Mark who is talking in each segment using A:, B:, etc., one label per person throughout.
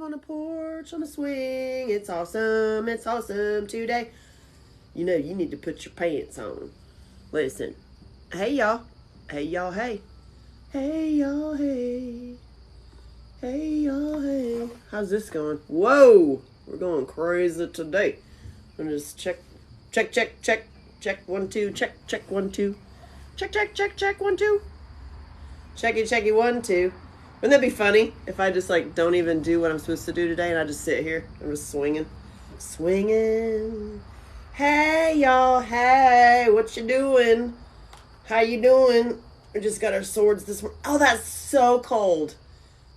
A: on a porch on a swing. It's awesome today. You know, you need to put your pants on. Listen. Hey, y'all. Hey, y'all, hey. Hey, y'all, hey. Hey, y'all, hey. How's this going? Whoa. We're going crazy today. I'm gonna just check. 1, 2. Check 1, 2. Check 1, 2. Checky 1, 2. Wouldn't that be funny if I just like don't even do what I'm supposed to do today and I just sit here and just swinging? Hey y'all, hey, what you doing? How you doing? We just got our swords this morning. Oh, that's so cold.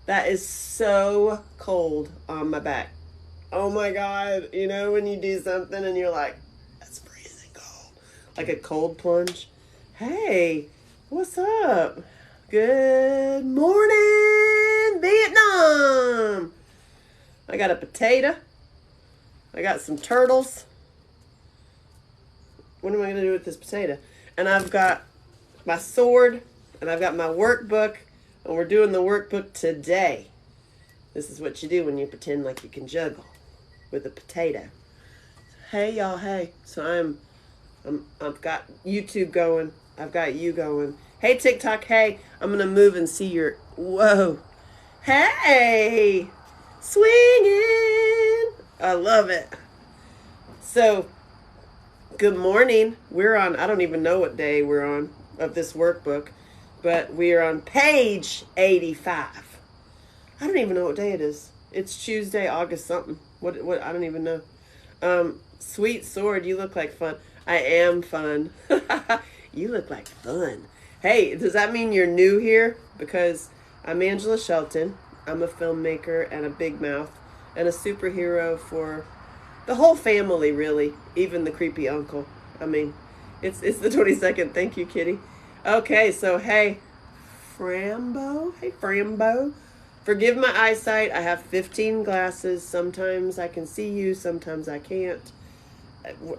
A: That is so cold on my back. Oh my God. You know when you do something and you're like, that's freezing cold. Like a cold plunge. Hey, what's up? Good morning, Vietnam. I got a potato. I got some turtles. What am I going to do with this potato? And I've got my sword, and I've got my workbook, and we're doing the workbook today. This is what you do when you pretend like you can juggle with a potato. Hey, y'all, hey. So I've got YouTube going. I've got you going. Hey, TikTok, hey. I'm going to move and see your... Whoa. Hey. Swinging. I love it. So, good morning. We're on, I don't even know what day we're on of this workbook, but we are on page 85. I don't even know what day it is. It's Tuesday, August something. What I don't even know. Sweet sword, you look like fun. I am fun. You look like fun. Hey, does that mean you're new here? Because I'm Angela Shelton. I'm a filmmaker and a big mouth and a superhero for the whole family, really. Even the creepy uncle. I mean, it's the 22nd. Thank you, kitty. Okay, so hey, Frambo. Hey, Frambo. Forgive my eyesight. I have 15 glasses. Sometimes I can see you. Sometimes I can't.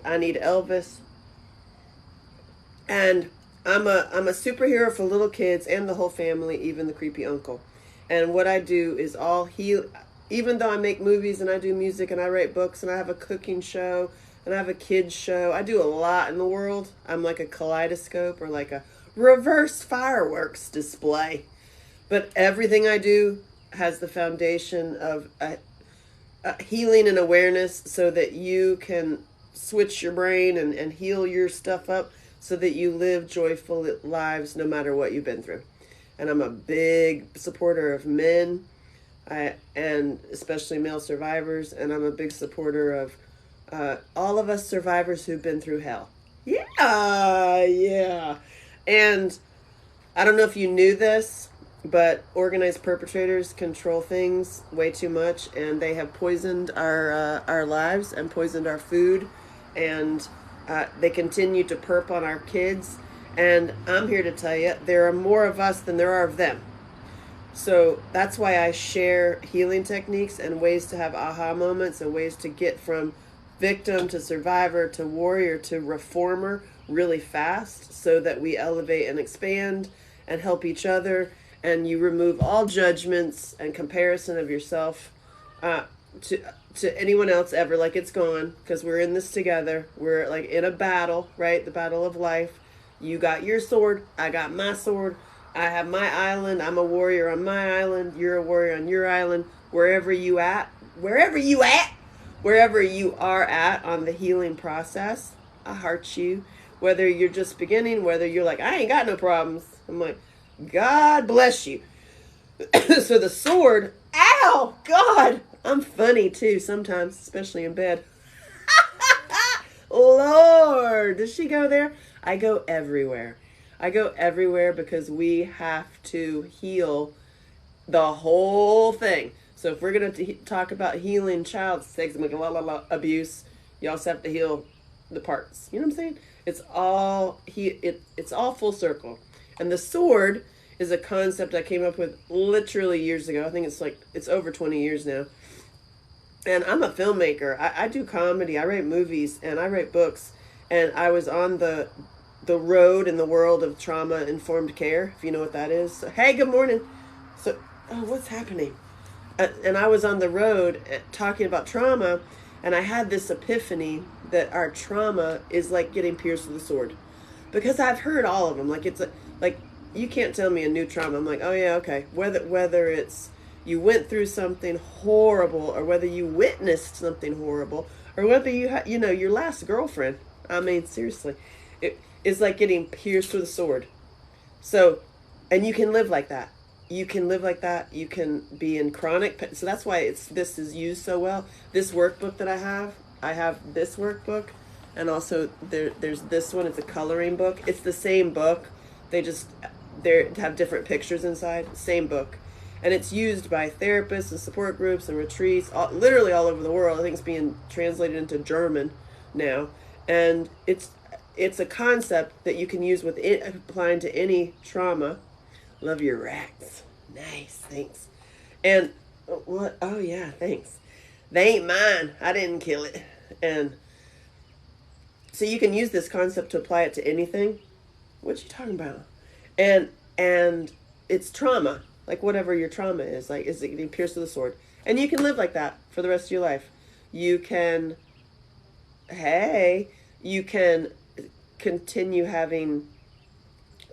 A: I need Elvis. And I'm a superhero for little kids and the whole family, even the creepy uncle. And what I do is all heal. Even though I make movies and I do music and I write books and I have a cooking show and I have a kids show, I do a lot in the world. I'm like a kaleidoscope or like a reverse fireworks display. But everything I do has the foundation of healing and awareness so that you can switch your brain and heal your stuff up so that you live joyful lives no matter what you've been through. And I'm a big supporter of men, and especially male survivors, and I'm a big supporter of all of us survivors who've been through hell. Yeah. And I don't know if you knew this, but organized perpetrators control things way too much, and they have poisoned our lives and poisoned our food, and they continue to perp on our kids. And I'm here to tell you, there are more of us than there are of them. So that's why I share healing techniques and ways to have aha moments and ways to get from victim to survivor to warrior to reformer really fast so that we elevate and expand and help each other, and you remove all judgments and comparison of yourself to anyone else ever. Like, it's gone, because we're in this together. We're like in a battle, right? The battle of life. You got your sword, I got my sword. I have my island, I'm a warrior on my island, you're a warrior on your island. Wherever you are at on the healing process, I heart you. Whether you're just beginning, whether you're like, I ain't got no problems. I'm like, God bless you. So the sword, ow, God, I'm funny too sometimes, especially in bed. Lord, does she go there? I go everywhere. I go everywhere because we have to heal the whole thing. So if we're going to talk about healing child sex abuse, you also have to heal the parts. You know what I'm saying? It's all it's all full circle. And the sword is a concept I came up with literally years ago. I think it's over 20 years now. And I'm a filmmaker. I do comedy. I write movies and I write books. And I was on the road in the world of trauma-informed care, if you know what that is. So, hey, good morning. So, oh, what's happening? and I was on the road talking about trauma, and I had this epiphany that our trauma is like getting pierced with a sword, because I've heard all of them. Like it's like you can't tell me a new trauma. I'm like, oh yeah, okay. Whether it's you went through something horrible, or whether you witnessed something horrible, or whether you know your last girlfriend. I mean, seriously, it is like getting pierced with a sword. So, and you can live like that. You can live like that. You can be in chronic pain. So that's why this is used so well. This workbook that I have this workbook, and also there's this one. It's a coloring book. It's the same book. They have different pictures inside. Same book, and it's used by therapists and support groups and retreats, literally all over the world. I think it's being translated into German now, and it's a concept that you can use with it applying to any trauma. Love your racks. Nice, thanks. And what? Oh yeah, thanks. They ain't mine. I didn't kill it. And so you can use this concept to apply it to anything. What you talking about? And it's trauma. Like whatever your trauma is. Like, is it getting pierced with a sword? And you can live like that for the rest of your life. You can continue having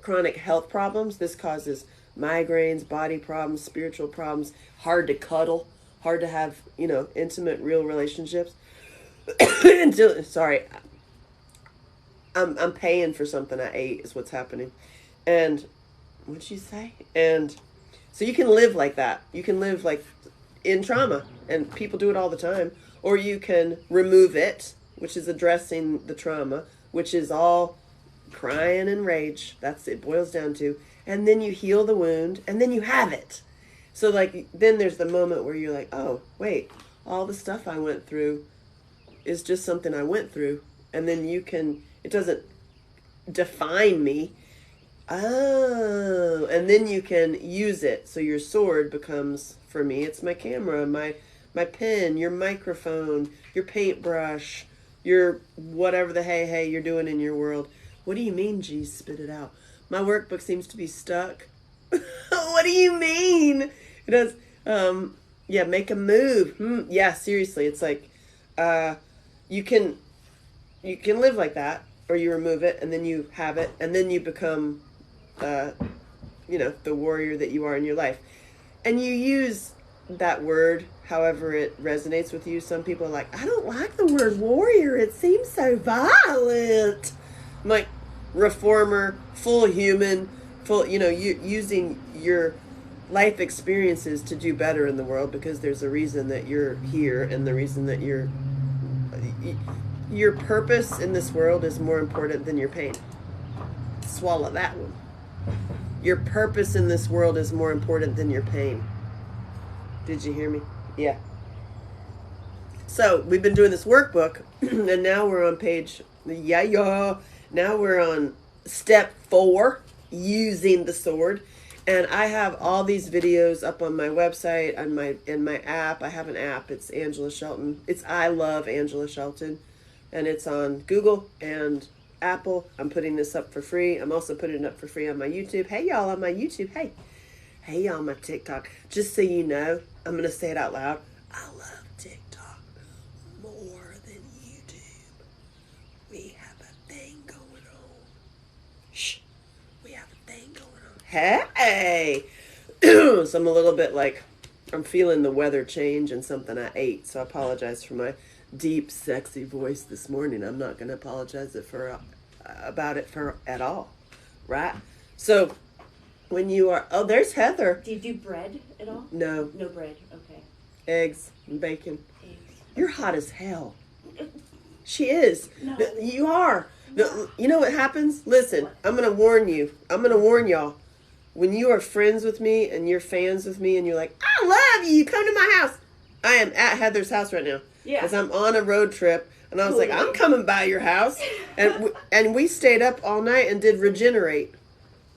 A: chronic health problems. This causes migraines, body problems, spiritual problems, hard to cuddle, hard to have, intimate, real relationships. Sorry, I'm paying for something I ate is what's happening. And what'd you say? And so you can live like that. You can live like in trauma, and people do it all the time. Or you can remove it, which is addressing the trauma, which is all crying and rage. That's it boils down to. And then you heal the wound, and then you have it. So like then there's the moment where you're like, oh wait, all the stuff I went through is just something I went through. And then it doesn't define me. Oh, and then you can use it. So your sword becomes, for me, it's my camera, my pen, your microphone, your paintbrush, your whatever the hey you're doing in your world. What do you mean, geez, spit it out? My workbook seems to be stuck. What do you mean? It does, make a move. Yeah, seriously, it's like, you can live like that, or you remove it, and then you have it, and then you become, the warrior that you are in your life. And you use that word however it resonates with you. Some people are like, I don't like the word warrior. It seems so violent. I'm like, reformer, full human, using your life experiences to do better in the world, because there's a reason that you're here, and the reason that your purpose in this world is more important than your pain. Swallow that one. Your purpose in this world is more important than your pain. Did you hear me? Yeah. So we've been doing this workbook, and now we're on now we're on step 4, using the sword. And I have all these videos up on my website, in my app. I have an app. It's Angela Shelton. It's I Love Angela Shelton. And it's on Google and Apple. I'm putting this up for free. I'm also putting it up for free on my YouTube. Hey, y'all on my YouTube. Hey, y'all on my TikTok. Just so you know, I'm going to say it out loud. I love TikTok more than YouTube. We have a thing going on. Shh. We have a thing going on. Hey. So I'm a little bit like, I'm feeling the weather change and something I ate. So I apologize for my deep, sexy voice this morning. I'm not going to apologize about it at all. Right? So when you are, there's Heather.
B: Do you do bread at all?
A: No.
B: No bread. Okay.
A: Eggs and bacon.
B: Eggs.
A: You're hot as hell. She is.
B: No.
A: You are.
B: No.
A: You know what happens? Listen, what? I'm going to warn you. I'm going to warn y'all. When you are friends with me and you're fans with me and you're like, I love you, come to my house. I am at Heather's house right now.
B: Yeah.
A: Because I'm on a road trip. And I was like, I'm coming by your house. And we stayed up all night and did Regenerate.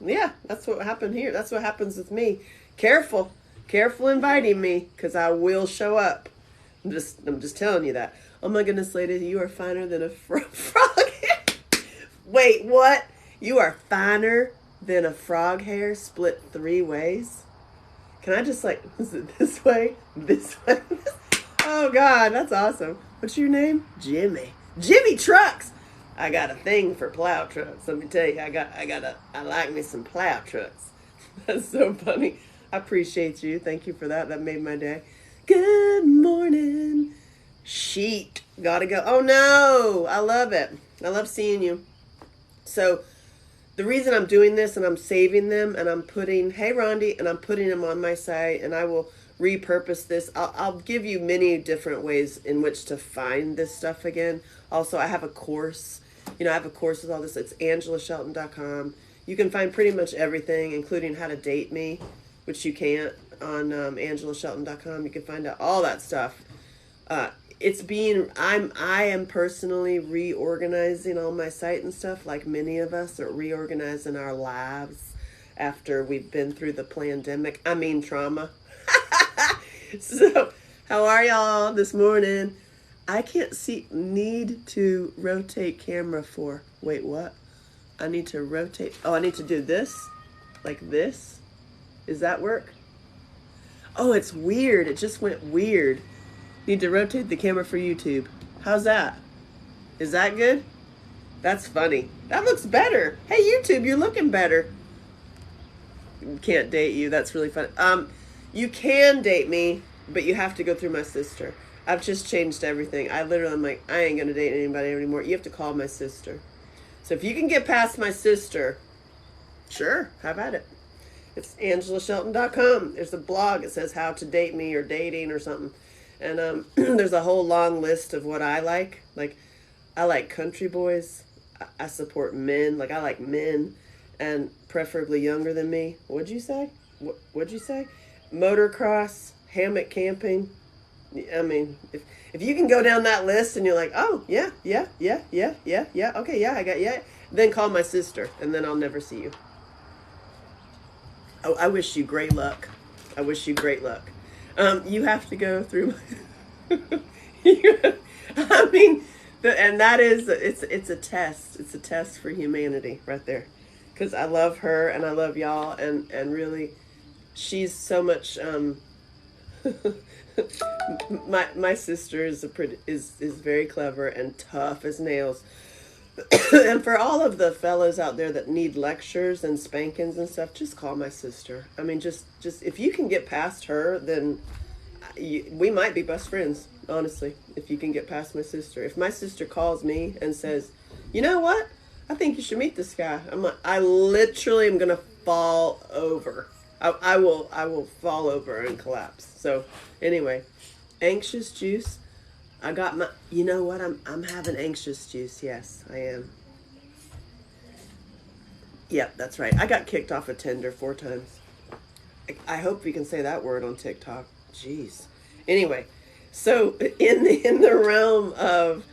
A: Yeah, that's what happened here. That's what happens with me. Careful inviting me, because I will show up. I'm just telling you that. Oh my goodness, lady, you are finer than a frog hair. Wait, what? You are finer than a frog hair split 3 ways? Can I just like, is it this way? This way? Oh God, that's awesome. What's your name? Jimmy. Jimmy Trucks. I got a thing for plow trucks. Let me tell you, I like me some plow trucks. That's so funny. I appreciate you. Thank you for that. That made my day. Good morning. Sheet. Gotta go. Oh no, I love it. I love seeing you. So the reason I'm doing this and I'm saving them and I'm putting, hey Rondi, and I'm putting them on my site, and I will repurpose this. I'll give you many different ways in which to find this stuff again. Also, I have a course. I have a course with all this. It's AngelaShelton.com. You can find pretty much everything, including how to date me, which you can't on AngelaShelton.com. You can find out all that stuff. I am personally reorganizing all my site and stuff, like many of us are reorganizing our lives after we've been through the pandemic. I mean trauma. So, how are y'all this morning? I can't see, need to rotate camera for, wait, what? I need to rotate, I need to do this, like this. Does that work? Oh, it's weird. It just went weird. Need to rotate the camera for YouTube. How's that? Is that good? That's funny. That looks better. Hey, YouTube, you're looking better. Can't date you. That's really funny. You can date me, but you have to go through my sister. I've just changed everything. I literally am like, I ain't going to date anybody anymore. You have to call my sister. So if you can get past my sister, sure, have at it. It's AngelaShelton.com. There's a blog. It says how to date me or dating or something. And there's a whole long list of what I like. Like, I like country boys. I support men. Like, I like men, and preferably younger than me. What'd you say? What'd you say? Motocross, hammock camping. I mean, if you can go down that list and you're like, oh, yeah, okay, yeah, I got, yeah, then call my sister, and then I'll never see you. Oh, I wish you great luck. I wish you great luck. You have to go through. I mean, and that is it's a test. It's a test for humanity right there, because I love her and I love y'all, and really, she's so much. My sister is very clever and tough as nails. And for all of the fellas out there that need lectures and spankings and stuff, just call my sister. I mean, just if you can get past her, then we might be best friends, honestly, if you can get past my sister. If my sister calls me and says, you know what? I think you should meet this guy. I'm like, I literally am going to fall over. I will fall over and collapse. So anyway, anxious juice. I got my, you know what? I'm having anxious juice. Yes, I am. Yep, that's right. I got kicked off of Tinder 4 times. I hope we can say that word on TikTok. Jeez. Anyway, so in the realm of,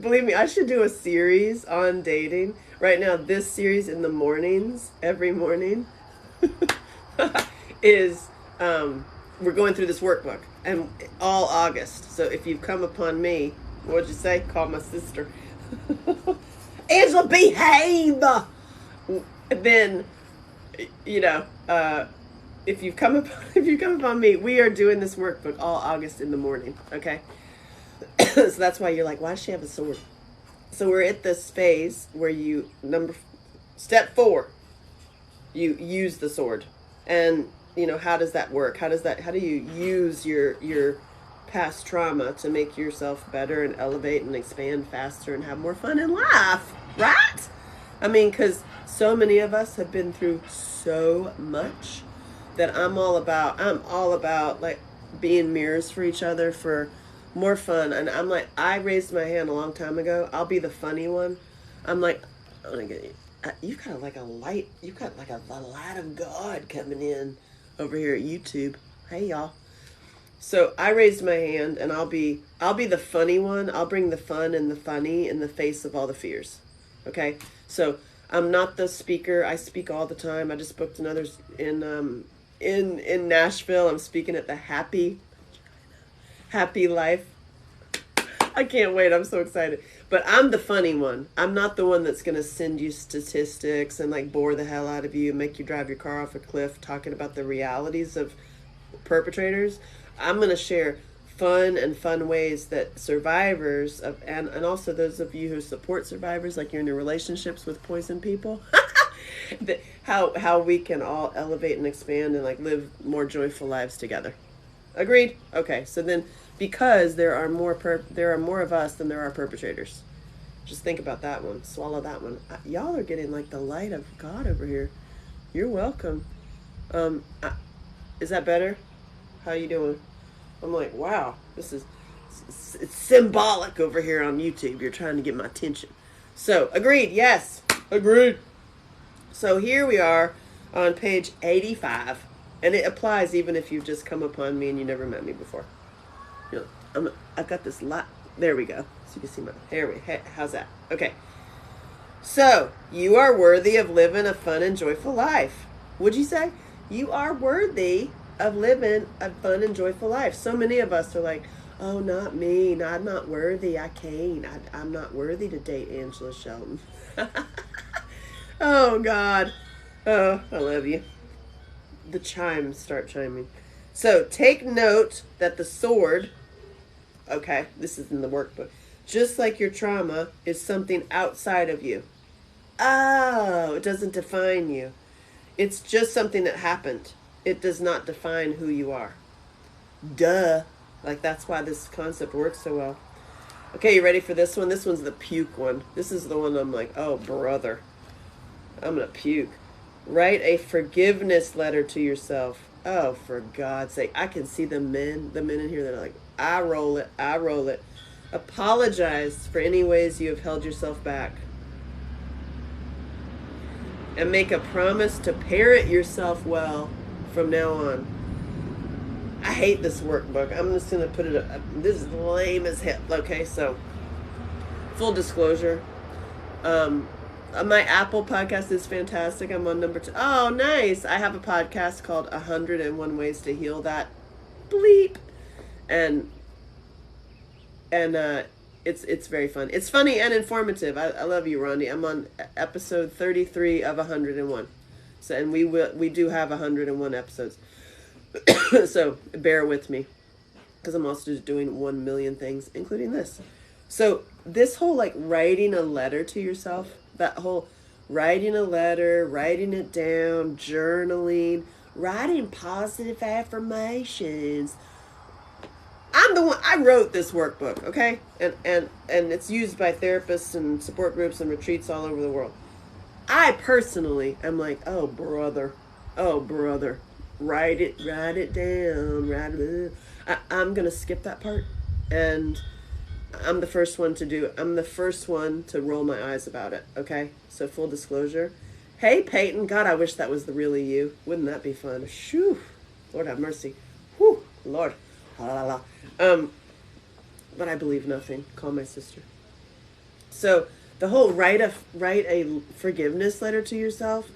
A: believe me, I should do a series on dating. Right now, this series in the mornings, every morning, is we're going through this workbook, and all August. So if you've come upon me, what'd you say? Call my sister. Angela, behave. Then, if you've come upon me, we are doing this workbook all August in the morning. Okay, so that's why you're like, why does she have a sword? So we're at this phase where step 4, you use the sword, and how does that work? How do you use your past trauma to make yourself better and elevate and expand faster and have more fun in life, right? I mean, because so many of us have been through so much that I'm all about like being mirrors for each other for more fun. And I'm like, I raised my hand a long time ago. I'll be the funny one. I'm like, I'm gonna get you. You've got like a light. You've got like a light of God coming in over here at YouTube. Hey y'all. So I raised my hand, and I'll be the funny one. I'll bring the fun and the funny in the face of all the fears. Okay. So I'm not the speaker. I speak all the time. I just booked another in Nashville. I'm speaking at the Happy Life. I can't wait. I'm so excited. But I'm the funny one. I'm not the one that's going to send you statistics and like bore the hell out of you and make you drive your car off a cliff talking about the realities of perpetrators. I'm going to share fun ways that survivors of and also those of you who support survivors, like you're in your relationships with poison people, that how we can all elevate and expand and like live more joyful lives together. Agreed? Okay. So then because there are more of us than there are perpetrators. Just think about that one. Swallow that one. Y'all are getting like the light of God over here. You're welcome. Is that better? How you doing? I'm like, wow, it's symbolic over here on YouTube. You're trying to get my attention. So, agreed. Yes. Agreed. So here we are on page 85. And it applies even if you've just come upon me and you never met me before. You know, I've got this lot. There we go. So you can see my. How's that? Okay. So you are worthy of living a fun and joyful life. Would you say you are worthy of living a fun and joyful life? So many of us are like, oh, not me. No, I'm not worthy. I can't. I'm not worthy to date Angela Shelton. Oh God. Oh, I love you. The chimes start chiming. So take note that the sword, okay, this is in the workbook, just like your trauma is something outside of you. Oh, it doesn't define you. It's just something that happened. It does not define who you are. Duh. Like that's why this concept works so well. Okay, you ready for this one? This one's the puke one. This is the one I'm like, oh brother, I'm gonna puke. Write a forgiveness letter to yourself. Oh, for God's sake. I can see the men in here that are like, I roll it. Apologize for any ways you have held yourself back. And make a promise to parent yourself well from now on. I hate this workbook. I'm just going to put it up. This is lame as hell. Okay, so full disclosure. My Apple podcast is fantastic. I'm on number 2. Oh, nice. I have a podcast called 101 Ways to Heal That Bleep. And it's very fun. It's funny and informative. I love you, Rondi. I'm on episode 33 of 101. So, and we do have 101 episodes. So bear with me, because I'm also just doing 1 million things, including this. So this whole like writing a letter to yourself, that whole writing a letter, writing it down, journaling, writing positive affirmations. I'm the one, I wrote this workbook, okay? And it's used by therapists and support groups and retreats all over the world. I personally am like, oh brother, write it down, I'm gonna skip that part, and I'm the first one to do it. I'm the first one to roll my eyes about it, okay? So full disclosure. Hey Peyton, God, I wish that was the really you. Wouldn't that be fun? Shoo, Lord have mercy. Whew, Lord. La, la, la. But I believe nothing. Call my sister. So the whole write a forgiveness letter to yourself,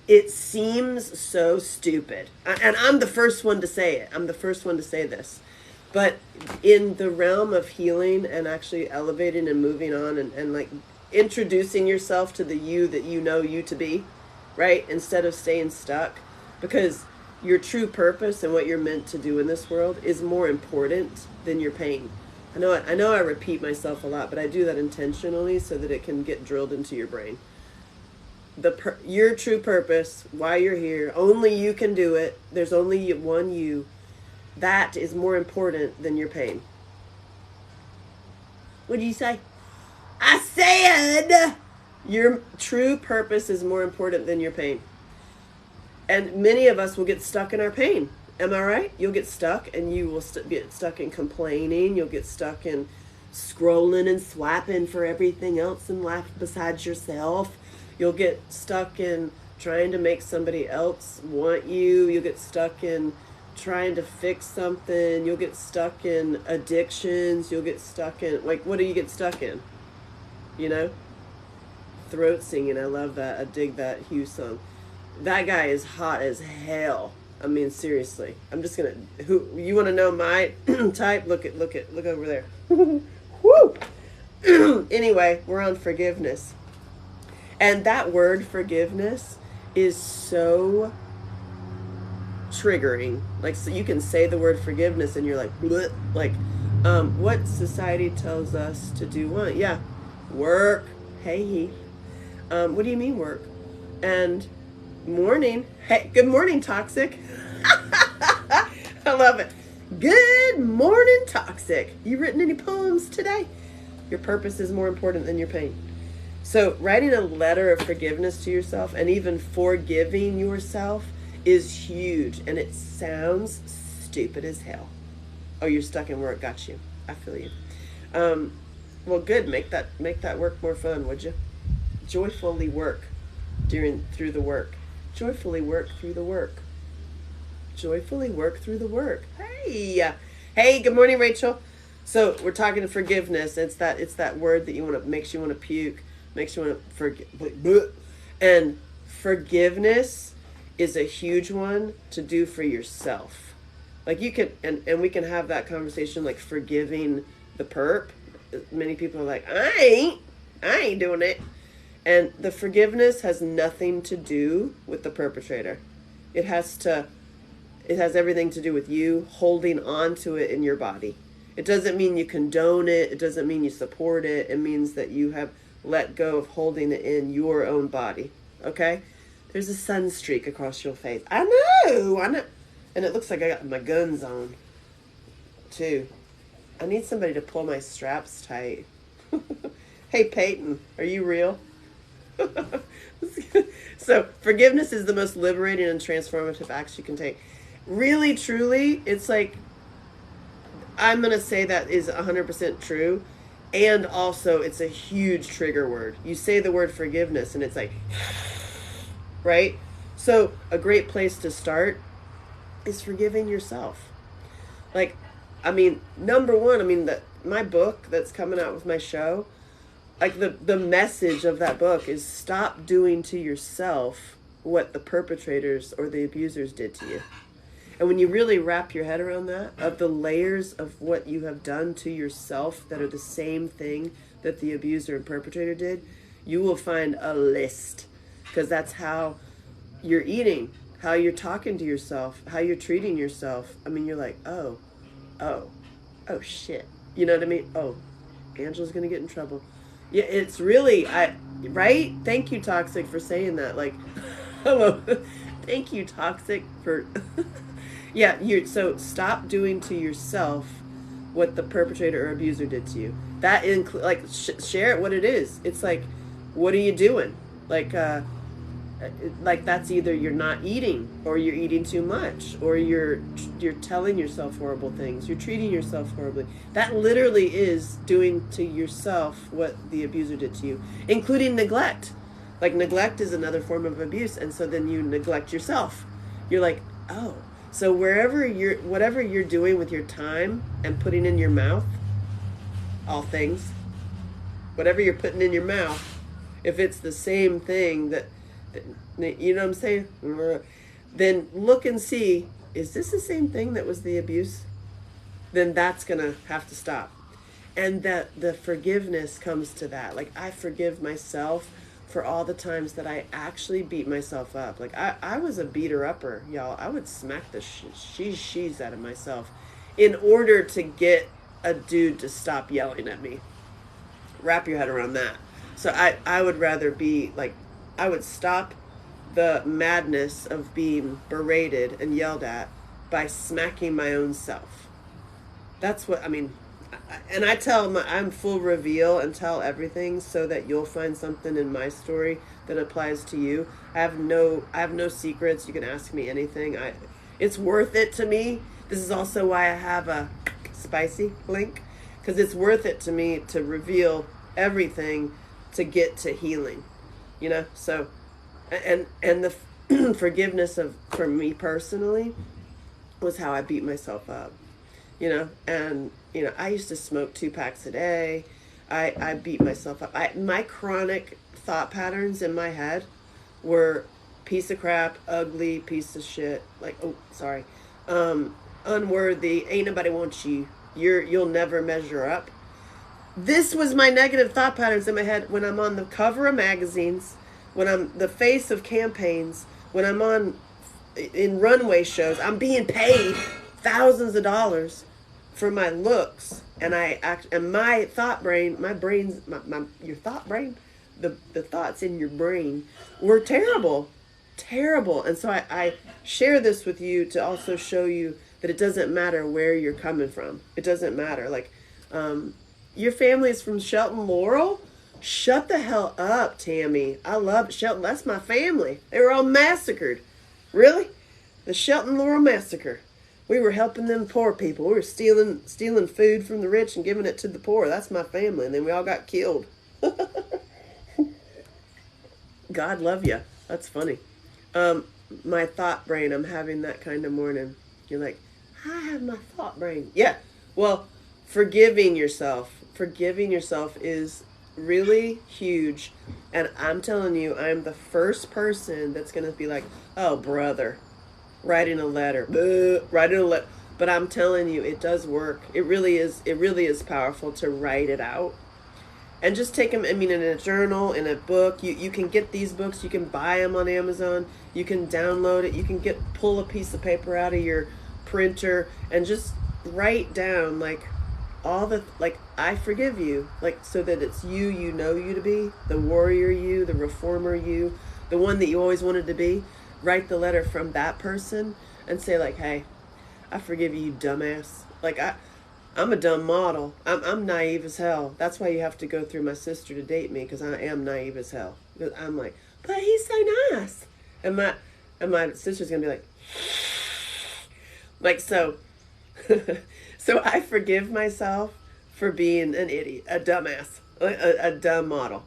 A: it seems so stupid. And I'm the first one to say it. I'm the first one to say this. But in the realm of healing and actually elevating and moving on and like introducing yourself to the you that you know you to be, right? Instead of staying stuck. Because your true purpose and what you're meant to do in this world is more important than your pain. I know I repeat myself a lot, but I do that intentionally so that it can get drilled into your brain. Your true purpose, why you're here, only you can do it. There's only one you. That is more important than your pain. What did you say? I said your true purpose is more important than your pain. And many of us will get stuck in our pain. Am I right? You'll get stuck, and you will get stuck in complaining. You'll get stuck in scrolling and swiping for everything else in life besides yourself. You'll get stuck in trying to make somebody else want you. You'll get stuck in trying to fix something. You'll get stuck in addictions. You'll get stuck in, like, what do you get stuck in? You know? Throat singing. I love that. I dig that Hugh song. That guy is hot as hell. I mean, seriously. I'm just gonna. You want to know my type? Look over there. Woo! Anyway, we're on forgiveness. And that word forgiveness is so triggering. Like, so you can say the word forgiveness and you're like, bleh. Like, what society tells us to do what? Yeah, work. Hey, Heath. What do you mean work? And morning. Hey, good morning, Toxic. I love it. Good morning, Toxic. You written any poems today? Your purpose is more important than your pain. So writing a letter of forgiveness to yourself and even forgiving yourself is huge. And it sounds stupid as hell. Oh, you're stuck in work. Got you. I feel you. Well, good. Make that work more fun, would you? Joyfully work through the work. Joyfully work through the work. Joyfully work through the work. Hey, good morning, Rachel. So we're talking forgiveness. It's that word that makes you want to puke, makes you want to forget. And forgiveness is a huge one to do for yourself. Like you can, and we can have that conversation, like forgiving the perp. Many people are like, I ain't doing it. And the forgiveness has nothing to do with the perpetrator. It has everything to do with you holding on to it in your body. It doesn't mean you condone it. It doesn't mean you support it. It means that you have let go of holding it in your own body. Okay? There's a sun streak across your face. I know. And it looks like I got my guns on, too. I need somebody to pull my straps tight. Hey, Peyton, are you real? So, forgiveness is the most liberating and transformative acts you can take. Really, truly, it's like, I'm going to say that is 100% true. And also, it's a huge trigger word. You say the word forgiveness, and it's like, right? So, a great place to start is forgiving yourself. Like, I mean, number one, my book that's coming out with my show, like the message of that book is stop doing to yourself what the perpetrators or the abusers did to you. And when you really wrap your head around that, of the layers of what you have done to yourself that are the same thing that the abuser and perpetrator did, you will find a list. Because that's how you're eating, how you're talking to yourself, how you're treating yourself. I mean, you're like, oh, shit. You know what I mean? Oh, Angela's going to get in trouble. Yeah, it's really, right? Thank you, Toxic, for saying that. Like, hello. Thank you, Toxic, for... Yeah, so stop doing to yourself what the perpetrator or abuser did to you. That share it what it is. It's like, what are you doing? Like that's either you're not eating, or you're eating too much, or you're telling yourself horrible things. You're treating yourself horribly. That literally is doing to yourself what the abuser did to you, including neglect. Like neglect is another form of abuse, and so then you neglect yourself. You're like, oh. So whatever you're doing with your time and putting in your mouth, all things, whatever you're putting in your mouth, if it's the same thing that you know what I'm saying, then look and see, is this the same thing that was the abuse? Then that's gonna have to stop. And that the forgiveness comes to that. Like, I forgive myself for all the times that I actually beat myself up. Like, I was a beater-upper, y'all. I would smack the she's out of myself in order to get a dude to stop yelling at me. Wrap your head around that. So I would rather be, like, I would stop the madness of being berated and yelled at by smacking my own self. That's what, and I'm full reveal and tell everything so that you'll find something in my story that applies to you. I have no secrets. You can ask me anything. It's worth it to me. This is also why I have a spicy link, because it's worth it to me to reveal everything to get to healing, so, and the forgiveness for me personally was how I beat myself up. And I used to smoke 2 packs a day. I beat myself up. My chronic thought patterns in my head were piece of crap, ugly, piece of shit, unworthy, ain't nobody wants you, you'll never measure up. This was my negative thought patterns in my head when I'm on the cover of magazines, when I'm the face of campaigns, when I'm on in runway shows. I'm being paid thousands of dollars for my looks, and my thought brain, my brain's my your thought brain, the thoughts in your brain were terrible, terrible. And so I share this with you to also show you that it doesn't matter where you're coming from. It doesn't matter. Like, your family is from Shelton, Laurel. Shut the hell up, Tammy. I love Shelton. That's my family. They were all massacred. Really? The Shelton Laurel massacre. We were helping them poor people. We were stealing food from the rich and giving it to the poor. That's my family. And then we all got killed. God love you. That's funny. My thought brain, I'm having that kind of morning. You're like, I have my thought brain. Yeah. Well, forgiving yourself. Forgiving yourself is really huge. And I'm telling you, I'm the first person that's going to be like, oh, brother, writing a letter. Writing a letter. But I'm telling you, it does work. It really is powerful to write it out. And just take them, I mean, in a journal, in a book. You can get these books. You can buy them on Amazon. You can download it. You can pull a piece of paper out of your printer and just write down, like, I forgive you, like, so that it's you know you to be, the warrior you, the reformer you, the one that you always wanted to be. Write the letter from that person and say, like, hey, I forgive you, you dumbass. Like, I'm a dumb model. I'm naive as hell. That's why you have to go through my sister to date me, because I am naive as hell. I'm like, but he's so nice. And my sister's gonna be like so. So I forgive myself for being an idiot, a dumbass, a dumb model,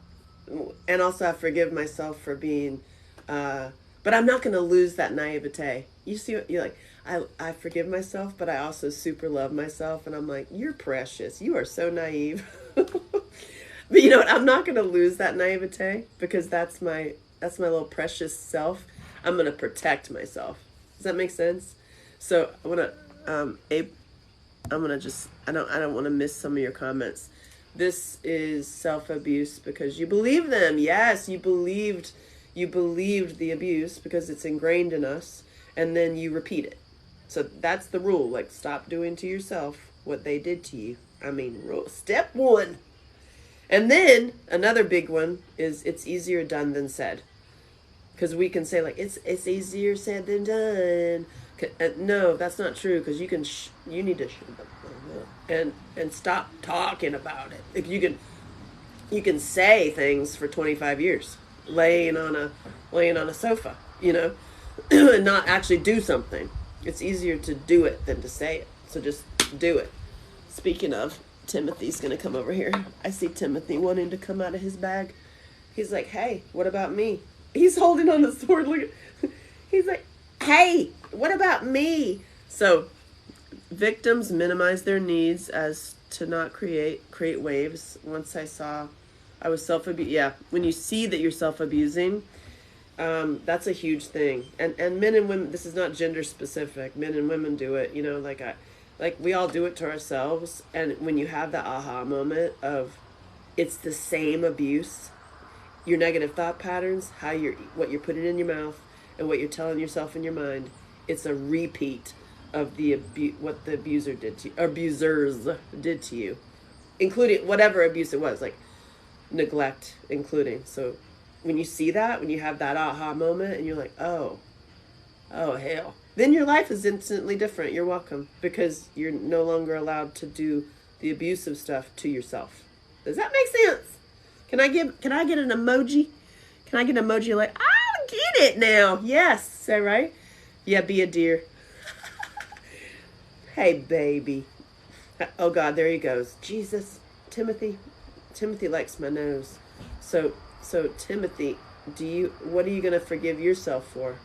A: and also I forgive myself for being. But I'm not gonna lose that naivete. You see what you're like. I forgive myself, but I also super love myself, and I'm like, you're precious. You are so naive. But you know what? I'm not gonna lose that naivete, because that's my little precious self. I'm gonna protect myself. Does that make sense? So I wanna I'm gonna just I don't want to miss some of your comments. This is self-abuse because you believe them. Yes, you believed the abuse because it's ingrained in us, and then you repeat it. So that's the rule. Like, stop doing to yourself what they did to you. I mean, step one. And then another big one is it's easier done than said. Because we can say, like, it's easier said than done. No, that's not true, because you need to and stop talking about it. If you can say things for 25 years laying on a sofa, and not actually do something. It's easier to do it than to say it. So just do it. Speaking of, Timothy's going to come over here. I see Timothy wanting to come out of his bag. He's like, hey, what about me? He's holding on the sword. Look at, he's like, hey, what about me? So victims minimize their needs as to not create waves. Once I was self-abused. Yeah, when you see that you're self-abusing, that's a huge thing. And men and women, this is not gender specific. Men and women do it, like we all do it to ourselves. And when you have that aha moment of it's the same abuse, your negative thought patterns, what you're putting in your mouth and what you're telling yourself in your mind, it's a repeat of what the abuser did to you, abusers did to you, including whatever abuse it was, like neglect including. So when you see that, when you have that aha moment and you're like, oh hell, then your life is instantly different. You're welcome, because you're no longer allowed to do the abusive stuff to yourself. Does that make sense? Can I get an emoji? Can I get an emoji like, I get it now? Yes, is that right? Yeah, be a dear. Hey, baby. Oh God, there he goes. Jesus, Timothy likes my nose. So Timothy, what are you gonna forgive yourself for?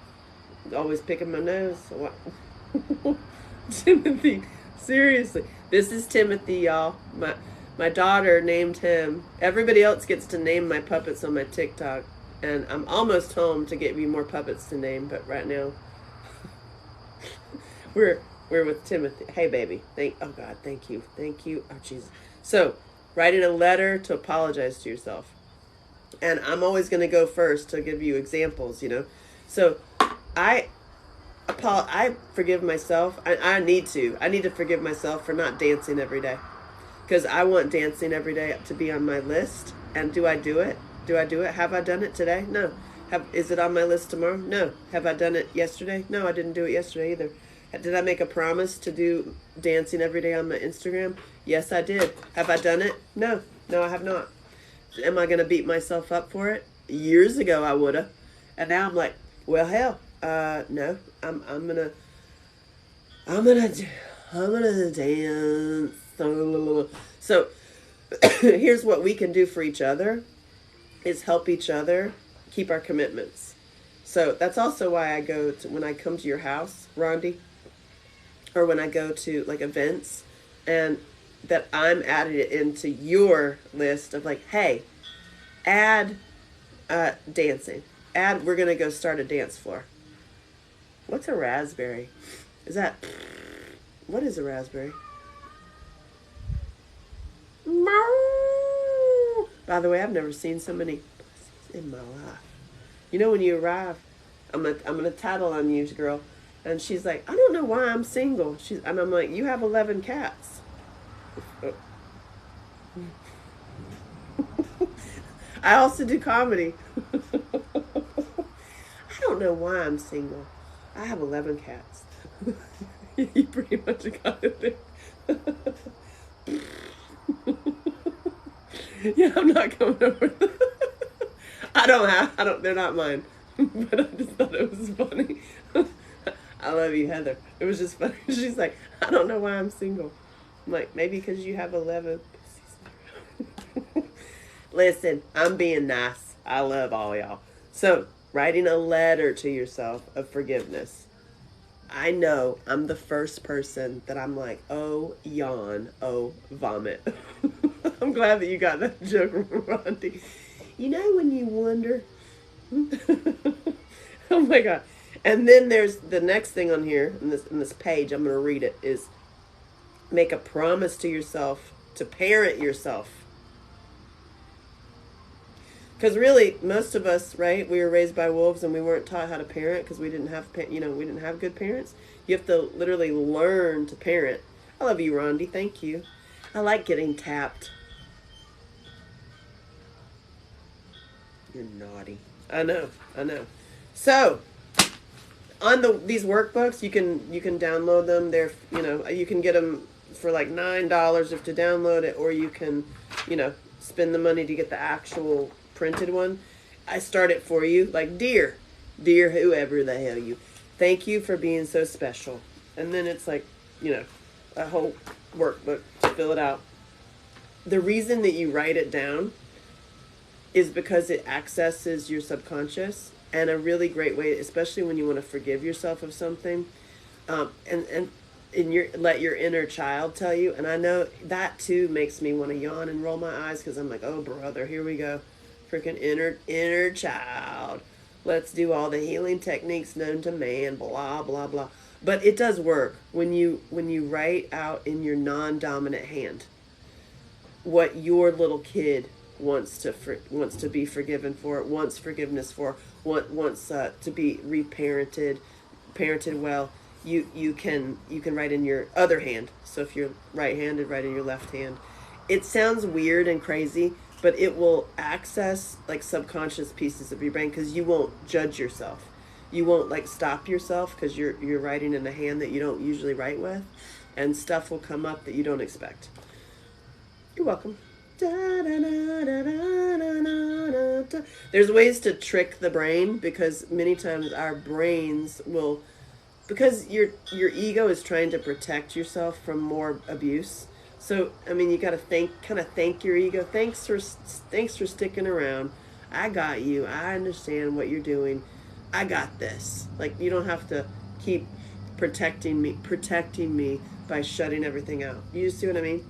A: Always picking my nose. Timothy, seriously, this is Timothy, y'all. My daughter named him. Everybody else gets to name my puppets on my TikTok, and I'm almost home to get me more puppets to name. But right now, we're with Timothy. Hey, baby. Oh God, thank you. Oh Jesus. So Writing a letter to apologize to yourself. And I'm always going to go first to give you examples, you know. So I I forgive myself. I need to. I need to forgive myself for not dancing every day. Because I want dancing every day to be on my list. And do I do it? Do I do it? Have I done it today? No. Is it on my list tomorrow? No. Have I done it yesterday? No, I didn't do it yesterday either. Did I make a promise to do dancing every day on my Instagram? Yes, I did. Have I done it? No. No, I have not. Am I going to beat myself up for it? Years ago, I would have. And now I'm like, well, hell, no. I'm gonna dance. So here's what we can do for each other is help each other keep our commitments. So that's also why I go to, when I come to your house, Rondi, or when I go to like events, and that I'm adding it into your list of like, hey, add dancing. We're gonna go start a dance floor. What's a raspberry? What is a raspberry? By the way, I've never seen so many pussies in my life. You know, when you arrive, I'm gonna tattle on you, girl. And she's like, I don't know why I'm single. And I'm like, you have 11 cats. I also do comedy. I don't know why I'm single. I have 11 cats. You pretty much got it there. Yeah, I'm not coming over. They're not mine. But I just thought it was funny. I love you, Heather. It was just funny. She's like, I don't know why I'm single. I'm like, maybe because you have 11 pussies. Listen, I'm being nice. I love all y'all. So, writing a letter to yourself of forgiveness. I know I'm the first person that I'm like, oh, yawn, oh, vomit. I'm glad that you got that joke, Rondi. You know when you wonder? Oh my God. And then there's the next thing on here, in this page, I'm going to read it, is make a promise to yourself to parent yourself. Because really, most of us, right, we were raised by wolves and we weren't taught how to parent because we didn't have good parents. You have to literally learn to parent. I love you, Rondi. Thank you. I like getting tapped. You're naughty. I know. So, on these workbooks, you can download them. You can get them for like $9 if to download it, or you can, spend the money to get the actual printed one. I start it for you, like, dear whoever the hell you, thank you for being so special. And then it's like, a whole workbook to fill it out. The reason that you write it down is because it accesses your subconscious, and a really great way, especially when you want to forgive yourself of something, and let your inner child tell you. And I know that too makes me want to yawn and roll my eyes because I'm like, oh brother, here we go. Freaking inner child. Let's do all the healing techniques known to man, blah, blah, blah. But it does work when you write out in your non-dominant hand what your little kid wants to be forgiven for, wants forgiveness for, wants to be reparented, parented well. You can write in your other hand. So if you're right-handed, write in your left hand. It sounds weird and crazy, but it will access like subconscious pieces of your brain because you won't judge yourself. You won't like stop yourself because you're writing in a hand that you don't usually write with, and stuff will come up that you don't expect. You're welcome. There's ways to trick the brain because many times our brains will, because your ego is trying to protect yourself from more abuse. So, I mean, you got to thank your ego. Thanks for sticking around. I got you. I understand what you're doing. I got this. Like, you don't have to keep protecting me by shutting everything out. You see what I mean?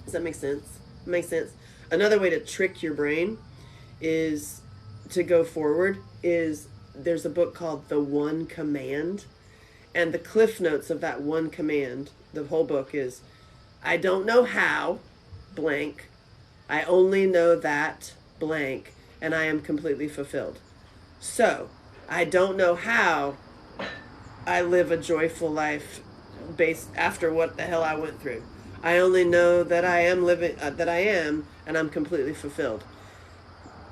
A: Does that make sense? It makes sense. Another way to trick your brain is to go forward is there's a book called The One Command, and the cliff notes of that one command, the whole book is, I don't know how, blank, I only know that blank, and I am completely fulfilled. So, I don't know how I live a joyful life based after what the hell I went through. I only know that I am living, that I am, and I'm completely fulfilled.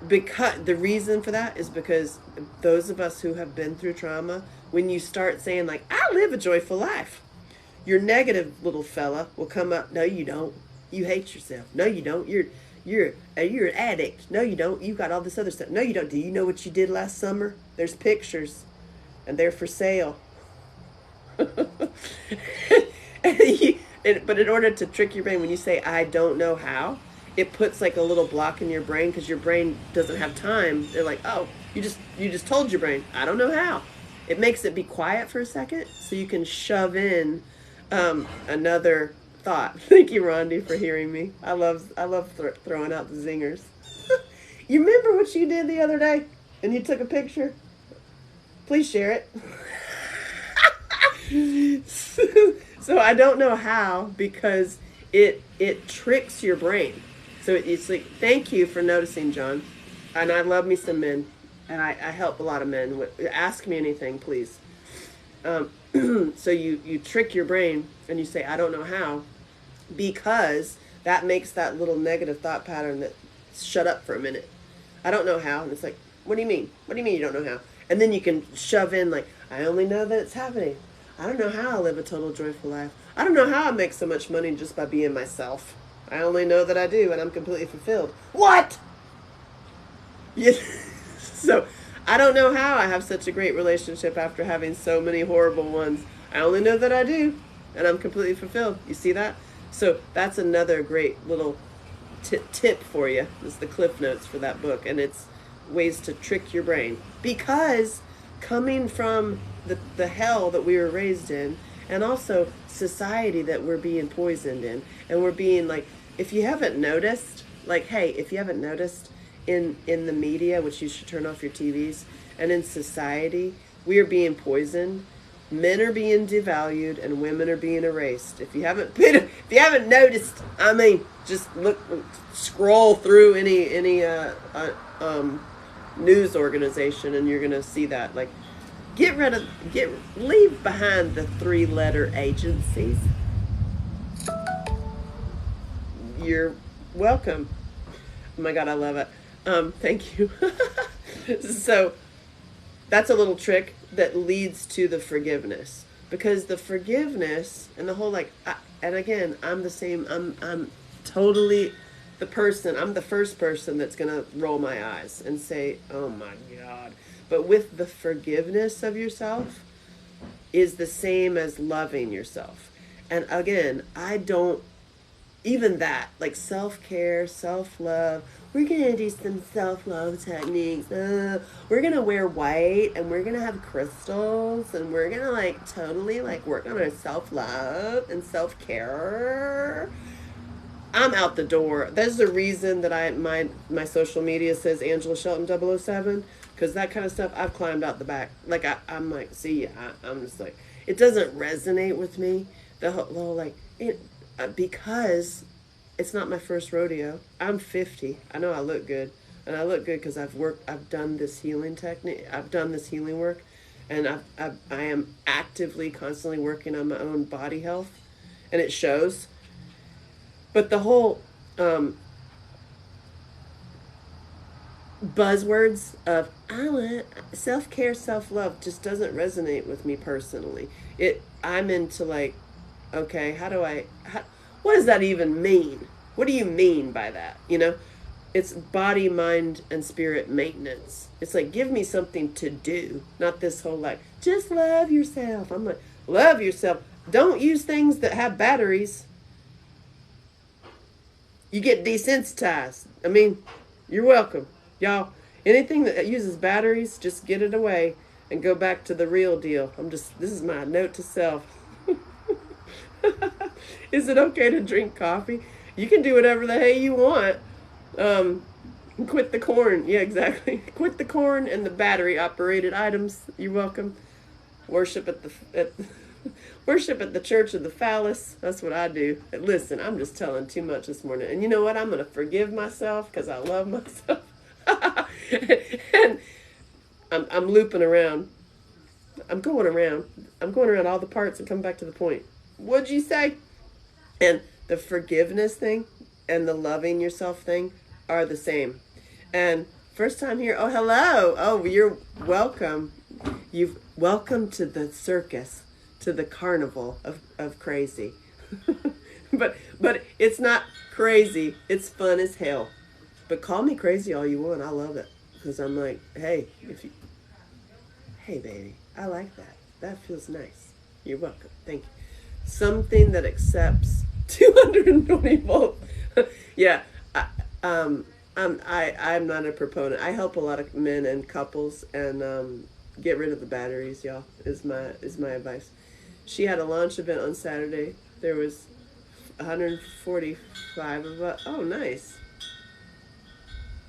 A: Because the reason for that is because those of us who have been through trauma, when you start saying like, I live a joyful life, your negative little fella will come up. No, you don't. You hate yourself. No, you don't. You're an addict. No, you don't. You got all this other stuff. No, you don't. Do you know what you did last summer? There's pictures, and they're for sale. But in order to trick your brain, when you say I don't know how, it puts like a little block in your brain because your brain doesn't have time. They're like, oh, you just told your brain I don't know how. It makes it be quiet for a second so you can shove in another thought. Thank you, Rondi, for hearing me. I love throwing out the zingers. You remember what you did the other day and you took a picture? Please share it. So I don't know how because it tricks your brain. So it's like, thank you for noticing, John. And I love me some men, and I help a lot of men. Ask me anything, please. So you trick your brain and you say, I don't know how, because that makes that little negative thought pattern that shut up for a minute. I don't know how. And it's like, what do you mean? What do you mean you don't know how? And then you can shove in like, I only know that it's happening. I don't know how I live a total joyful life. I don't know how I make so much money just by being myself. I only know that I do, and I'm completely fulfilled. What? Yeah. So I don't know how I have such a great relationship after having so many horrible ones. I only know that I do, and I'm completely fulfilled. You see that? So that's another great little tip for you. It's the cliff notes for that book, and it's ways to trick your brain. Because coming from the hell that we were raised in, and also society that we're being poisoned in, and we're being like, if you haven't noticed, like, hey, if you haven't noticed in the media, which you should turn off your TVs, and in society, we are being poisoned. Men are being devalued and women are being erased. If you haven't noticed, I mean, just scroll through any news organization and you're gonna see that. Like, leave behind the 3-letter agencies. You're welcome. Oh my God, I love it. Thank you. So that's a little trick that leads to the forgiveness, because the forgiveness and the whole and again, I'm the same. I'm totally the person. I'm the first person that's gonna roll my eyes and say, "Oh my God." But with the forgiveness of yourself is the same as loving yourself. And again, I don't, even that, like self-care, self-love, we're going to do some self-love techniques. We're going to wear white and we're going to have crystals and we're going to totally work on our self-love and self-care. I'm out the door. There's the reason that my social media says Angela Shelton 007, because that kind of stuff, I've climbed out the back. I'm like, see, I'm just like, it doesn't resonate with me. The whole because it's not my first rodeo. I'm 50. I know I look good, and I look good because I've done this healing technique. I've done this healing work, and I am actively, constantly working on my own body health, and it shows. But the whole buzzwords of I want self-care, self-love just doesn't resonate with me personally. I'm into okay, what does that even mean? What do you mean by that? It's body, mind, and spirit maintenance. It's like, give me something to do, not this whole just love yourself. I'm like, love yourself. Don't use things that have batteries. You get desensitized. I mean, you're welcome. Y'all, anything that uses batteries, just get it away and go back to the real deal. this is my note to self. Is it okay to drink coffee? You can do whatever the hell you want. Quit the corn. Yeah, exactly. Quit the corn and the battery operated items. You're welcome. Worship Worship at the church of the phallus. That's what I do. And listen, I'm just telling too much this morning. And you know what? I'm going to forgive myself because I love myself. And I'm looping around. I'm going around. I'm going around all the parts and coming back to the point. What'd you say? And the forgiveness thing and the loving yourself thing are the same. And first time here. Oh, hello. Oh, you're welcome. Welcome to the circus, to the carnival of crazy. but it's not crazy. It's fun as hell. But call me crazy all you want. I love it. Because I'm like, hey, hey, baby, I like that. That feels nice. You're welcome. Thank you. Something that accepts 220 volts. Yeah, I'm not a proponent. I help a lot of men and couples and get rid of the batteries, y'all. Is my advice. She had a launch event on Saturday. There was 145 of us. Oh, nice.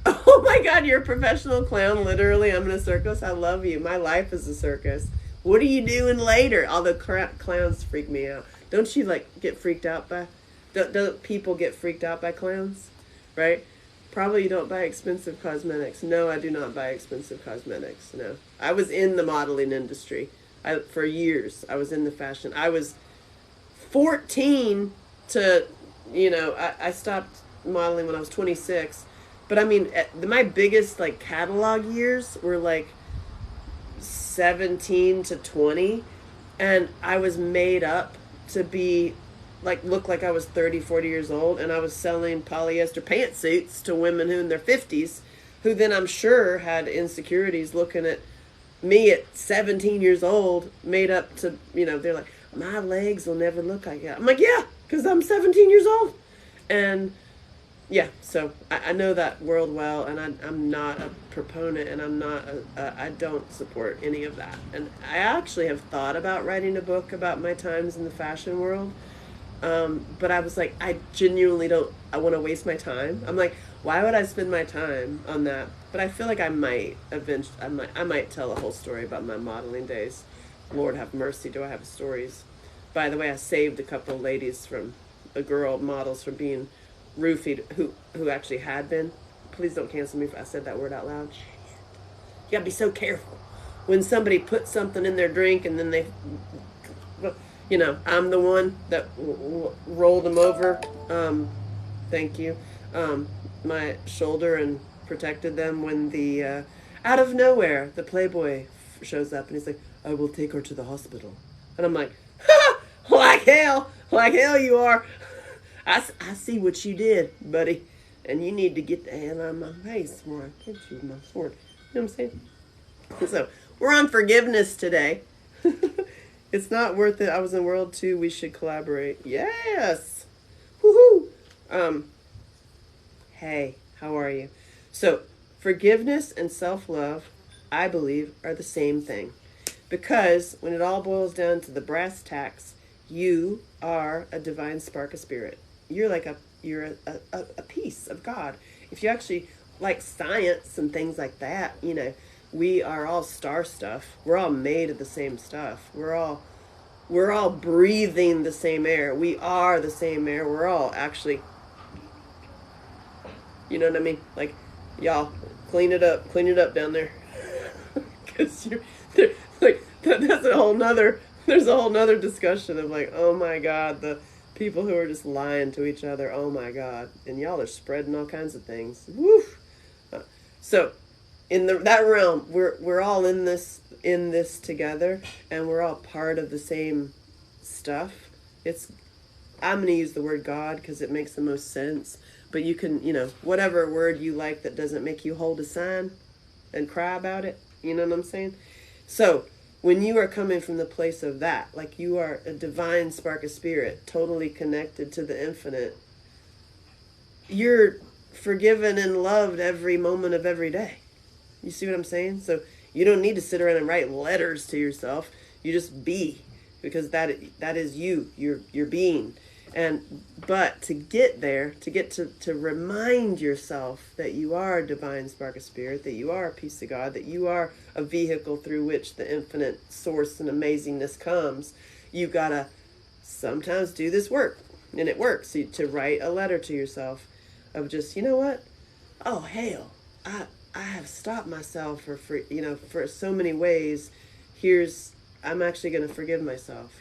A: Oh my God, you're a professional clown. Literally, I'm in a circus. I love you. My life is a circus. What are you doing later? All the clowns freak me out. Don't you get freaked out by? Don't people get freaked out by clowns? Right? Probably you don't buy expensive cosmetics. No, I do not buy expensive cosmetics. No, I was in the modeling industry. For years, I was in the fashion. I was 14 to, I stopped modeling when I was 26. But I mean, my biggest catalog years were 17 to 20, and I was made up to be look like I was 30, 40 years old, and I was selling polyester pantsuits to women who in their 50s, who then I'm sure had insecurities looking at me at 17 years old, made up to, they're like, my legs will never look like that. I'm like, yeah, because I'm 17 years old. And yeah, so I know that world well, and I'm not a proponent, and I don't support any of that. And I actually have thought about writing a book about my times in the fashion world, but I was like, I genuinely don't. I want to waste my time. I'm like, why would I spend my time on that? But I feel like I might eventually. I might tell a whole story about my modeling days. Lord have mercy, do I have stories? By the way, I saved a couple of ladies models from being roofied who actually had been. Please don't cancel me if I said that word out loud. You gotta be so careful when somebody puts something in their drink and then I'm the one that rolled them over. Thank you. My shoulder and protected them when the out of nowhere the Playboy shows up and he's like, I will take her to the hospital, and I'm like, ha, like hell you are. I see what you did, buddy, and you need to get the hell out of my face before I hit you with my sword. You know what I'm saying? So, we're on forgiveness today. It's not worth it. I was in World 2. We should collaborate. Yes! Woohoo! Hey, how are you? So, forgiveness and self-love, I believe, are the same thing. Because when it all boils down to the brass tacks, you are a divine spark of spirit. You're a piece of God. If you actually like science and things like that, we are all star stuff. We're all made of the same stuff. We're all breathing the same air. We are the same air. We're all actually, you know what I mean? Like, y'all, clean it up down there. Because that's a whole nother. There's a whole nother discussion of oh my God, the people who are just lying to each other. Oh my God, and y'all are spreading all kinds of things. Woof. So, in that realm, we're all in this together, and we're all part of the same stuff. I'm gonna use the word God because it makes the most sense. But you can, whatever word you like that doesn't make you hold a sign and cry about it. You know what I'm saying? So, when you are coming from the place of that, like you are a divine spark of spirit, totally connected to the infinite, you're forgiven and loved every moment of every day. You see what I'm saying? So you don't need to sit around and write letters to yourself. You just be, because that is you. You're being. But to get there, to remind yourself that you are a divine spark of spirit, that you are a piece of God, that you are a vehicle through which the infinite source and amazingness comes, You gotta sometimes do this work, and it works. To write a letter to yourself of just, you know what? Oh hell, I have stopped myself for so many ways. I'm actually gonna forgive myself.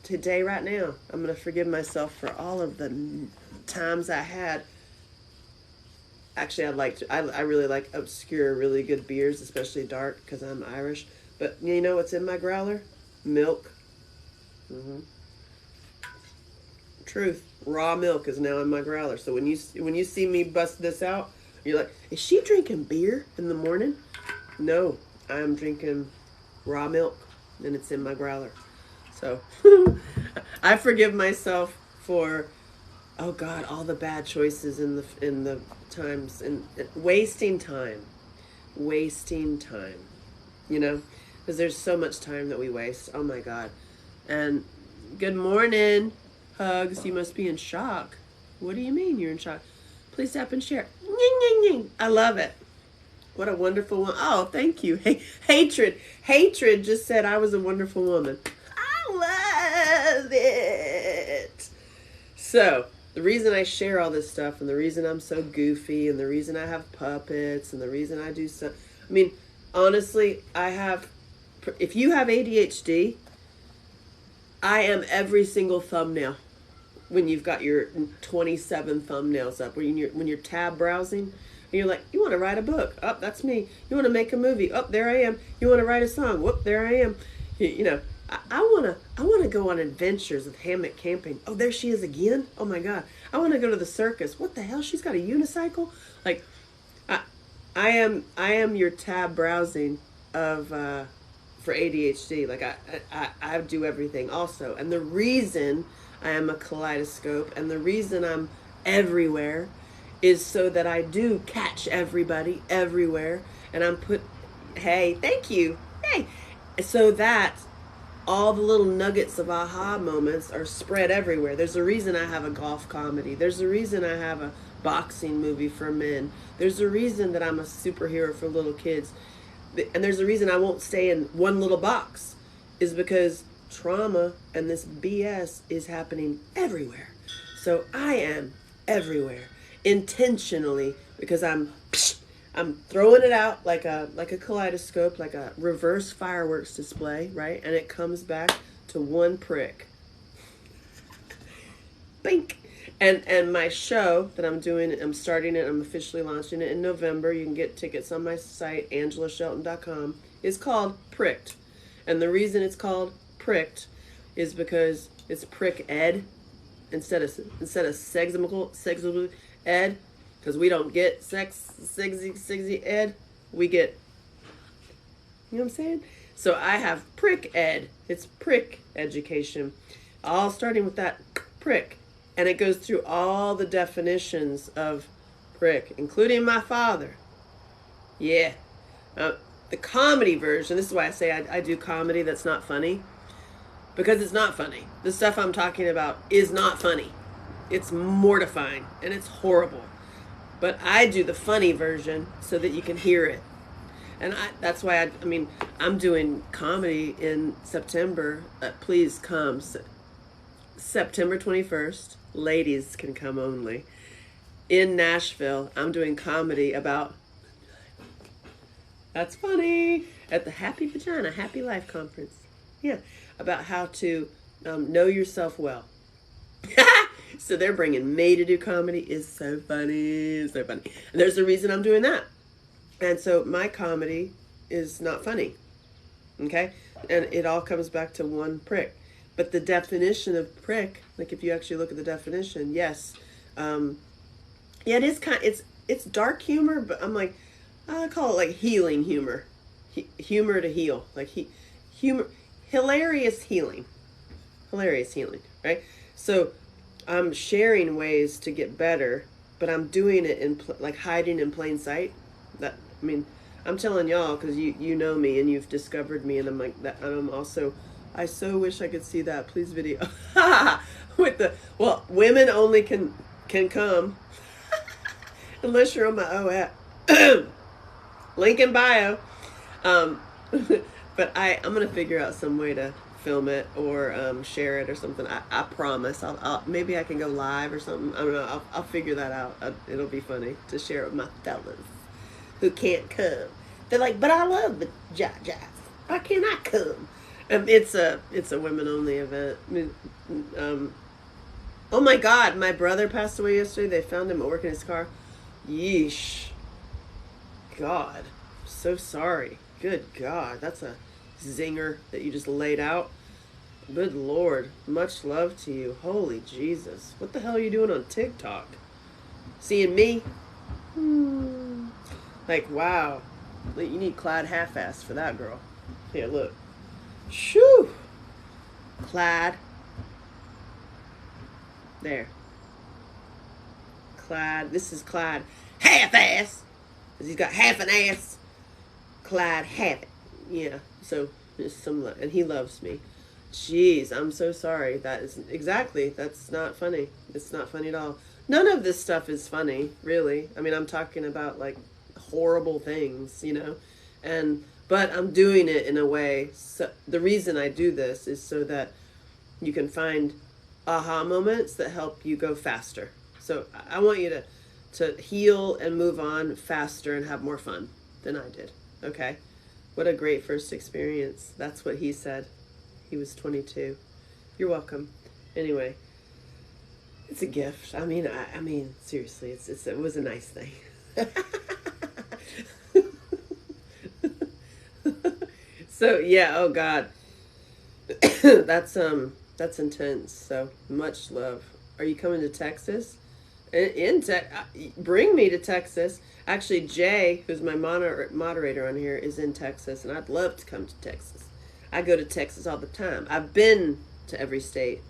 A: Today, right now, I'm gonna forgive myself for all of the times I had. Actually, I really like obscure, really good beers, especially dark, because I'm Irish. But you know what's in my growler? Milk. Mm-hmm. Truth. Raw milk is now in my growler. So when you see me bust this out, you're like, is she drinking beer in the morning? No, I'm drinking raw milk, and it's in my growler. So I forgive myself for, oh God, all the bad choices in the times, and wasting time. Because there's so much time that we waste. Oh my God. And good morning, Hugs. You must be in shock. What do you mean you're in shock? Please tap and share. I love it. What a wonderful one. Oh, thank you. Hey, Hatred just said I was a wonderful woman. I love it. So, the reason I share all this stuff, and the reason I'm so goofy, and the reason I have puppets, and the reason I do so, I mean, honestly, if you have ADHD, I am every single thumbnail when you've got your 27 thumbnails up, when you're tab browsing, and you're like, you want to write a book? Oh, that's me. You want to make a movie? Oh, there I am. You want to write a song? Whoop, there I am. I want to go on adventures with hammock camping. Oh, there she is again. Oh my God. I want to go to the circus. What the hell? She's got a unicycle? Like, I am your tab browsing of for ADHD. Like I do everything also. And the reason I am a kaleidoscope and the reason I'm everywhere is so that I do catch everybody everywhere, and hey, thank you. Hey. So that all the little nuggets of aha moments are spread everywhere. There's a reason I have a golf comedy. There's a reason I have a boxing movie for men. There's a reason that I'm a superhero for little kids. And there's a reason I won't stay in one little box, is because trauma and this BS is happening everywhere. So I am everywhere intentionally, because I'm throwing it out like a kaleidoscope, like a reverse fireworks display, right? And it comes back to one prick. Bink. And my show that I'm doing, I'm starting it, I'm officially launching it in November. You can get tickets on my site, angelashelton.com. Is called Pricked. And the reason it's called Pricked is because it's prick ed instead of sexual ed, because we don't get sexy ed, we get, you know what I'm saying? So I have prick ed. It's prick education, all starting with that prick, and it goes through all the definitions of prick, including my father. Yeah. The comedy version, this is why I say I do comedy that's not funny, because it's not funny. The stuff I'm talking about is not funny. It's mortifying and it's horrible. But I do the funny version so that you can hear it. And that's why I'm doing comedy in September. Please come. September 21st. Ladies can come only. In Nashville, I'm doing comedy about, that's funny, at the Happy Vagina, Happy Life Conference. Yeah, about how to know yourself well. So they're bringing me to do comedy. Is so funny. And there's a reason I'm doing that. And so my comedy is not funny. Okay? And it all comes back to one prick. But the definition of prick, like if you actually look at the definition, yes. Yeah, it is it's dark humor, but I call it like healing humor. Humor to heal. Like humor, hilarious healing. Hilarious healing, right? So I'm sharing ways to get better, but I'm doing it in like hiding in plain sight. I'm telling y'all because you know me and you've discovered me, and I'm like that. And I'm also, I so wish I could see that. Please video with women only can come unless you're on my app. Link in bio. But I'm gonna figure out some way to film it or share it or something. I promise. Maybe I can go live or something. I don't know. I'll figure that out. It'll be funny to share it with my fellas who can't come. They're like, but I love the jive. Why can't I come? It's a women only event. Oh my God, my brother passed away yesterday. They found him at work in his car. Yeesh. God, so sorry. Good God, that's a zinger that you just laid out. Good Lord, much love to you. Holy Jesus, what the hell are you doing on TikTok? Seeing me? Like, wow. You need Clyde half-assed for that, girl. Here, look. Shoo! Clyde. There. Clyde. This is Clyde half-ass. Because he's got half an ass. Clyde half it. Yeah. So, there's some love. And he loves me. Jeez, I'm so sorry. That is exactly. That's not funny. It's not funny at all. None of this stuff is funny, really. I mean, I'm talking about like horrible things, you know, but I'm doing it in a way. So the reason I do this is so that you can find aha moments that help you go faster. So I want you to heal and move on faster and have more fun than I did. Okay, what a great first experience. That's what he said. He was 22. You're welcome. Anyway, it's a gift. I mean, seriously, it was a nice thing. So yeah, oh God, that's intense. So much love. Are you coming to Texas? Bring me to Texas. Actually, Jay, who's my moderator on here, is in Texas, and I'd love to come to Texas. I go to Texas all the time. I've been to every state,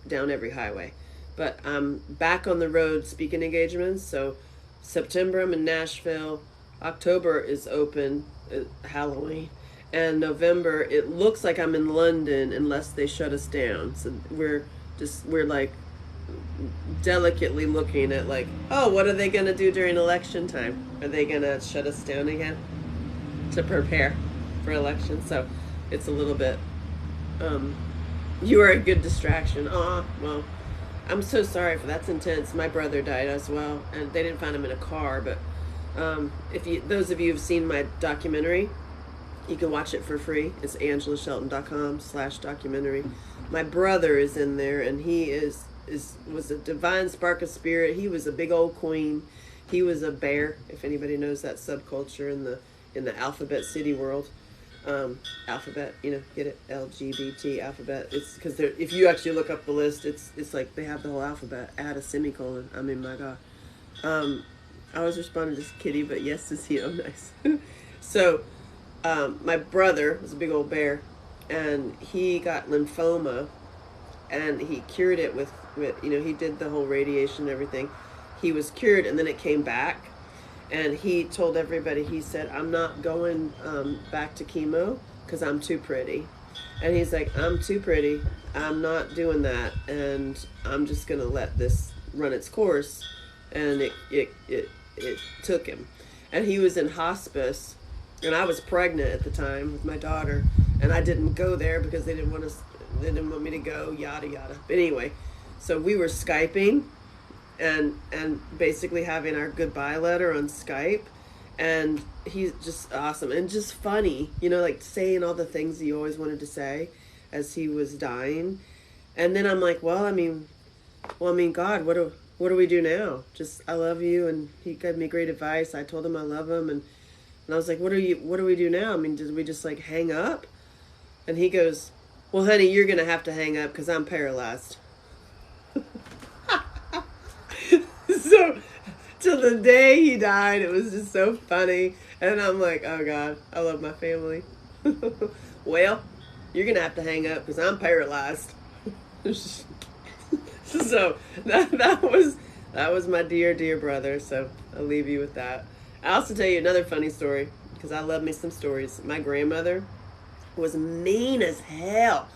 A: down every highway, but I'm back on the road speaking engagements. So September I'm in Nashville. October is open, Halloween. And November, it looks like I'm in London unless they shut us down. So we're like delicately looking at like, oh, what are they going to do during election time? Are they going to shut us down again to prepare for election? So it's a little bit, you are a good distraction. Well, I'm so sorry for that's intense. My brother died as well, and they didn't find him in a car, but those of you who've seen my documentary, you can watch it for free. It's angelashelton.com/documentary. My brother is in there, and he was a divine spark of spirit. He was a big old queen. He was a bear, if anybody knows that subculture in the alphabet city world. Alphabet, get it? LGBT alphabet. It's because if you actually look up the list, it's like they have the whole alphabet. Add a semicolon. I mean, my God. I was responding to Kitty, but yes is he. Oh, nice. So, my brother was a big old bear, and he got lymphoma, and he cured it with he did the whole radiation and everything. He was cured, and then it came back, and he told everybody, he said, I'm not going back to chemo because I'm too pretty. And he's like, I'm too pretty. I'm not doing that, and I'm just gonna let this run its course. And it took him, and he was in hospice. And I was pregnant at the time with my daughter, and I didn't go there because they didn't want me to go, yada yada. But anyway, so we were Skyping and basically having our goodbye letter on Skype, and he's just awesome and just funny, like saying all the things he always wanted to say as he was dying. And then I'm like, well, I mean, God, what do we do now? Just, I love you, and he gave me great advice. I told him I love him, and I was like, what do we do now? I mean, did we just like hang up? And he goes, well, honey, you're going to have to hang up because I'm paralyzed. So till the day he died, it was just so funny. And I'm like, oh God, I love my family. Well, you're going to have to hang up because I'm paralyzed. So that was my dear brother. So I'll leave you with that. I'll also tell you another funny story because I love me some stories. My grandmother was mean as hell.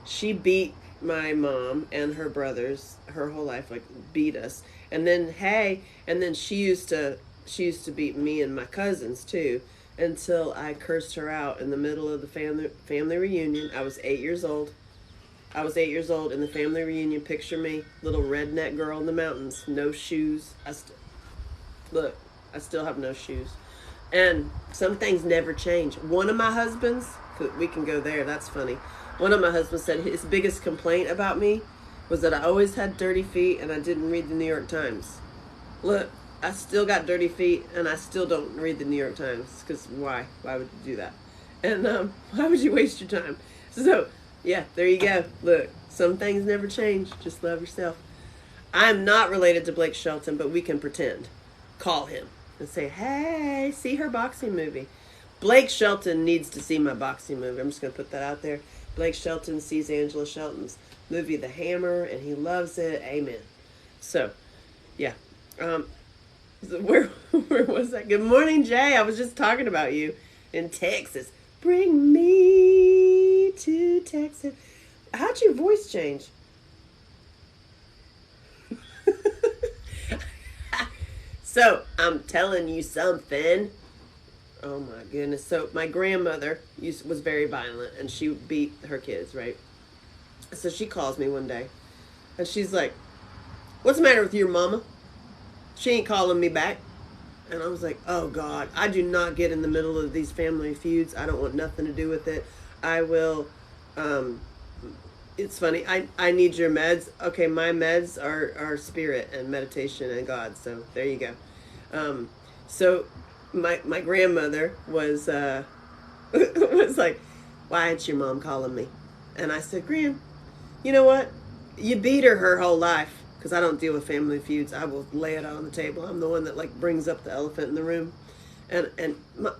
A: She beat my mom and her brothers her whole life, like beat us. And then she used to beat me and my cousins too, until I cursed her out in the middle of the family reunion. I was 8 years old. I was 8 years old in the family reunion. Picture me, little redneck girl in the mountains, no shoes. Look, I still have no shoes. And some things never change. One of my husbands, we can go there, that's funny. One of my husbands said his biggest complaint about me was that I always had dirty feet and I didn't read the New York Times. Look, I still got dirty feet and I still don't read the New York Times. Because why? Why would you do that? And why would you waste your time? So, yeah, there you go. Look, some things never change. Just love yourself. I'm not related to Blake Shelton, but we can pretend. Call him and say, hey, see her boxing movie. Blake Shelton needs to see my boxing movie. I'm just going to put that out there. Blake Shelton sees Angela Shelton's movie, The Hammer, and he loves it. Amen. So, yeah. Where was that? Good morning, Jay. I was just talking about you in Texas. Bring me to Texas. How'd your voice change? So, I'm telling you something. Oh my goodness. So, my grandmother was very violent and she beat her kids, right? So, she calls me one day and she's like, what's the matter with your mama? She ain't calling me back. And I was like, oh God, I do not get in the middle of these family feuds. I don't want nothing to do with it. I will, it's funny. I need your meds. Okay, my meds are spirit and meditation and God. So there you go. So my grandmother was was like, why ain't your mom calling me? And I said, Gran, you know what? You beat her whole life. Because I don't deal with family feuds. I will lay it out on the table. I'm the one that like brings up the elephant in the room. And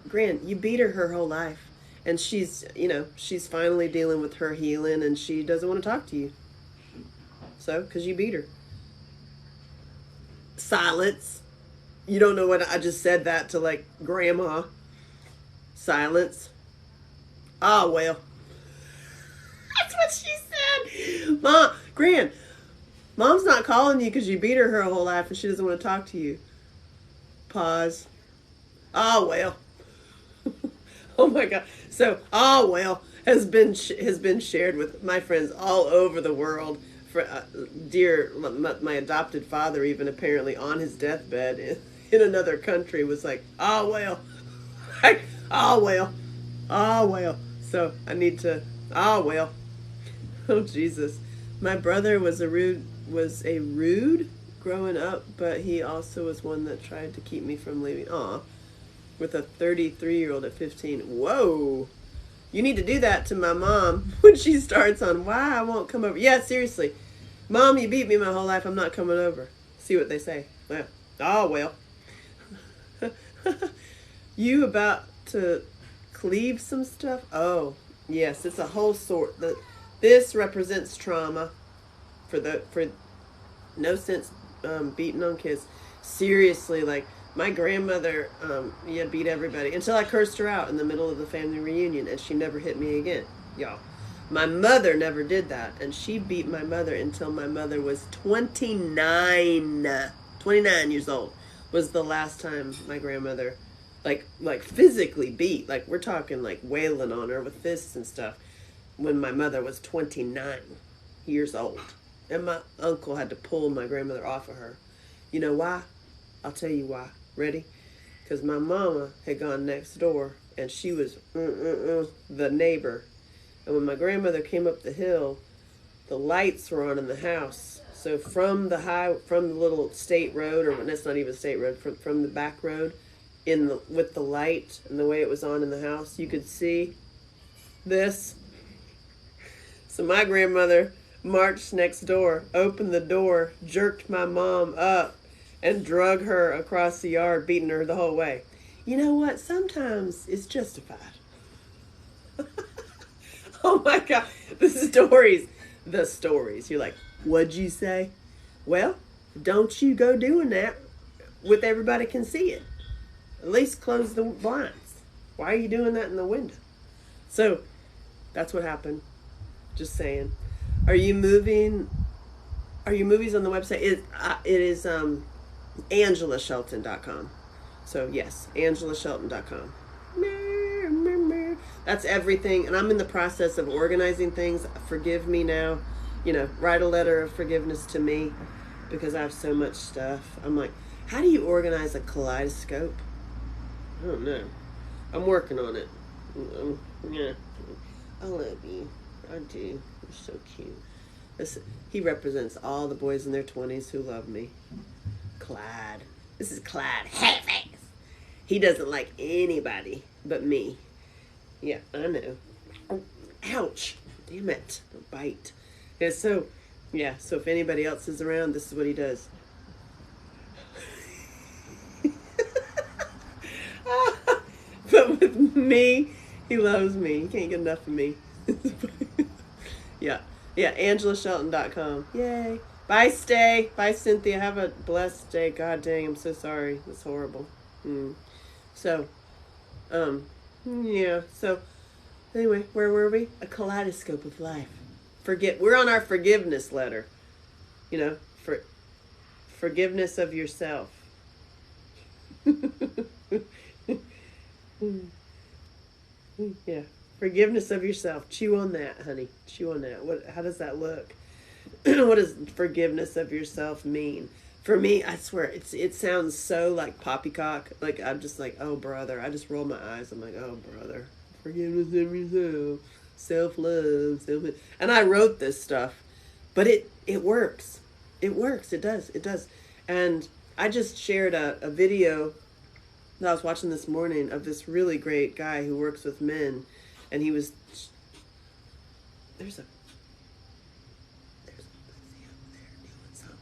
A: Gran, you beat her whole life. And she's, you know, she's finally dealing with her healing and she doesn't want to talk to you. So, because you beat her. Silence. You don't know what I just said that to like grandma. Silence. Oh, well. That's what she said. Gran, Mom's not calling you because you beat her whole life and she doesn't want to talk to you. Pause. Oh, well. Oh, my God. So, oh, well, has been shared with my friends all over the world. For, dear, my adopted father, even apparently on his deathbed in another country, was like, oh, well. Like, oh, well. Oh, well. So, I need to, oh, well. Oh, Jesus. My brother was a rude growing up, but he also was one that tried to keep me from leaving. Aw, with a 33-year-old at 15. Whoa, you need to do that to my mom when she starts on why I won't come over. Yeah, seriously, Mom, you beat me my whole life. I'm not coming over. See what they say. Well, oh well. You about to cleave some stuff? Oh yes, it's a whole sort. This represents trauma. For no sense beating on kids. Seriously, like my grandmother beat everybody until I cursed her out in the middle of the family reunion and she never hit me again, y'all. My mother never did that and she beat my mother until my mother was 29 years old was the last time my grandmother like physically beat, like we're talking like wailing on her with fists and stuff, when my mother was 29 years old. And my uncle had to pull my grandmother off of her. You know why? I'll tell you why. Ready? Because my mama had gone next door and she was the neighbor. And when my grandmother came up the hill, the lights were on in the house. So from the little state road, or that's not even state road, from the back road, with the light and the way it was on in the house, you could see this. So my grandmother marched next door, opened the door, jerked my mom up, and drug her across the yard, beating her the whole way. You know what? Sometimes it's justified. Oh my God. The stories. You're like, what'd you say? Well, don't you go doing that with everybody can see it. At least close the blinds. Why are you doing that in the window? So, that's what happened. Just saying. Are you movies on the website? It is AngelaShelton.com. So yes, AngelaShelton.com. That's everything. And I'm in the process of organizing things. Forgive me now. Write a letter of forgiveness to me because I have so much stuff. I'm like, how do you organize a kaleidoscope? I don't know. I'm working on it. Yeah. I love you. I do. You're so cute. He represents all the boys in their 20s who love me. Clyde. This is Clyde. Half-ass. He doesn't like anybody but me. Yeah, I know. Oh, ouch. Damn it. Don't bite. So if anybody else is around, this is what he does. But with me, he loves me. He can't get enough of me. Yeah. Yeah, AngelaShelton.com. Yay. Bye, Stay. Bye, Cynthia. Have a blessed day. God dang, I'm so sorry. That's horrible. So, yeah. So, anyway, where were we? A kaleidoscope of life. We're on our forgiveness letter. For forgiveness of yourself. Yeah. Forgiveness of yourself. Chew on that, honey. Chew on that. How does that look? What does forgiveness of yourself mean? For me, I swear, it sounds so like poppycock. Like, I'm just like, oh, brother. I just roll my eyes. I'm like, oh, brother. Forgiveness of yourself. Self-love. And I wrote this stuff. But it works. It works. It does. It does. And I just shared a video that I was watching this morning of this really great guy who works with men. And he was, there's a pussy over there doing something.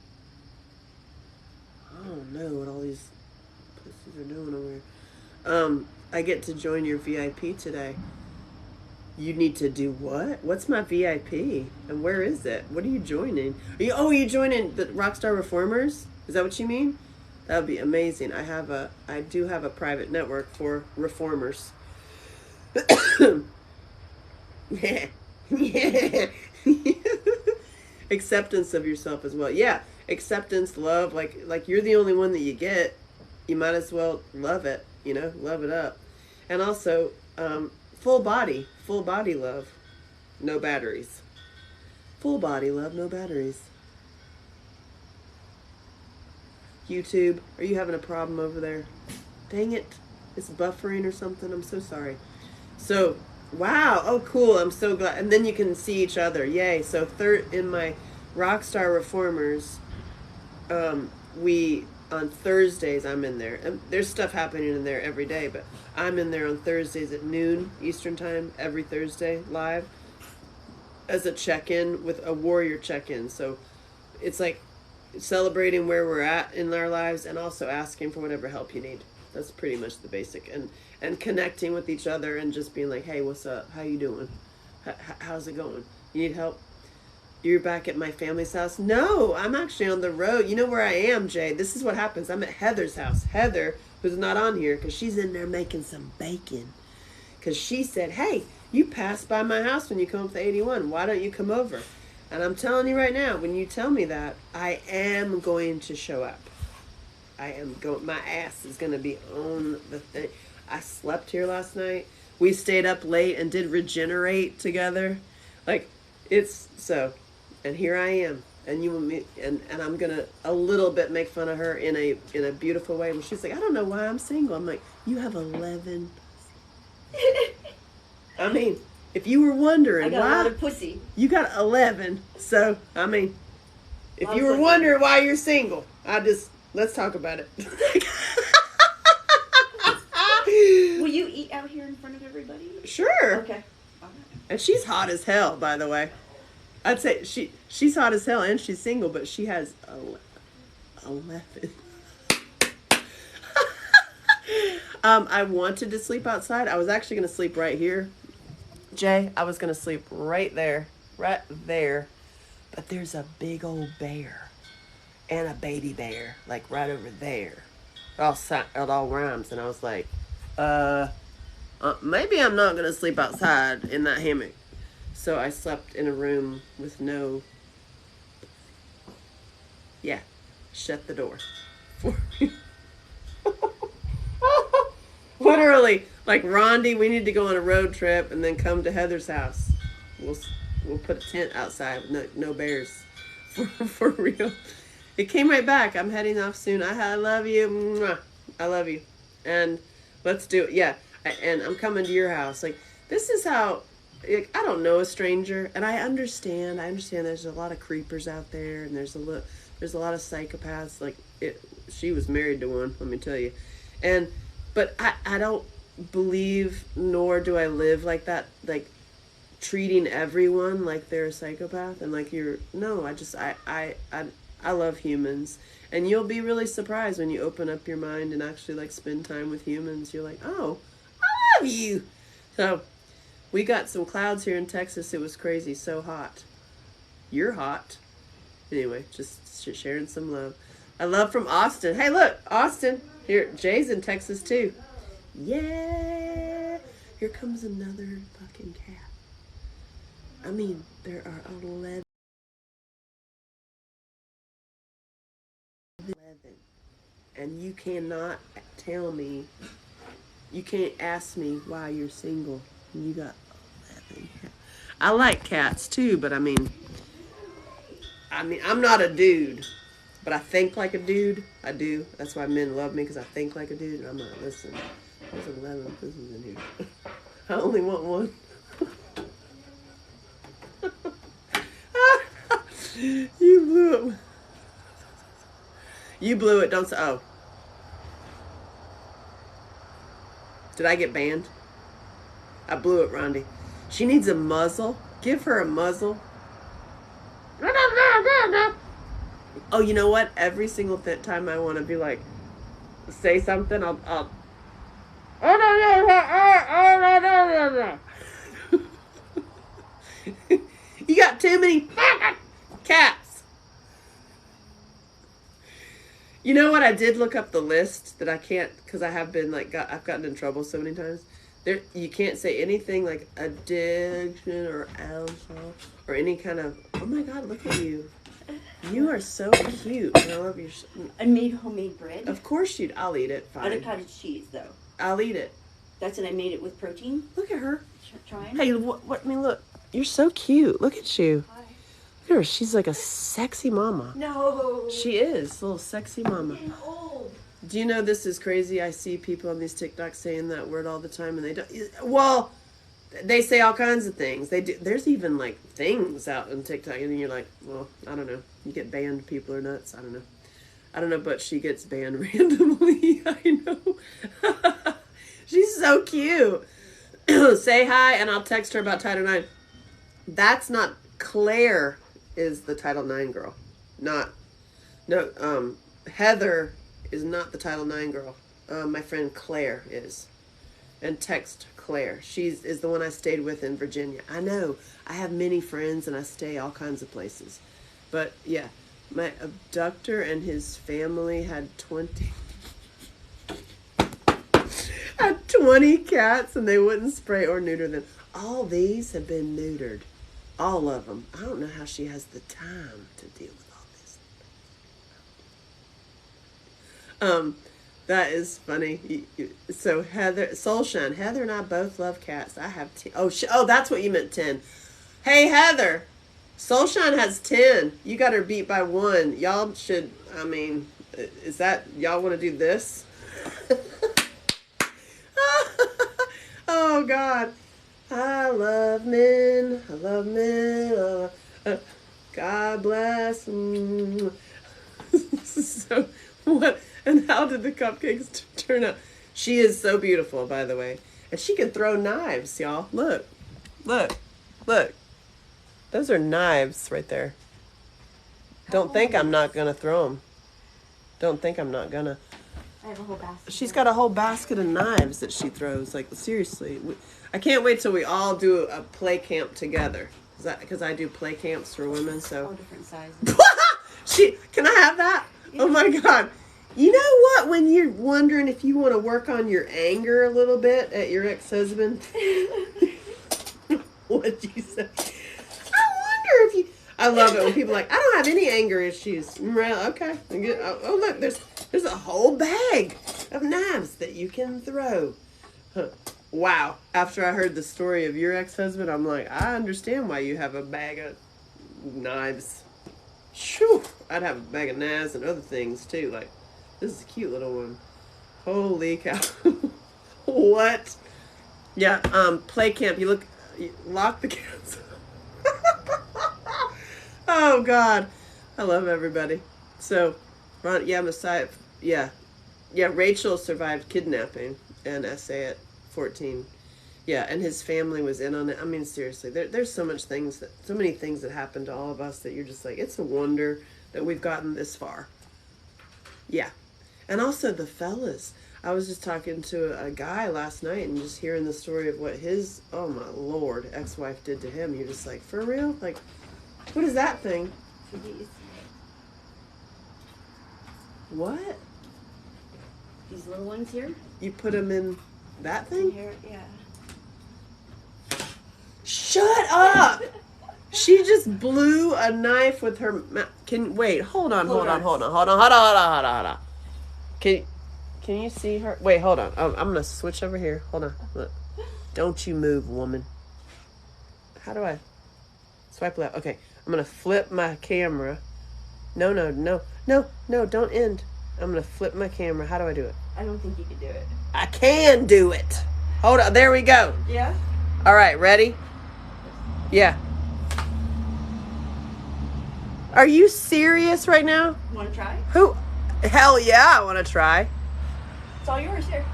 A: I don't know what all these pussies are doing over here. I get to join your VIP today. You need to do what? What's my VIP? And where is it? What are you joining? Are you joining the Rockstar Reformers? Is that what you mean? That would be amazing. I do have a private network for reformers. Yeah. Acceptance of yourself as well. Yeah. Acceptance, love, like you're the only one that you get. You might as well love it, love it up. And also, full body love, no batteries. Full body love, no batteries. YouTube, are you having a problem over there? Dang it. It's buffering or something. I'm so sorry. So, wow. Oh, cool. I'm so glad. And then you can see each other. Yay. So, in my Rockstar Reformers, on Thursdays, I'm in there. And there's stuff happening in there every day, but I'm in there on Thursdays at noon Eastern Time, every Thursday, live, as a check-in, with a warrior check-in. So, it's like celebrating where we're at in our lives and also asking for whatever help you need. That's pretty much the basic. And connecting with each other and just being like, hey, what's up? How you doing? How's it going? You need help? You're back at my family's house? No, I'm actually on the road. You know where I am, Jay? This is what happens. I'm at Heather's house. Heather, who's not on here because she's in there making some bacon. Because she said, hey, you passed by my house when you come up to 81. Why don't you come over? And I'm telling you right now, when you tell me that, I am going to show up. My ass is going to be on the thing. I slept here last night. We stayed up late and did Regenerate together. And here I am. And you and me, and I'm going to a little bit make fun of her in a beautiful way. And she's like, I don't know why I'm single. I'm like, you have 11. I mean, if you were wondering
B: I got a lot of pussy.
A: You got 11. So, I mean, if you were wondering why you're single, let's talk about it.
B: Will you eat out here in front of everybody?
A: Sure.
B: Okay.
A: And she's hot as hell, by the way. I'd say she's hot as hell and she's single, but she has 11. I wanted to sleep outside. I was actually going to sleep right here. Jay, I was going to sleep right there. But there's a big old bear and a baby bear, like right over there. It all rhymes. And I was like, maybe I'm not going to sleep outside in that hammock. So I slept in a room with no... Yeah, shut the door. Literally, Like, Rondi, we need to go on a road trip and then come to Heather's house. We'll put a tent outside with no bears. For real. It came right back. I'm heading off soon. I love you. Mwah. I love you. And let's do it. Yeah. And I'm coming to your house. Like, this is how, like, I don't know a stranger. And I understand there's a lot of creepers out there. And there's a lot of psychopaths. Like, she was married to one, let me tell you. But I don't believe, nor do I live like that, like treating everyone like they're a psychopath and like I love humans, and you'll be really surprised when you open up your mind and actually like spend time with humans. You're like, oh, I love you. So we got some clouds here in Texas. It was crazy, so hot. You're hot. Anyway, just sharing some love. I love from Austin. Hey, look, Austin. Here, Jay's in Texas too. Yeah. Here comes another fucking cat. I mean, there are 11. And you cannot tell me, you can't ask me why you're single. You got 11 cats. I like cats too, but I mean, I'm not a dude. But I think like a dude. I do. That's why men love me, because I think like a dude. And I'm not, listen, there's 11 pussies in here. I only want one. You blew it. You blew it. Don't say, oh. Did I get banned? I blew it, Rondi. She needs a muzzle. Give her a muzzle. Oh, you know what? Every single time I want to be like, say something, I'll You got too many cats. You know what? I did look up the list that I can't, because I have been like, I've gotten in trouble so many times. There, you can't say anything like addiction or alcohol or any kind of. Oh my God! Look at you. You are so cute. I love your.
B: I made homemade bread.
A: Of course you'd. I'll eat it. Fine.
B: Out of cottage cheese, though.
A: I'll eat it.
B: That's what I made it with protein.
A: Look at her.
B: Trying.
A: Hey, what? I mean, look. You're so cute. Look at you.
B: Hi.
A: Look at her. She's like a sexy mama.
B: No.
A: She is a little sexy mama.
B: I'm getting old.
A: Do you know this is crazy? I see people on these TikToks saying that word all the time, and they don't. Well, they say all kinds of things. They do. There's even like things out on TikTok, and then you're like, well, I don't know. You get banned. People are nuts. I don't know. But she gets banned randomly. I know. She's so cute. Say hi, and I'll text her about Title IX. That's not Claire. Is the Title IX girl? Heather is not the Title IX girl. My friend Claire is. And text Claire. Is the one I stayed with in Virginia. I know. I have many friends and I stay all kinds of places. But yeah, my abductor and his family had 20 cats, and they wouldn't spray or neuter them. All these have been neutered. All of them. I don't know how she has the time to deal with all this. That is funny. So Heather, Soulshine, Heather and I both love cats. I have 10. Oh, that's what you meant, 10. Hey, Heather, Soulshine has 10. You got her beat by 1. Y'all should, is that, y'all want to do this? Oh, God. I love men. I love men. God bless. So, what? And how did the cupcakes turn out? She is so beautiful, by the way. And she can throw knives, y'all. Look. Those are knives right there. Don't think I'm not going to throw them. Don't think I'm not going to.
B: I have a whole basket.
A: She's got a whole basket of knives that she throws. Like, seriously. I can't wait till we all do a play camp together. Because I do play camps for women, so.
B: All different sizes.
A: Can I have that? Yeah. Oh my God. You know what? When you're wondering if you want to work on your anger a little bit at your ex-husband. What'd you say? I wonder if you. I love it when people are like, I don't have any anger issues. Okay. Oh, look, there's a whole bag of knives that you can throw. Huh. wow. After I heard the story of your ex-husband, I'm like, I understand why you have a bag of knives. Shoo! I'd have a bag of knives and other things too. Like, this is a cute little one. Holy cow. What? Yeah, play camp. You lock the cats. Oh, God. I love everybody. So, Ron, yeah, Messiah, yeah. Yeah, Rachel survived kidnapping and SA at 14. Yeah, and his family was in on it. I mean, seriously, there's so many things that happen to all of us that you're just like, it's a wonder that we've gotten this far. Yeah. And also the fellas. I was just talking to a guy last night and just hearing the story of what his, oh my Lord, ex-wife did to him. You're just like, for real? Like, what is that thing? What?
B: These little ones here?
A: You put them in that thing?
B: Here, yeah.
A: Shut up! She just blew a knife with her mouth. Wait, hold on. Can you see her? Wait, hold on. I'm gonna switch over here. Hold on. Look. Don't you move, woman. How do I swipe left? Okay, I'm gonna flip my camera. No, don't end. I'm gonna flip my camera. How do I do it?
B: I don't think you can do it.
A: I can do it. Hold on. There we go.
B: Yeah?
A: All right, ready? Yeah. Are you serious right now?
B: Want to try?
A: Who? Hell yeah, I want to try.
B: It's all yours here.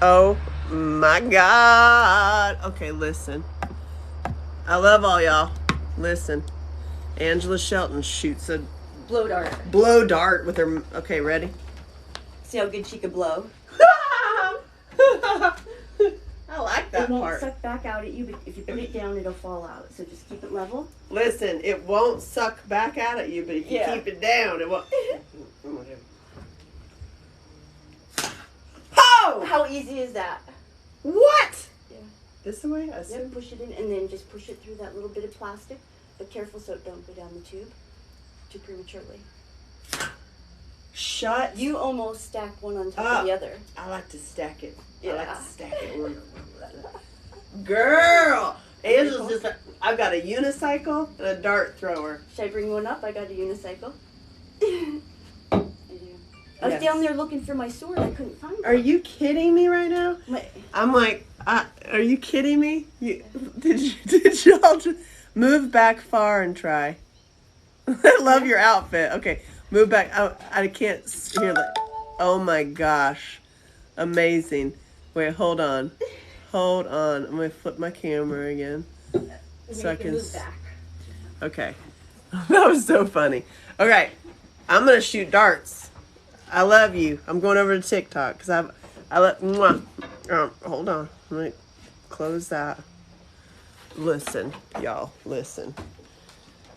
A: Oh my God. Okay, listen. I love all y'all. Listen. Angela Shelton shoots a blow dart with her. Okay, ready?
B: See how good she could blow.
A: I like that
B: it won't
A: part.
B: suck back out at you, but if you put it down, it'll fall out. So just keep it level.
A: Listen, it won't suck back out at you, but if you keep it down, it won't. Oh!
B: How easy is that?
A: What?
B: Yeah.
A: This way? I see.
B: Yep, push it in, and then just push it through that little bit of plastic. But careful so it don't go down the tube too prematurely.
A: Shut.
B: You almost stack one on top of the other.
A: I like to stack it.
B: Yeah.
A: I like to stack it. Girl! Angela's just like, I've got a unicycle and a dart thrower.
B: Should I bring one up? I got a unicycle. I was down there looking for my sword. I couldn't find it.
A: Are you kidding me right now? I'm like, are you kidding me? Did y'all just move back far and try? I love your outfit. Okay, move back. I can't hear that. Oh my gosh, amazing. Wait, hold on. I'm gonna flip my camera again so I can
B: move back.
A: Okay, that was so funny. Okay, I'm gonna shoot darts. I love you. I'm going over to TikTok because hold on. Let me close that. Listen, y'all. Listen.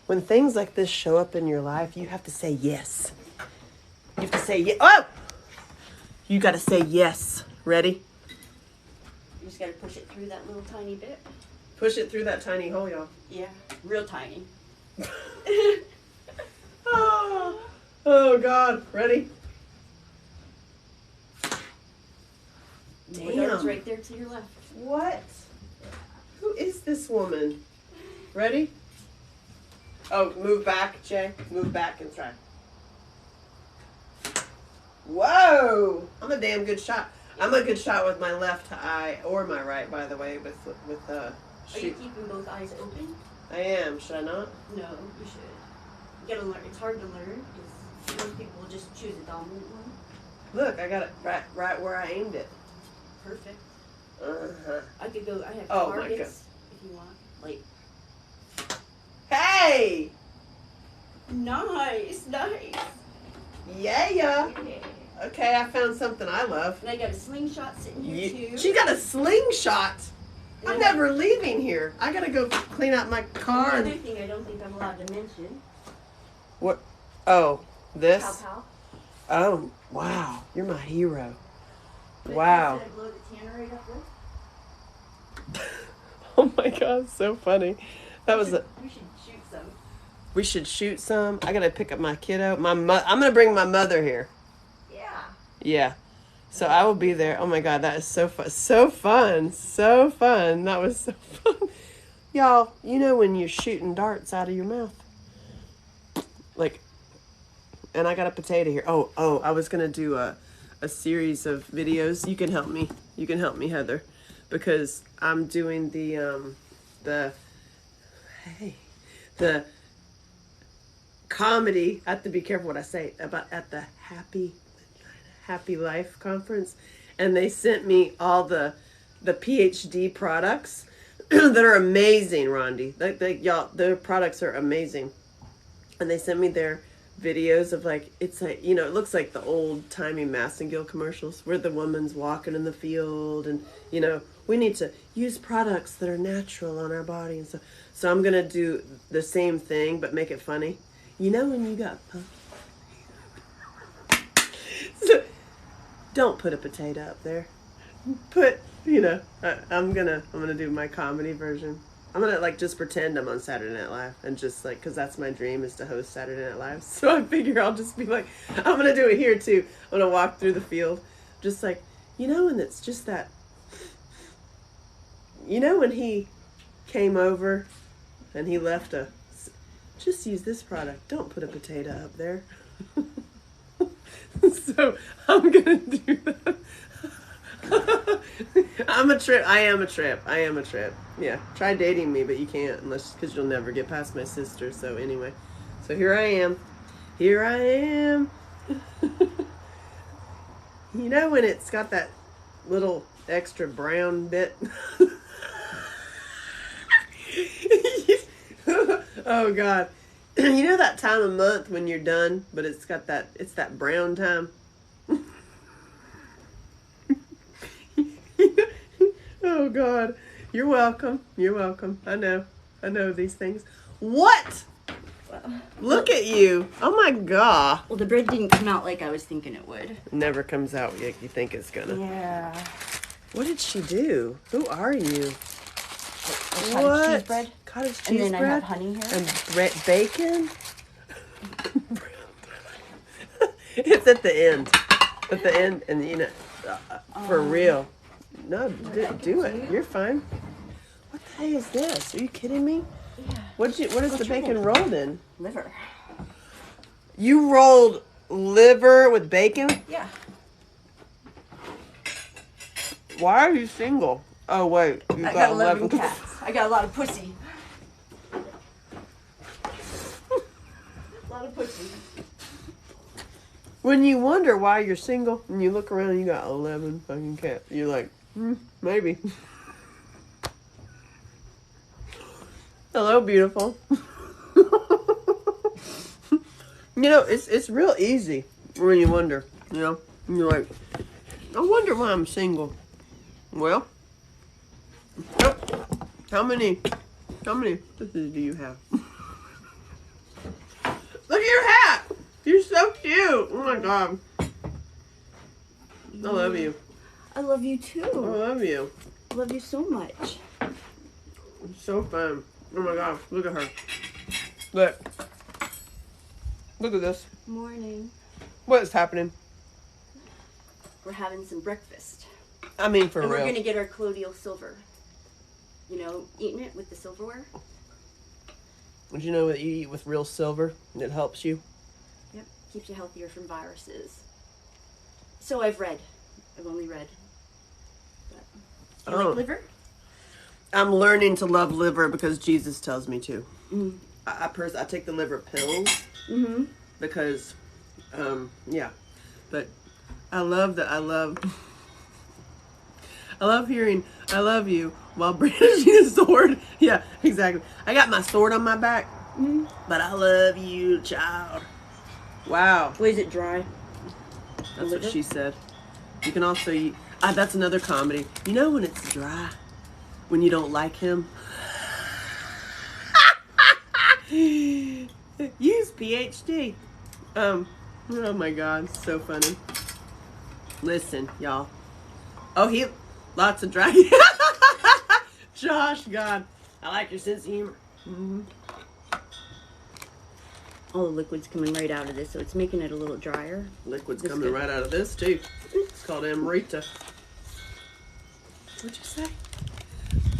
A: When things like this show up in your life, you have to say yes. You have to say yes. Oh! You got to say yes. Ready?
B: You just got to push it through that little tiny bit.
A: Push it through that tiny hole, y'all.
B: Yeah, real tiny.
A: Oh, God. Ready?
B: Damn. It's right there to your left.
A: What? Who is this woman? Ready? Oh, move back, Jay. Move back and try. Whoa! I'm a damn good shot. I'm a good shot with my left eye or my right, by the way, with shoot.
B: Are you keeping both eyes open?
A: I am. Should I not?
B: No, you should. You gotta learn. It's hard to learn because most people will just choose a dominant one.
A: Look, I got it right where I aimed it.
B: Perfect.
A: Uh-huh.
B: I could go. I have
A: Oh,
B: targets if you want. Like.
A: Hey!
B: Nice.
A: Yeah. Okay, I found something I love.
B: And I got a slingshot sitting here too.
A: She got a slingshot. I'm never leaving here. I gotta go clean out my car.
B: Another thing I don't think I'm allowed to mention.
A: What? Oh, this?
B: Pow.
A: Oh, wow. You're my hero.
B: But
A: Wow.
B: I blow the tannerite up with?
A: Oh my God, so funny. That was
B: We should shoot some.
A: We should shoot some. I gotta pick up my kiddo. I'm gonna bring my mother here.
B: Yeah.
A: Yeah. So I will be there. Oh my God, that is so fun. So fun. So fun. That was so fun. Y'all, you know when you're shooting darts out of your mouth? Like, and I got a potato here. Oh, I was going to do a series of videos. You can help me. You can help me, Heather. Because I'm doing the comedy. I have to be careful what I say about at the Happy Life conference, and they sent me all the PhD products that are amazing, Rondi. Y'all, their products are amazing, and they sent me their videos of like, it's like, you know, it looks like the old timey Massengill commercials where the woman's walking in the field, and you know, we need to use products that are natural on our body and stuff. So I'm gonna do the same thing but make it funny. You know when you got so, don't put a potato up there. Put, you know, I'm gonna do my comedy version. I'm gonna like just pretend I'm on Saturday Night Live and just like, cause that's my dream is to host Saturday Night Live. So I figure I'll just be like, I'm gonna do it here too. I'm gonna walk through the field, just like, you know, and it's just that, you know, when he came over and he left just use this product. Don't put a potato up there. So I'm gonna do that. I am a trip. Yeah. Try dating me, but you can't because you'll never get past my sister. So anyway. So here I am. You know when it's got that little extra brown bit? Oh God. You know that time of month when you're done, but it's that brown time? Oh God. You're welcome. I know these things. What?
B: Well,
A: look at you. Oh my God.
B: Well, the bread didn't come out like I was thinking it would.
A: It never comes out like you think it's gonna.
B: Yeah.
A: What did she do? Who are you?
B: Cottage cheese bread.
A: Cottage cheese
B: and then
A: bread?
B: I have honey here.
A: And bacon? It's at the end. At the end, and you know, for real. No, do it. You're fine. What the heck is this? Are you kidding me?
B: Yeah.
A: What is the bacon rolled in?
B: Liver.
A: You rolled liver with bacon?
B: Yeah.
A: Why are you single? Oh wait, you got
B: 11 cats. I got a lot of pussy. A lot of pussy.
A: When you wonder why you're single, and you look around and you got 11 fucking cats, you're like, maybe. Hello, beautiful. You know, it's real easy when you wonder, you know. And you're like, I wonder why I'm single. Well, how many pussies do you have? Look at your hat! You're so cute! Oh my God. I love you.
B: I love you
A: I
B: too.
A: love you.
B: I love you so much.
A: It's so fun. Oh my God, look at her. Look. Look at this.
B: Morning.
A: What is happening?
B: We're having some breakfast.
A: I mean, for
B: And
A: real.
B: we're going to get our colloidal silver. You know, eating it with the silverware.
A: Did you know that you eat with real silver and it helps you?
B: Yep. Keeps you healthier from viruses. So I've read. I've only read. But, you like liver?
A: I'm learning to love liver because Jesus tells me to.
B: Mm.
A: I take the liver pills because, yeah. But I love hearing I love you while brandishing a sword. Yeah, exactly. I got my sword on my back, but I love you, child. Wow.
B: Wait, is it dry?
A: That's what she said. You can also eat. That's another comedy. You know when it's dry? When you don't like him? Use PhD. Oh my God, so funny. Listen, y'all. Oh, lots of dry. Josh, God. I like your sense of humor.
B: All the liquid's coming right out of this, so it's making it a little drier.
A: Liquid's coming right out of this, too. called Amrita. What'd you say?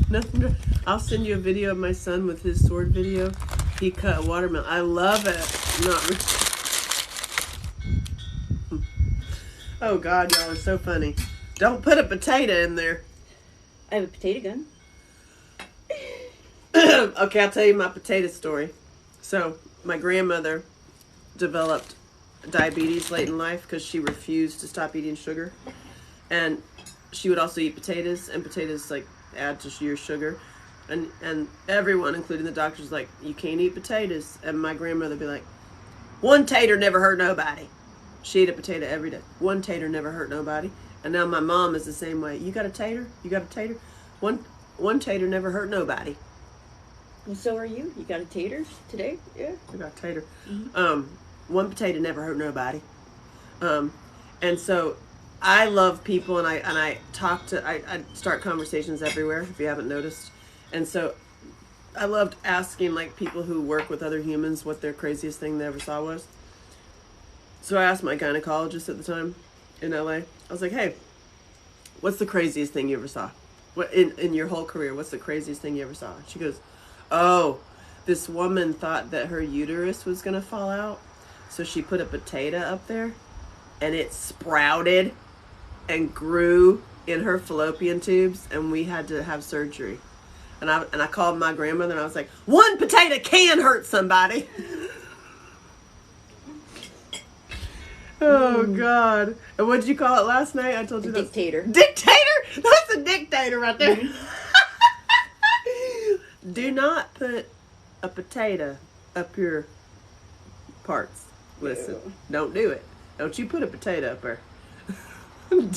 A: Nothing. I'll send you a video of my son with his sword video. He cut a watermelon. I love it. Oh God, y'all are so funny. Don't put a potato in there.
B: I have a potato gun.
A: Okay, I'll tell you my potato story. So, my grandmother developed diabetes late in life because she refused to stop eating sugar. And she would also eat potatoes, and potatoes like add to your sugar. And everyone, including the doctors, was like, you can't eat potatoes. And my grandmother would be like, one tater never hurt nobody. She ate a potato every day. One tater never hurt nobody. And now my mom is the same way. You got a tater? You got a tater? One tater never hurt nobody.
B: And so are you. You got a tater today? Yeah.
A: I got a tater. One potato never hurt nobody. And so I love people, and I start conversations everywhere, if you haven't noticed. And so I loved asking like people who work with other humans what their craziest thing they ever saw was. So I asked my gynecologist at the time in LA. I was like, hey, what's the craziest thing you ever saw? What in your whole career, what's the craziest thing you ever saw? She goes, oh, this woman thought that her uterus was going to fall out. So she put a potato up there, and it sprouted and grew in her fallopian tubes, and we had to have surgery. And I called my grandmother, and I was like, one potato can hurt somebody. Oh, God. And what did you call it last night? I told you that.
B: Dictator.
A: Dictator? That's a dictator right there. Do not put a potato up your parts. Listen, don't do it. Don't you put a potato up there.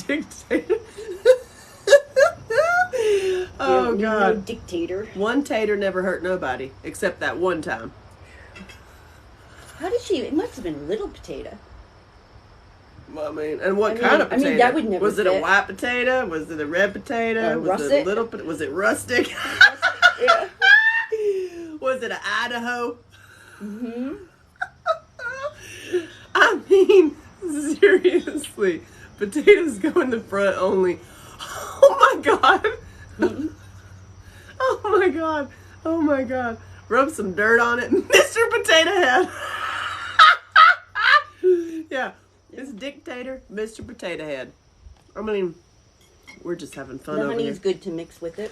A: Dictator. Oh, God.
B: No dictator.
A: One tater never hurt nobody, except that one time.
B: How did she? It must have been a little potato.
A: Well, I mean, and what kind of potato?
B: I mean, that would never
A: Was it
B: fit.
A: a white potato? Was it a red potato? Was
B: russet?
A: it a little? Was it rustic?
B: Yeah.
A: Was it an Idaho?
B: Mm-hmm.
A: I mean, seriously, potatoes go in the front only. Oh my God!
B: Mm-hmm.
A: Oh my God! Oh my God! Rub some dirt on it, Mr. Potato Head. Yeah. It's Dictator, Mr. Potato Head. I mean, we're just having fun
B: The
A: over
B: honey
A: here.
B: is good to mix with it.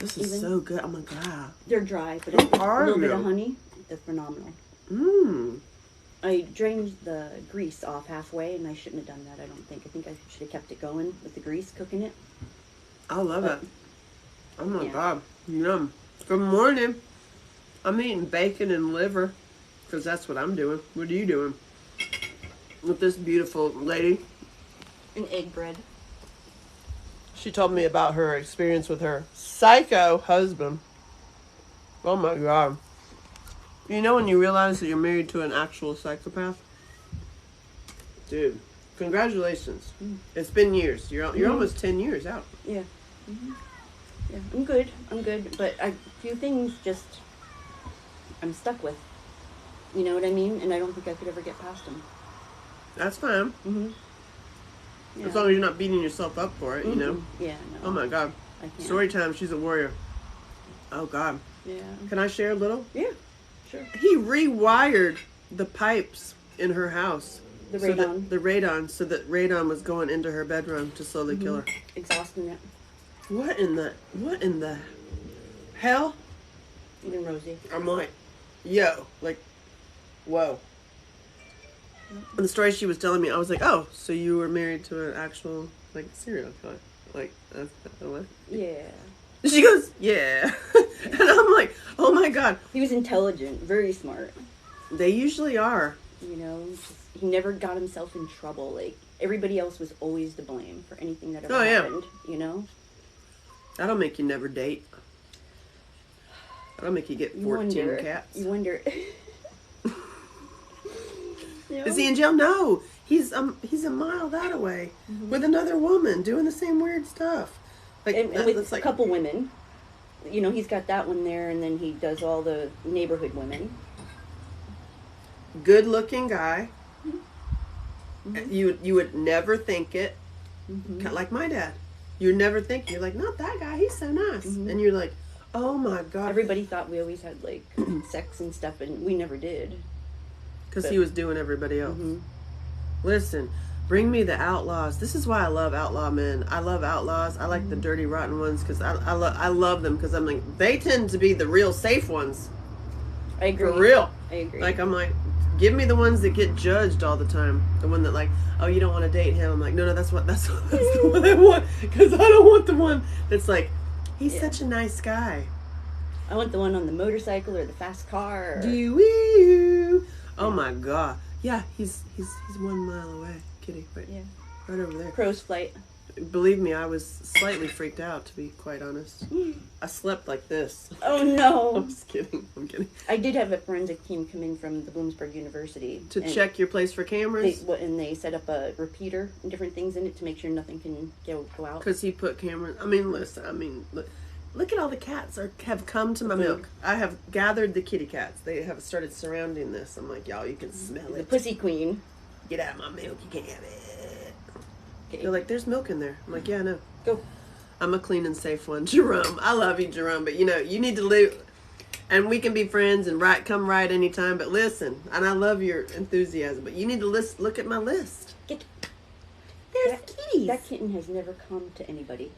A: This is so good. Oh my God.
B: They're dry, but
A: Who
B: a
A: are
B: little bit
A: you?
B: of honey, they're phenomenal.
A: Mmm.
B: I drained the grease off halfway, and I shouldn't have done that, I don't think. I think I should have kept it going with the grease, cooking it.
A: I love it. Oh my
B: Yeah.
A: God. Yum. Good morning. I'm eating bacon and liver because that's what I'm doing. What are you doing? With this beautiful lady.
B: And egg bread.
A: She told me about her experience with her psycho husband. Oh my God. You know when you realize that you're married to an actual psychopath? Dude, congratulations. It's been years. You're almost 10 years out.
B: Yeah. Mm-hmm. Yeah, I'm good. But a few things just I'm stuck with. You know what I mean? And I don't think I could ever get past them.
A: That's fine.
B: Mm-hmm. Yeah.
A: As long as you're not beating yourself up for it, you know?
B: Yeah, no.
A: Oh my God.
B: I can't.
A: Story time, she's a warrior. Oh God.
B: Yeah.
A: Can I share a little?
B: Yeah, sure.
A: He rewired the pipes in her house.
B: The
A: so
B: radon.
A: that the radon, so that radon was going into her bedroom to slowly kill her.
B: Exhausting it.
A: What in the hell?
B: Even Rosie.
A: I'm like, yo, like, whoa. And the story she was telling me, I was like, oh, so you were married to an actual, like, serial killer. Like, that's what?
B: Yeah.
A: She goes, yeah. And I'm like, oh my God.
B: He was intelligent, very smart.
A: They usually are.
B: You know, he never got himself in trouble. Like, everybody else was always to blame for anything that ever happened, you know?
A: That'll make you never date. That'll make you get 14 cats.
B: You wonder. You know?
A: Is he in jail? No. He's a mile that away with another woman doing the same weird stuff. Like,
B: and with
A: like
B: a couple women. You know, he's got that one there, and then he does all the neighborhood women.
A: good looking guy. You would never think it. Like my dad. You never think, you're like, not that guy, he's so nice. And you're like, oh my God.
B: Everybody thought we always had like sex and stuff, and we never did.
A: Because he was doing everybody else. Listen, bring me the outlaws. This is why I love outlaw men. I love outlaws. I like the dirty, rotten ones because I love them because I'm like, they tend to be the real safe ones.
B: I agree.
A: For real.
B: I agree.
A: Like, I'm like, give me the ones that get judged all the time. The one that like, oh, you don't want to date him. I'm like, no, that's the one I want. Because I don't want the one that's like, he's such a nice guy.
B: I want the one on the motorcycle or the fast car.
A: Oh my God. Yeah, he's 1 mile away. Kitty, wait. Yeah. Right over there.
B: Crow's flight.
A: Believe me, I was slightly freaked out, to be quite honest. I slept like this.
B: Oh no.
A: I'm just kidding. I'm kidding.
B: I did have a forensic team come in from the Bloomsburg University.
A: To check your place for cameras?
B: And they set up a repeater and different things in it to make sure nothing can go out.
A: Because he put cameras... I mean, listen, look at all the cats have come to my milk. I have gathered the kitty cats. They have started surrounding this. I'm like, y'all, you can smell it.
B: The pussy queen.
A: Get out of my milk. You can't have it. Okay. They're like, there's milk in there. I'm like, yeah, I know.
B: Go.
A: I'm a clean and safe one. Jerome. I love you, Jerome. But, you need to live... And we can be friends and come right anytime. But listen, and I love your enthusiasm. But you need to look at my list. There's kitties.
B: That kitten has never come to anybody.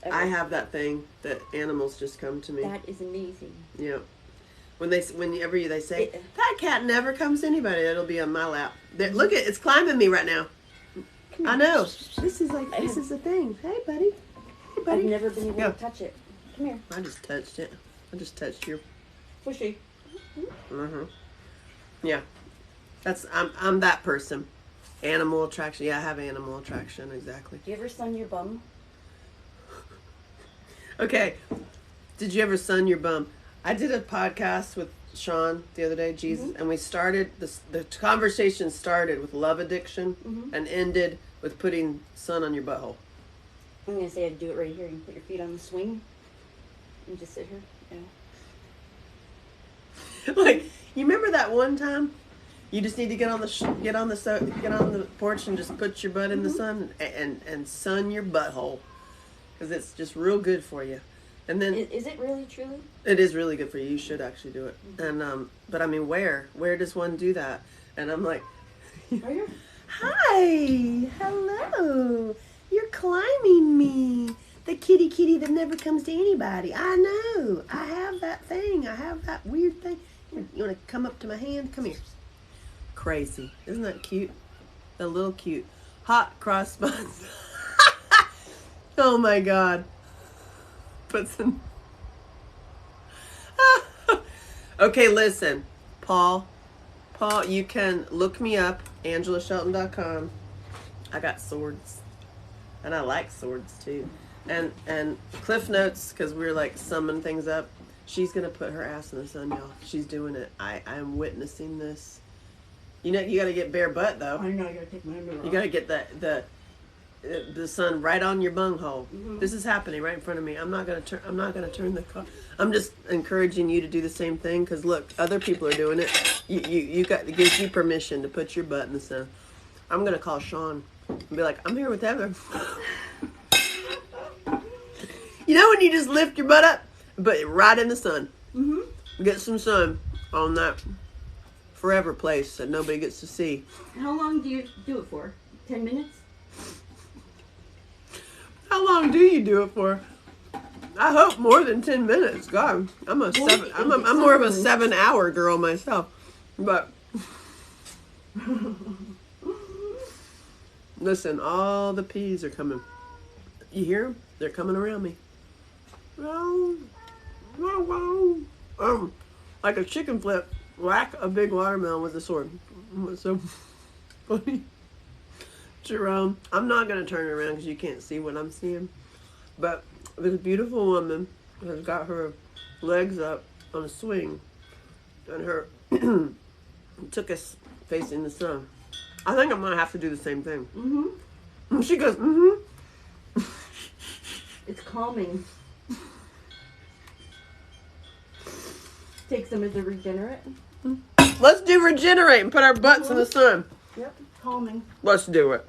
B: Ever.
A: I have that thing that animals just come to me.
B: That is amazing.
A: Yeah. Whenever they say, that cat never comes to anybody, it'll be on my lap. Look it's climbing me right now. I know. This is the thing. Hey, buddy. Hey, buddy.
B: I've never been able to touch it. Come here.
A: I just touched it. I just touched your...
B: Pushy.
A: Yeah. I'm that person. Animal attraction. Yeah, I have animal attraction. Exactly.
B: Do you ever sun your bum?
A: Okay. Did you ever sun your bum? I did a podcast with Sean the other day, Jesus, and we started, the conversation started with love addiction and ended with putting sun on your butthole.
B: I'm going to say I'd do it right here. You can put your feet on the swing and just sit here. Yeah.
A: Like, you remember that one time? You just need to get on the porch and just put your butt in the sun and sun your butthole. Because it's just real good for you. And then
B: is it really truly?
A: It is really good for you. You should actually do it. And but I mean, where does one do that? And I'm like, hi, hello, you're climbing me, the kitty that never comes to anybody. I know, I have that thing. I have that weird thing. You want to come up to my hand? Come here. Crazy, isn't that cute? A little cute, hot cross buns. Oh my God. Put some... Okay, listen. Paul, you can look me up, AngelaShelton.com. I got swords. And I like swords, too. And Cliff Notes, because we're, like, summing things up. She's going to put her ass in the sun, y'all. She's doing it. I'm witnessing this. You know, you got to get bare butt, though.
B: I know, I got to take my underwear off.
A: You got to get the sun right on your bunghole. This is happening right in front of me. I'm not gonna turn the car. I'm just encouraging you to do the same thing because look, other people are doing it. It gives you permission to put your butt in the sun. I'm gonna call Sean and be like, I'm here with Heather. You know when you just lift your butt up, but right in the sun. Get some sun on that forever place that nobody gets to see.
B: How long do you do it for? 10 minutes?
A: How long do you do it for? I hope more than 10 minutes. God, I'm more of a 7-hour girl myself. But listen, all the peas are coming. You hear them? They're coming around me. Like a chicken flip, whack a big watermelon with a sword. It's so funny. Jerome, I'm not going to turn around because you can't see what I'm seeing. But this beautiful woman has got her legs up on a swing. And her took us facing the sun. I think I'm going to have to do the same thing. And she goes,
B: It's calming. Take some as a regenerate.
A: Let's do regenerate and put our butts in the sun.
B: Yep, calming.
A: Let's do it.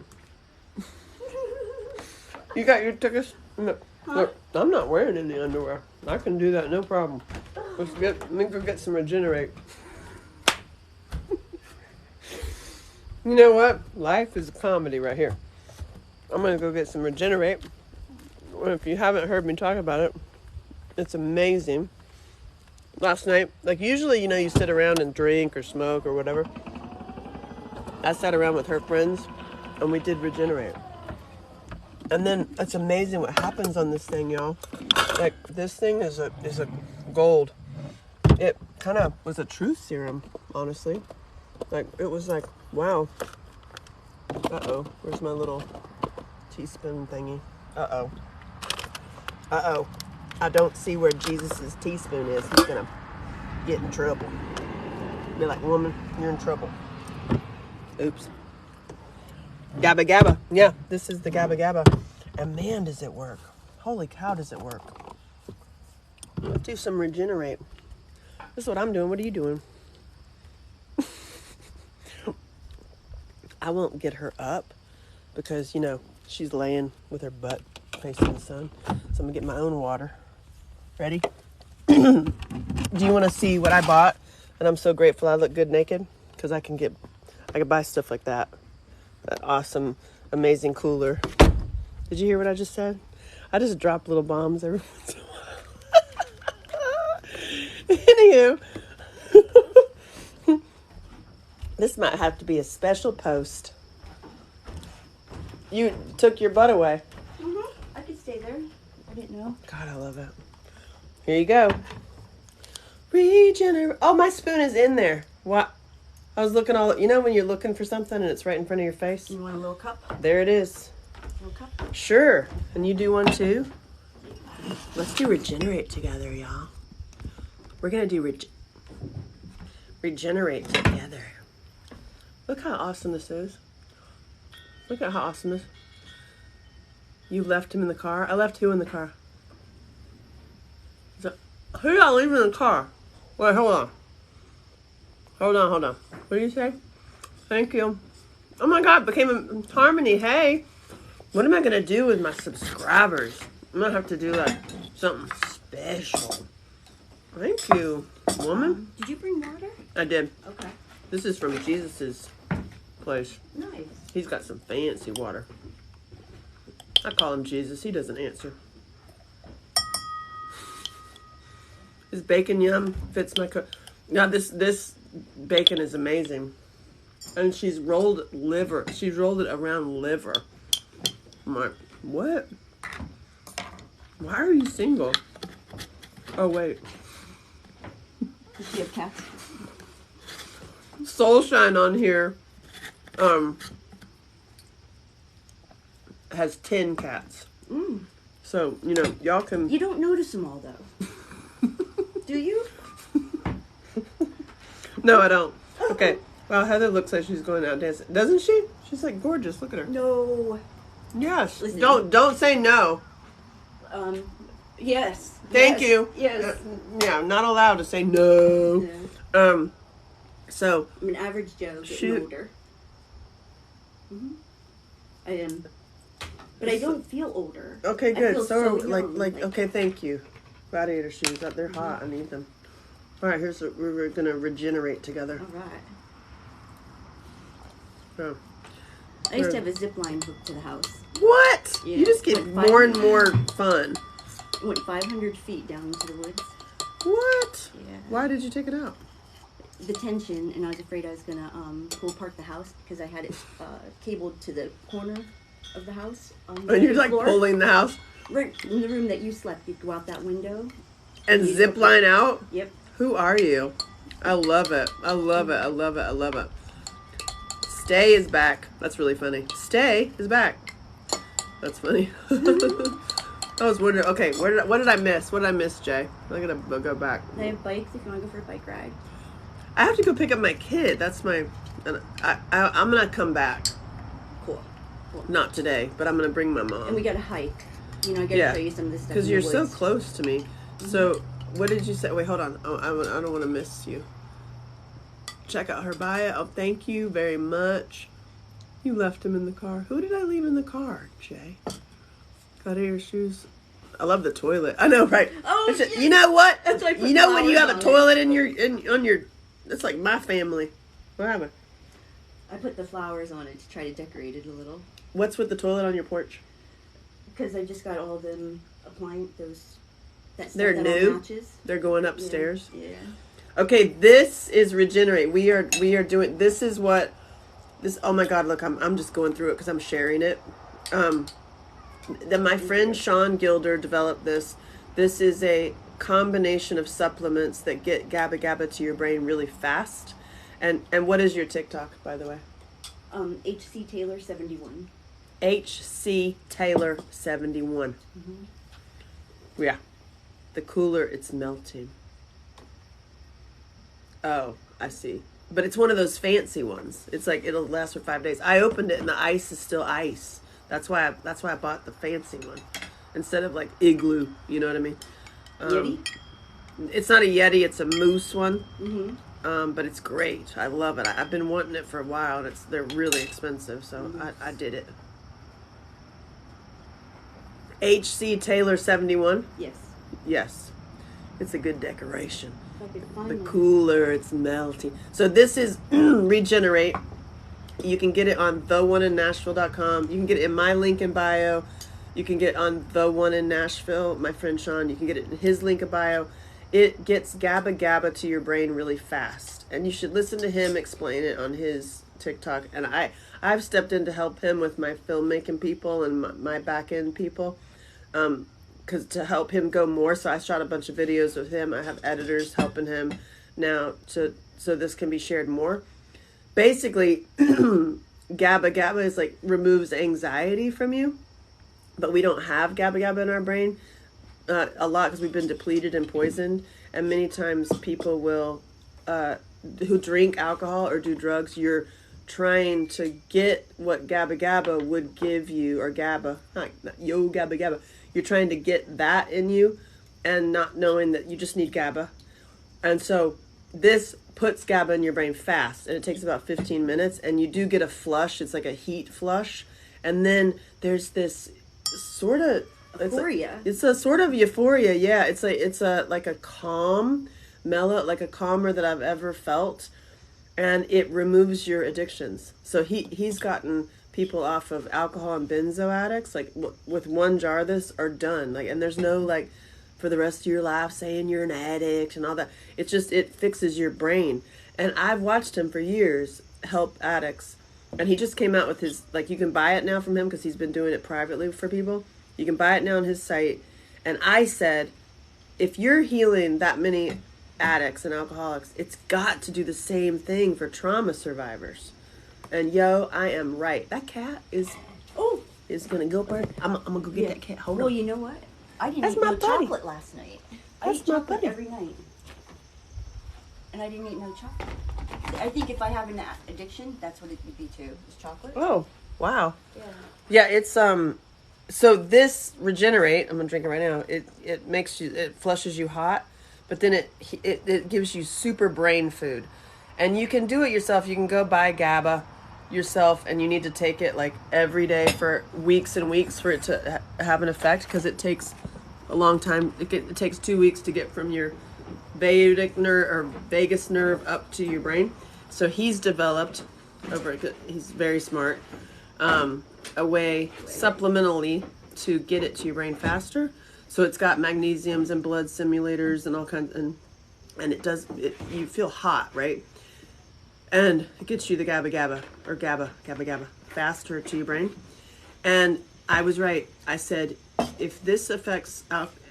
A: You got your tickets? No.
B: Huh?
A: Look, I'm not wearing any underwear. I can do that, no problem. Let me go get some Regenerate. You know what? Life is a comedy right here. I'm gonna go get some Regenerate. If you haven't heard me talk about it, it's amazing. Last night, like usually, you sit around and drink or smoke or whatever. I sat around with her friends and we did Regenerate. And then it's amazing what happens on this thing, y'all. Like this thing is a gold. It kind of was a truth serum, honestly. Like it was like, wow. Uh-oh, where's my little teaspoon thingy? Uh-oh. Uh-oh. I don't see where Jesus's teaspoon is. He's gonna get in trouble. Be like, woman, you're in trouble. Oops. Gabba Gabba. Yeah, this is the Gabba Gabba. And man, does it work. Holy cow, does it work. Let's do some Regenerate. This is what I'm doing. What are you doing? I won't get her up because, she's laying with her butt facing the sun. So I'm going to get my own water. Ready? Do you want to see what I bought? And I'm so grateful I look good naked because I can buy stuff like that. That awesome, amazing cooler. Did you hear what I just said? I just drop little bombs every once in a while. Anywho, this might have to be a special post. You took your butt away.
B: Mm-hmm. I could stay there. I didn't know.
A: God, I love it. Here you go. Regenerate. Oh, my spoon is in there. What? I was looking when you're looking for something and it's right in front of your face?
B: You want a little cup?
A: There it is.
B: A little cup?
A: Sure. And you do one too? Let's do Regenerate together, y'all. We're going to do Regenerate together. Look how awesome this is. Look at how awesome this is. You left him in the car? I left who in the car? Who did I leave in the car? Wait, hold on. Hold on. What did you say? Thank you. Oh my God, became a harmony. Hey, what am I going to do with my subscribers? I'm going to have to do like something special. Thank you, woman.
B: Did you bring water?
A: I did.
B: Okay.
A: This is from Jesus's place.
B: Nice.
A: He's got some fancy water. I call him Jesus. He doesn't answer. His bacon yum fits my cook. Now this bacon is amazing. And she's rolled liver. She's rolled it around liver. I'm like, what? Why are you single? Oh, wait.
B: Does she have cats?
A: Soulshine on here has 10 cats.
B: Mm.
A: So, y'all can...
B: You don't notice them all, though. Do you?
A: No, I don't. Okay. Wow, Heather looks like she's going out dancing. Doesn't she? She's like gorgeous. Look at her.
B: No.
A: Yes.
B: Listen.
A: Don't say no.
B: Yes.
A: Thank you.
B: Yes.
A: Yeah, I'm not allowed to say no.
B: No.
A: So
B: I'm an average Joe getting older. Mm-hmm. I am. But I don't feel older.
A: Okay, good.
B: I feel
A: So,
B: young,
A: okay, thank you. Gladiator shoes. They're hot. I need them. All right, we're going to Regenerate together.
B: All right.
A: So,
B: I used to have a zip line hooked to the house.
A: what?
B: Yeah,
A: You just get more and more fun.
B: It went 500 feet down into the woods.
A: What?
B: Yeah.
A: Why did you take it out?
B: The tension, and I was afraid I was going to pull apart the house because I had it cabled to the corner of the house.
A: And you're like
B: floor.
A: pulling the house?
B: Right in the room that you slept, you'd go out that window.
A: And zip line out?
B: Yep.
A: Who are you? I love it. I love it. I love it. I love it. Stay is back. That's really funny. Stay is back. That's funny. I was wondering. Okay, what did I miss? What did I miss, Jay? I'm gonna go back.
B: I have bikes if you want to go for a bike ride.
A: I have to go pick up my kid. That's my. I'm gonna come back.
B: Cool.
A: Not today, but I'm gonna bring my mom.
B: And we got to hike. I got to show you some of this stuff.
A: Because you're so
B: woods.
A: close to me. Mm-hmm. So, what did you say? Wait, hold on. Oh, I don't want to miss you. Check out her bio. Oh, thank you very much. You left him in the car. Who did I leave in the car, Jay? Out of your shoes. I love the toilet. I know, right?
B: Oh,
A: It's
B: yeah.
A: You know what?
B: That's why I put
A: You know when you have
B: flowers
A: a
B: on it.
A: toilet in your on your. That's like my family. What happened?
B: I put the flowers on it to try to decorate it a little.
A: What's with the toilet on your porch?
B: Because I just got all them those. That stuff
A: They're
B: that
A: new?
B: all matches.
A: They're going upstairs.
B: Yeah.
A: Okay, this is regenerate. We are doing. This is what. This. Oh my God! Look, I'm just going through it because I'm sharing it. Then my friend Sean Gilder developed this. This is a combination of supplements that get GABA GABA to your brain really fast. And what is your TikTok, by the way?
B: HC Taylor 71.
A: HC Taylor 71. Yeah. The cooler it's melting. Oh, I see. But it's one of those fancy ones. It's like it'll last for 5 days. I opened it and the ice is still ice. That's why I bought the fancy one instead of like Igloo. You know what I mean?
B: Yeti?
A: It's not a Yeti. It's a moose one.
B: Mm-hmm.
A: But it's great. I love it. I've been wanting it for a while, and they're really expensive, so I did it. HC Taylor 71.
B: Yes.
A: Yes, it's a good decoration.
B: If I could find
A: The
B: one.
A: cooler, it's melting. So this is Regenerate. You can get it on theoneinnashville.com. You can get it in my link in bio. You can get it on The One in Nashville, my friend Sean. You can get it in his link in bio. It gets GABA GABA to your brain really fast. And you should listen to him explain it on his TikTok. And I've stepped in to help him with my filmmaking people and my back end people. Because to help him go more. So I shot a bunch of videos with him. I have editors helping him now so this can be shared more. Basically, GABA GABA is like removes anxiety from you. But we don't have GABA GABA in our brain a lot because we've been depleted and poisoned. And many times people will, who drink alcohol or do drugs, you're trying to get what GABA GABA would give you, or GABA, not yo GABA GABA. You're trying to get that in you and not knowing that you just need GABA. And so this puts GABA in your brain fast, and it takes about 15 minutes, and you do get a flush. It's like a heat flush. And then there's this sort of
B: Euphoria.
A: It's a sort of euphoria, yeah. It's like a calm, mellow, like a calmer that I've ever felt, and it removes your addictions. So he's gotten people off of alcohol and benzo addicts, like with one jar of this are done. Like, and there's no like for the rest of your life saying you're an addict and all that. It's just it fixes your brain. And I've watched him for years help addicts. And he just came out with his, like, you can buy it now from him because he's been doing it privately for people. You can buy it now on his site. And I said, if you're healing that many addicts and alcoholics, it's got to do the same thing for trauma survivors. And yo, I am right. That cat is going to go bird. I'm going to go get that cat. Hold on.
B: Well, you know what? I didn't
A: That's
B: eat
A: my
B: no
A: buddy.
B: chocolate last night. I
A: That's
B: eat
A: my
B: chocolate
A: buddy.
B: every night. And I didn't eat no chocolate. I think if I have an addiction, that's what it would be too, is chocolate.
A: Oh, wow.
B: Yeah.
A: Yeah, it's so this Regenerate, I'm gonna drink it right now. It makes you, it flushes you hot, but then it gives you super brain food. And you can do it yourself. You can go buy GABA yourself, and you need to take it like every day for weeks and weeks for it to have an effect, because it takes a long time. It takes 2 weeks to get from your vagus nerve or vagus nerve up to your brain. So he's developed he's very smart, a way supplementally to get it to your brain faster. So it's got magnesiums and blood simulators and all kinds, and it does it. You feel hot, right? And it gets you the GABA GABA or GABA faster to your brain. And I was right. I said, if this affects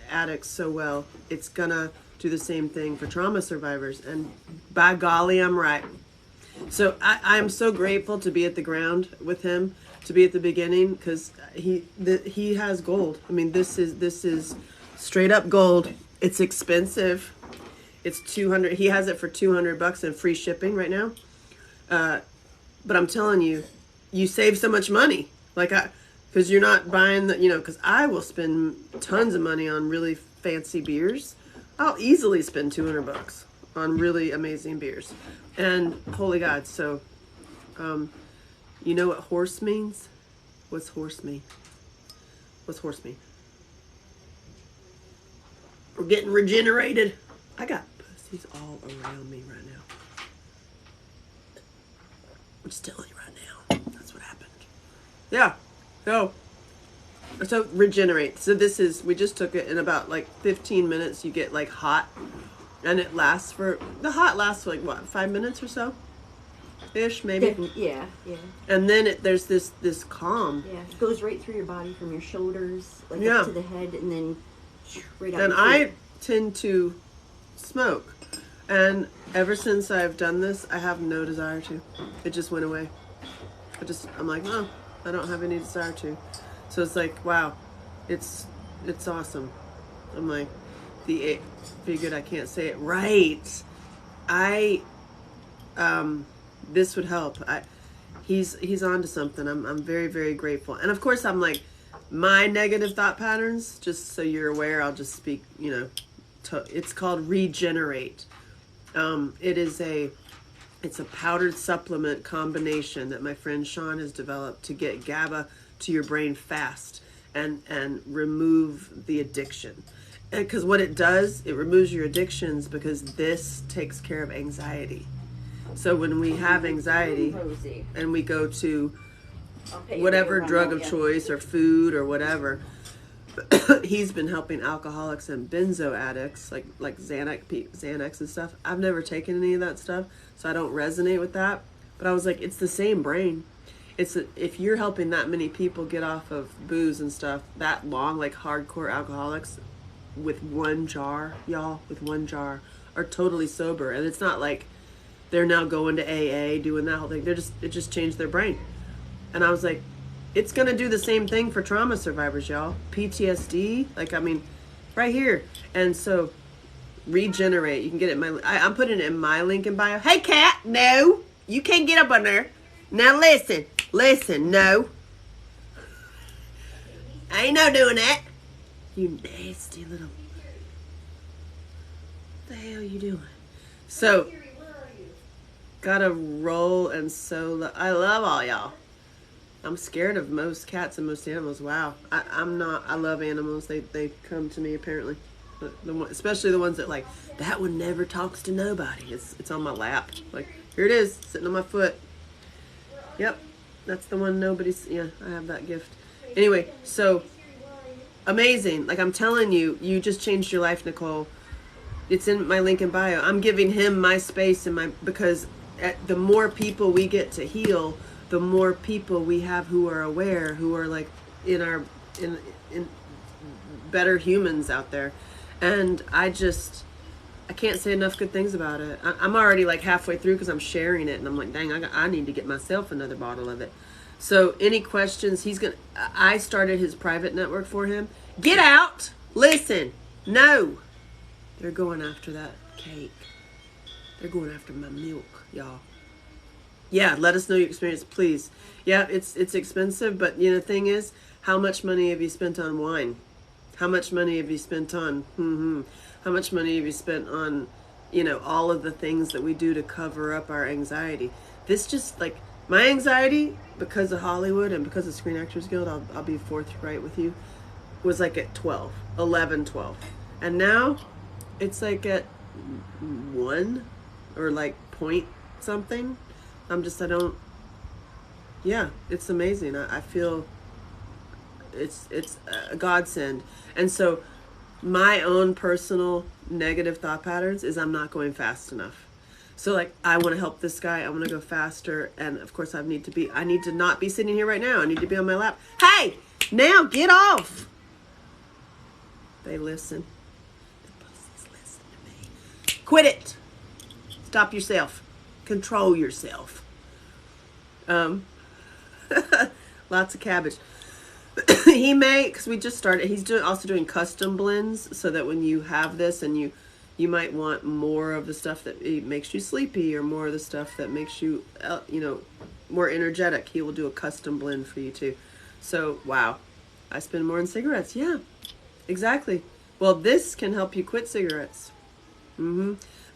A: addicts so well, it's gonna do the same thing for trauma survivors. And by golly, I'm right. So I'm so grateful to be at the ground with him, to be at the beginning, because he has gold. I mean, this is straight up gold. It's expensive. It's $200. He has it for $200 and free shipping right now. But I'm telling you, you save so much money. Because you're not buying because I will spend tons of money on really fancy beers. I'll easily spend $200 on really amazing beers. And holy God, so, you know what horse means? What's horse mean? What's horse meat? We're getting regenerated. I got pussies all around me right now. I'm just telling you right now. That's what happened. Yeah. So regenerate. So this is, we just took it in about like 15 minutes. You get like hot, and it lasts for, the hot lasts for like what, 5 minutes or so? Ish, maybe.
B: Yeah.
A: And then there's this calm.
B: Yeah, it goes right through your body from your shoulders, like
A: Yeah.
B: up to the head, and then right out.
A: And
B: your
A: I
B: feet.
A: tend to smoke. And ever since I've done this, I have no desire to. It just went away. I'm like, no, I don't have any desire to. So it's like, wow, it's awesome. I'm like, figured I can't say it right. This would help. He's onto something. I'm very, very grateful. And of course, I'm like, my negative thought patterns, just so you're aware, I'll just speak, it's called Regenerate. It's a powdered supplement combination that my friend Sean has developed to get GABA to your brain fast and remove the addiction. And because what it does, it removes your addictions, because this takes care of anxiety. So when we have anxiety and we go to whatever drug of choice or food or whatever, he's been helping alcoholics and benzo addicts, like Xanax and stuff. I've never taken any of that stuff, so I don't resonate with that. But I was like, it's the same brain. If you're helping that many people get off of booze and stuff that long, like hardcore alcoholics, with one jar, are totally sober, and it's not like they're now going to AA, doing that whole thing. It just changed their brain. And I was like, it's going to do the same thing for trauma survivors, y'all. PTSD, right here. And so, Regenerate. You can get it in I'm putting it in my link in bio. Hey, cat, no. You can't get up on there. Now listen, no. I ain't no doing that. You nasty little... What the hell are you doing? So, gotta roll and so... I love all y'all. I'm scared of most cats and most animals. Wow. I'm not. I love animals. They come to me, apparently. Especially the ones that, like, that one never talks to nobody. It's on my lap. Like, here it is, sitting on my foot. Yep. That's the one nobody's... Yeah, I have that gift. Anyway, so... Amazing. Like, I'm telling you, you just changed your life, Nicole. It's in my link in bio. I'm giving him my space because the more people we get to heal, the more people we have who are aware, who are like in better humans out there. And I can't say enough good things about it. I'm already like halfway through because I'm sharing it, and I'm like, dang, I need to get myself another bottle of it. So any questions, I started his private network for him. Get out. Listen. No. They're going after that cake. They're going after my milk, y'all. Yeah, let us know your experience, please. Yeah, it's expensive, but the thing is, how much money have you spent on wine? How much money have you spent on, how much money have you spent on, all of the things that we do to cover up our anxiety? This just, like, my anxiety, because of Hollywood and because of Screen Actors Guild, I'll be forthright with you, was like at 11, 12. And now, it's like at 1 or like point something. It's amazing. I feel it's a godsend. And so my own personal negative thought patterns is I'm not going fast enough. So like, I want to help this guy. I want to go faster. And of course I need to not be sitting here right now. I need to be on my lap. Hey, now get off. They listen. The pussies listen to me. Quit it. Stop yourself. Control yourself. Lots of cabbage. Because we just started, he's also doing custom blends, so that when you have this and you might want more of the stuff that makes you sleepy, or more of the stuff that makes you, more energetic, he will do a custom blend for you too. So, wow. I spend more on cigarettes. Yeah, exactly. Well, this can help you quit cigarettes.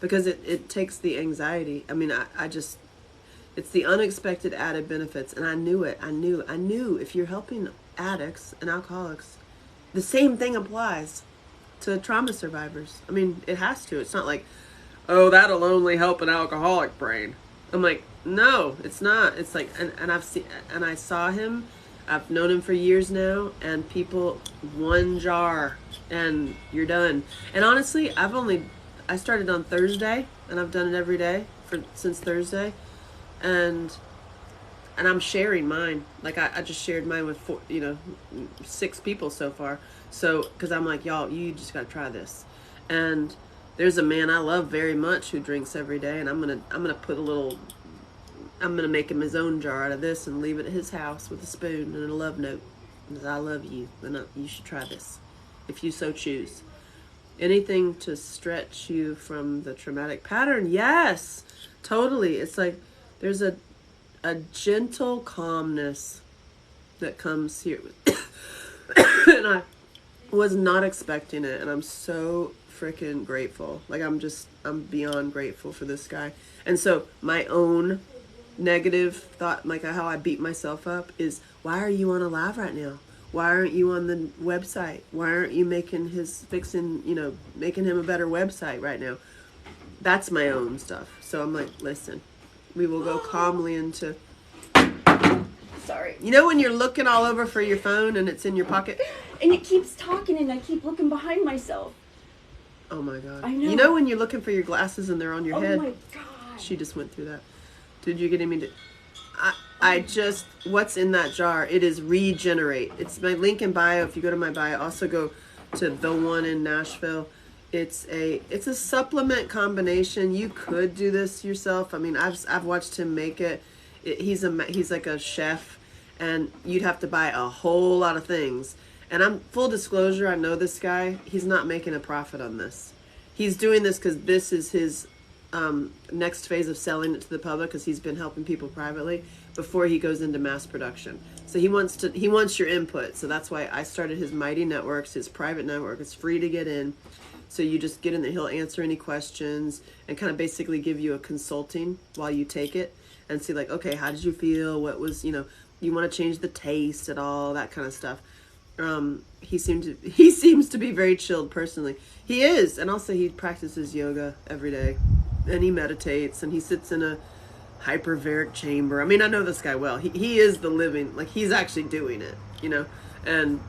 A: Because it takes the anxiety. I mean, it's the unexpected added benefits, and I knew it. I knew if you're helping addicts and alcoholics. The same thing applies to trauma survivors. I mean, it has to. It's not like, oh, that'll only help an alcoholic brain. I'm like, no, it's not. It's like, and I've seen, and I saw him. I've known him for years now, and people, one jar, and you're done. And honestly, I started on Thursday, and I've done it every day since Thursday, and I'm sharing mine. Like I just shared mine with 6 people so far. So, because I'm like, y'all, you just gotta try this. And there's a man I love very much who drinks every day, and I'm gonna make him his own jar out of this and leave it at his house with a spoon and a love note. Because I love you, and you should try this, if you so choose. Anything to stretch you from the traumatic pattern? Yes, totally. It's like there's a gentle calmness that comes here. And I was not expecting it, and I'm so freaking grateful. Like I'm beyond grateful for this guy. And so my own negative thought, like how I beat myself up, is why are you on a live right now? Why aren't you on the website? Why aren't you making him a better website right now? That's my own stuff. So I'm like, listen, we will go calmly into.
B: Sorry.
A: You know when you're looking all over for your phone and it's in your pocket?
B: And it keeps talking and I keep looking behind myself.
A: Oh my God.
B: I know.
A: You know when you're looking for your glasses and they're on your head?
B: Oh my God.
A: She just went through that. Did you get me to... what's in that jar? It is Regenerate. It's my link in bio. If you go to my bio, also go to the one in Nashville. It's a supplement combination. You could do this yourself. I mean, I've watched him make it. He's like a chef, and you'd have to buy a whole lot of things. And I'm full disclosure, I know this guy. He's not making a profit on this. He's doing this because this is his next phase of selling it to the public, because he's been helping people privately before he goes into mass production. So he wants your input. So that's why I started his Mighty Networks, his private network. It's free to get in. So you just get in there. He'll answer any questions and kind of basically give you a consulting while you take it and see like, okay, how did you feel? What was, you want to change the taste at all, that kind of stuff. He seems to be very chilled personally. He is. And also he practices yoga every day, and he meditates, and he sits in a hyperbaric chamber. I mean, I know this guy well. He is the living, like he's actually doing it, and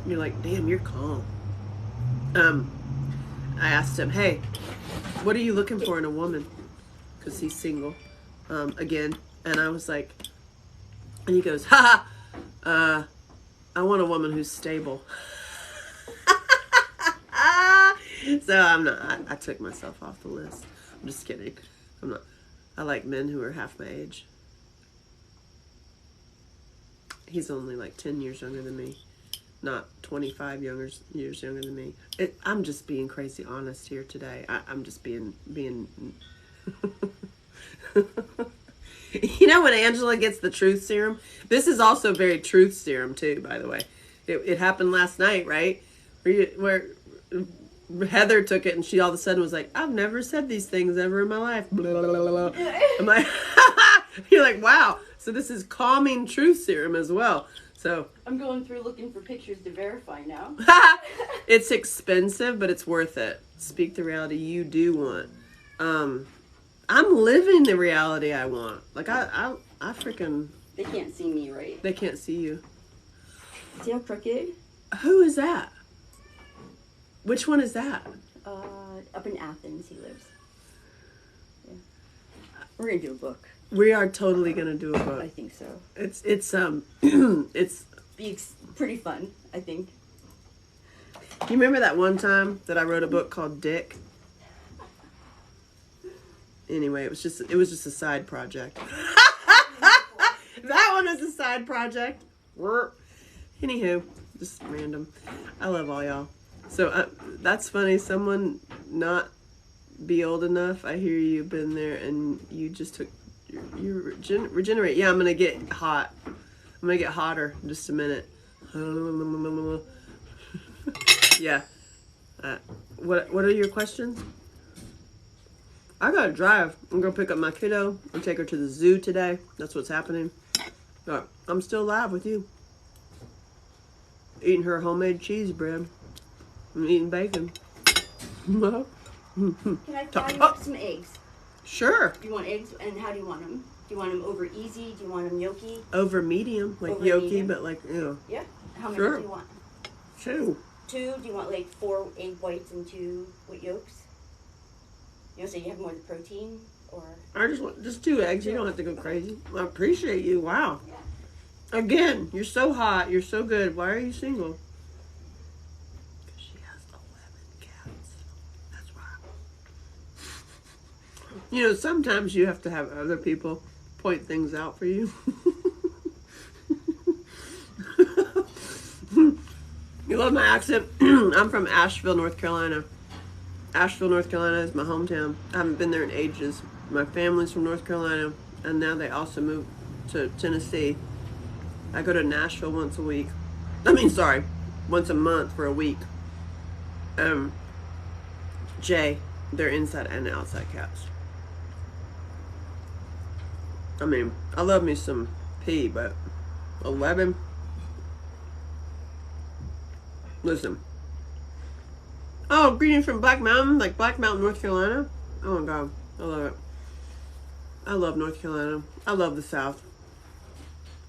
A: you're like, damn, you're calm. I asked him, hey, what are you looking for in a woman? Because he's single, again. And I was like, and he goes, I want a woman who's stable. So I'm not, I took myself off the list. I'm just kidding. I'm not. I like men who are half my age. He's only like 10 years younger than me. Not 25 years younger than me. I'm just being crazy honest here today. I'm just being when Angela gets the truth serum, this is also very truth serum too, by the way. It happened last night, right? Where Heather took it and she all of a sudden was like, I've never said these things ever in my life. Blah, blah, blah, blah. I'm like, you're like, wow. So this is calming truth serum as well. So
B: I'm going through looking for pictures to verify now.
A: It's expensive, but it's worth it. Speak the reality you do want. I'm living the reality I want. Like I freaking.
B: They can't see me, right?
A: They can't see you.
B: See how crooked?
A: Who is that? Which one is that?
B: Up in Athens, he lives. Yeah. We're gonna do a book.
A: We are totally gonna do a book.
B: I think so.
A: It's
B: Be pretty fun, I think.
A: You remember that one time that I wrote a book called Dick? Anyway, it was just a side project. That one was a side project. Anywho, just random. I love all y'all. So that's funny. Someone not be old enough. I hear you've been there, and you just took you regenerate. Yeah, I'm gonna get hot. I'm gonna get hotter in just a minute. Yeah. What are your questions? I gotta drive. I'm gonna pick up my kiddo and take her to the zoo today. That's what's happening. I'm still live with you. eating her homemade cheese bread. I'm eating bacon. Well,
B: Can I fry you up some eggs?
A: Sure.
B: Do you want eggs, and how do you want them? Do you want them over easy? Do you want them yolky?
A: Over medium, like
B: Over
A: yolky,
B: medium?
A: but like,
B: Yeah. How many
A: Sure.
B: do you want?
A: 2.
B: 2? Do you want like 4 egg whites and 2 yolks? So you have more of the protein, or?
A: I just want just 2 eggs. You don't have to go crazy. I appreciate you. Wow. Again, you're so hot. You're so good. Why are you single? Because she has 11 cats. That's why. Sometimes you have to have other people point things out for you. You love my accent? I'm from Asheville, North Carolina. Asheville, North Carolina is my hometown. I haven't been there in ages. My family's from North Carolina, and now they also moved to Tennessee. I go to Nashville once a week. Once a month for a week. Jay, they're inside and outside cats. I love me some P, but 11? Listen. Oh, greetings from Black Mountain, North Carolina. Oh my God, I love it. I love North Carolina. I love the South.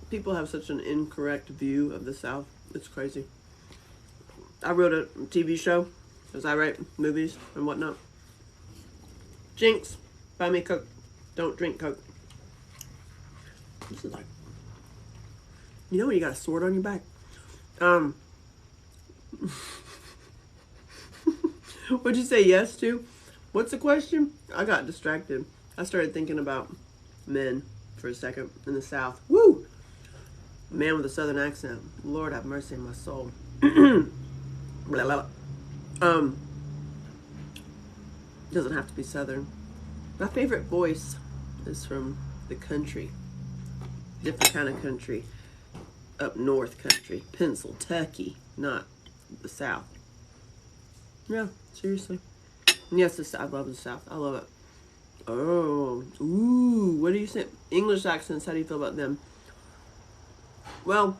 A: People have such an incorrect view of the South. It's crazy. I wrote a TV show because I write movies and whatnot. Jinx, buy me Coke. Don't drink Coke. This is like, when you got a sword on your back. What'd you say yes to? What's the question? I got distracted. I started thinking about men for a second in the South. Woo! Man with a Southern accent. Lord have mercy on my soul. Blah, blah, blah. Doesn't have to be Southern. My favorite voice is from the country. Different kind of country. Up north country. Pennsylvania, not the South. Yeah, seriously. Yes, I love the South. I love it. Oh, ooh, what do you think? English accents, how do you feel about them? Well,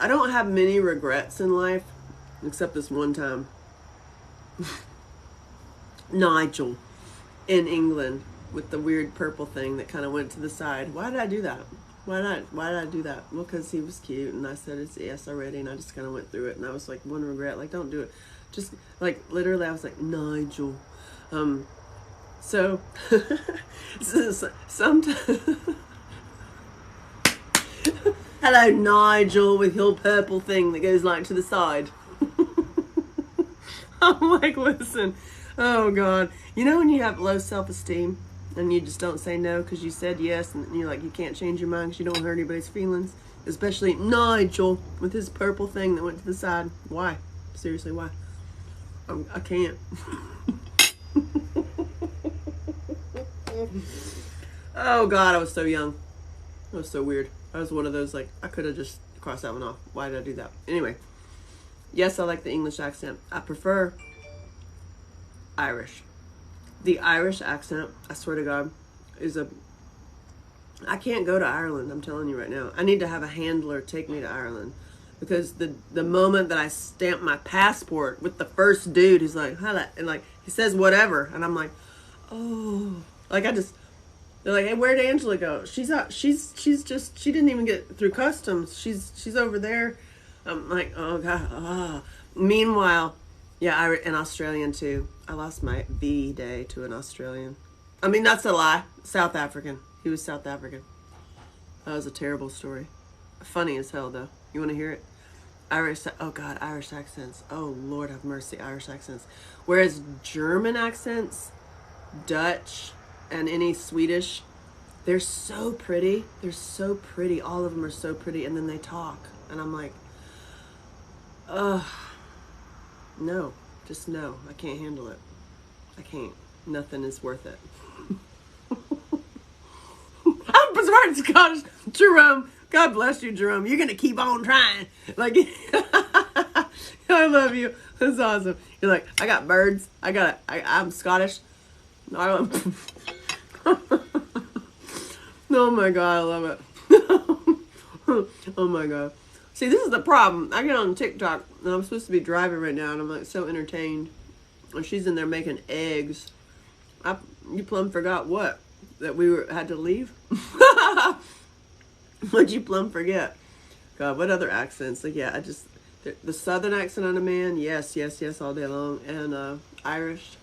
A: I don't have many regrets in life, except this one time. Nigel in England with the weird purple thing that kind of went to the side. Why did I do that? Why did I do that? Well, because he was cute, and I said it's yes already, and I just kind of went through it, and I was like, one regret, don't do it. Just, literally, I was like, Nigel. So, sometimes... Hello, Nigel, with your purple thing that goes, to the side. I'm like, listen, oh, God. When you have low self-esteem, and you just don't say no because you said yes, and you're like, you can't change your mind because you don't hurt anybody's feelings. Especially Nigel with his purple thing that went to the side. Why? Seriously, why? I can't. Oh God, I was so young. It was so weird. I was one of those, I could have just crossed that one off. Why did I do that? Anyway, yes, I like the English accent. I prefer Irish. The Irish accent, I swear to God, I can't go to Ireland, I'm telling you right now. I need to have a handler take me to Ireland. Because the moment that I stamp my passport with the first dude who's like, hello, and he says whatever, and I'm like, oh, they're like, hey, where'd Angela go? She didn't even get through customs. She's over there. I'm like, oh God, ah. Meanwhile, yeah, an Australian too. I lost my V day to an Australian. That's a lie. South African. He was South African. That was a terrible story. Funny as hell though. You want to hear it? Irish accents. Oh Lord have mercy, Irish accents. Whereas German accents, Dutch, and any Swedish, they're so pretty. They're so pretty. All of them are so pretty, and then they talk, and I'm like, ugh, no, just no. I can't handle it. I can't. Nothing is worth it. I'm sorry, Scottish. Jerome, God bless you, Jerome. You're gonna keep on trying. I love you. That's awesome. You're like, I got birds. I'm Scottish. Oh my God, I love it. Oh my God. See, this is the problem. I get on TikTok, and I'm supposed to be driving right now, and I'm like so entertained. And she's in there making eggs. You plumb forgot what? That we had to leave? What'd you plumb forget? God, what other accents? Like, yeah, the southern accent on a man, yes, all day long. And Irish.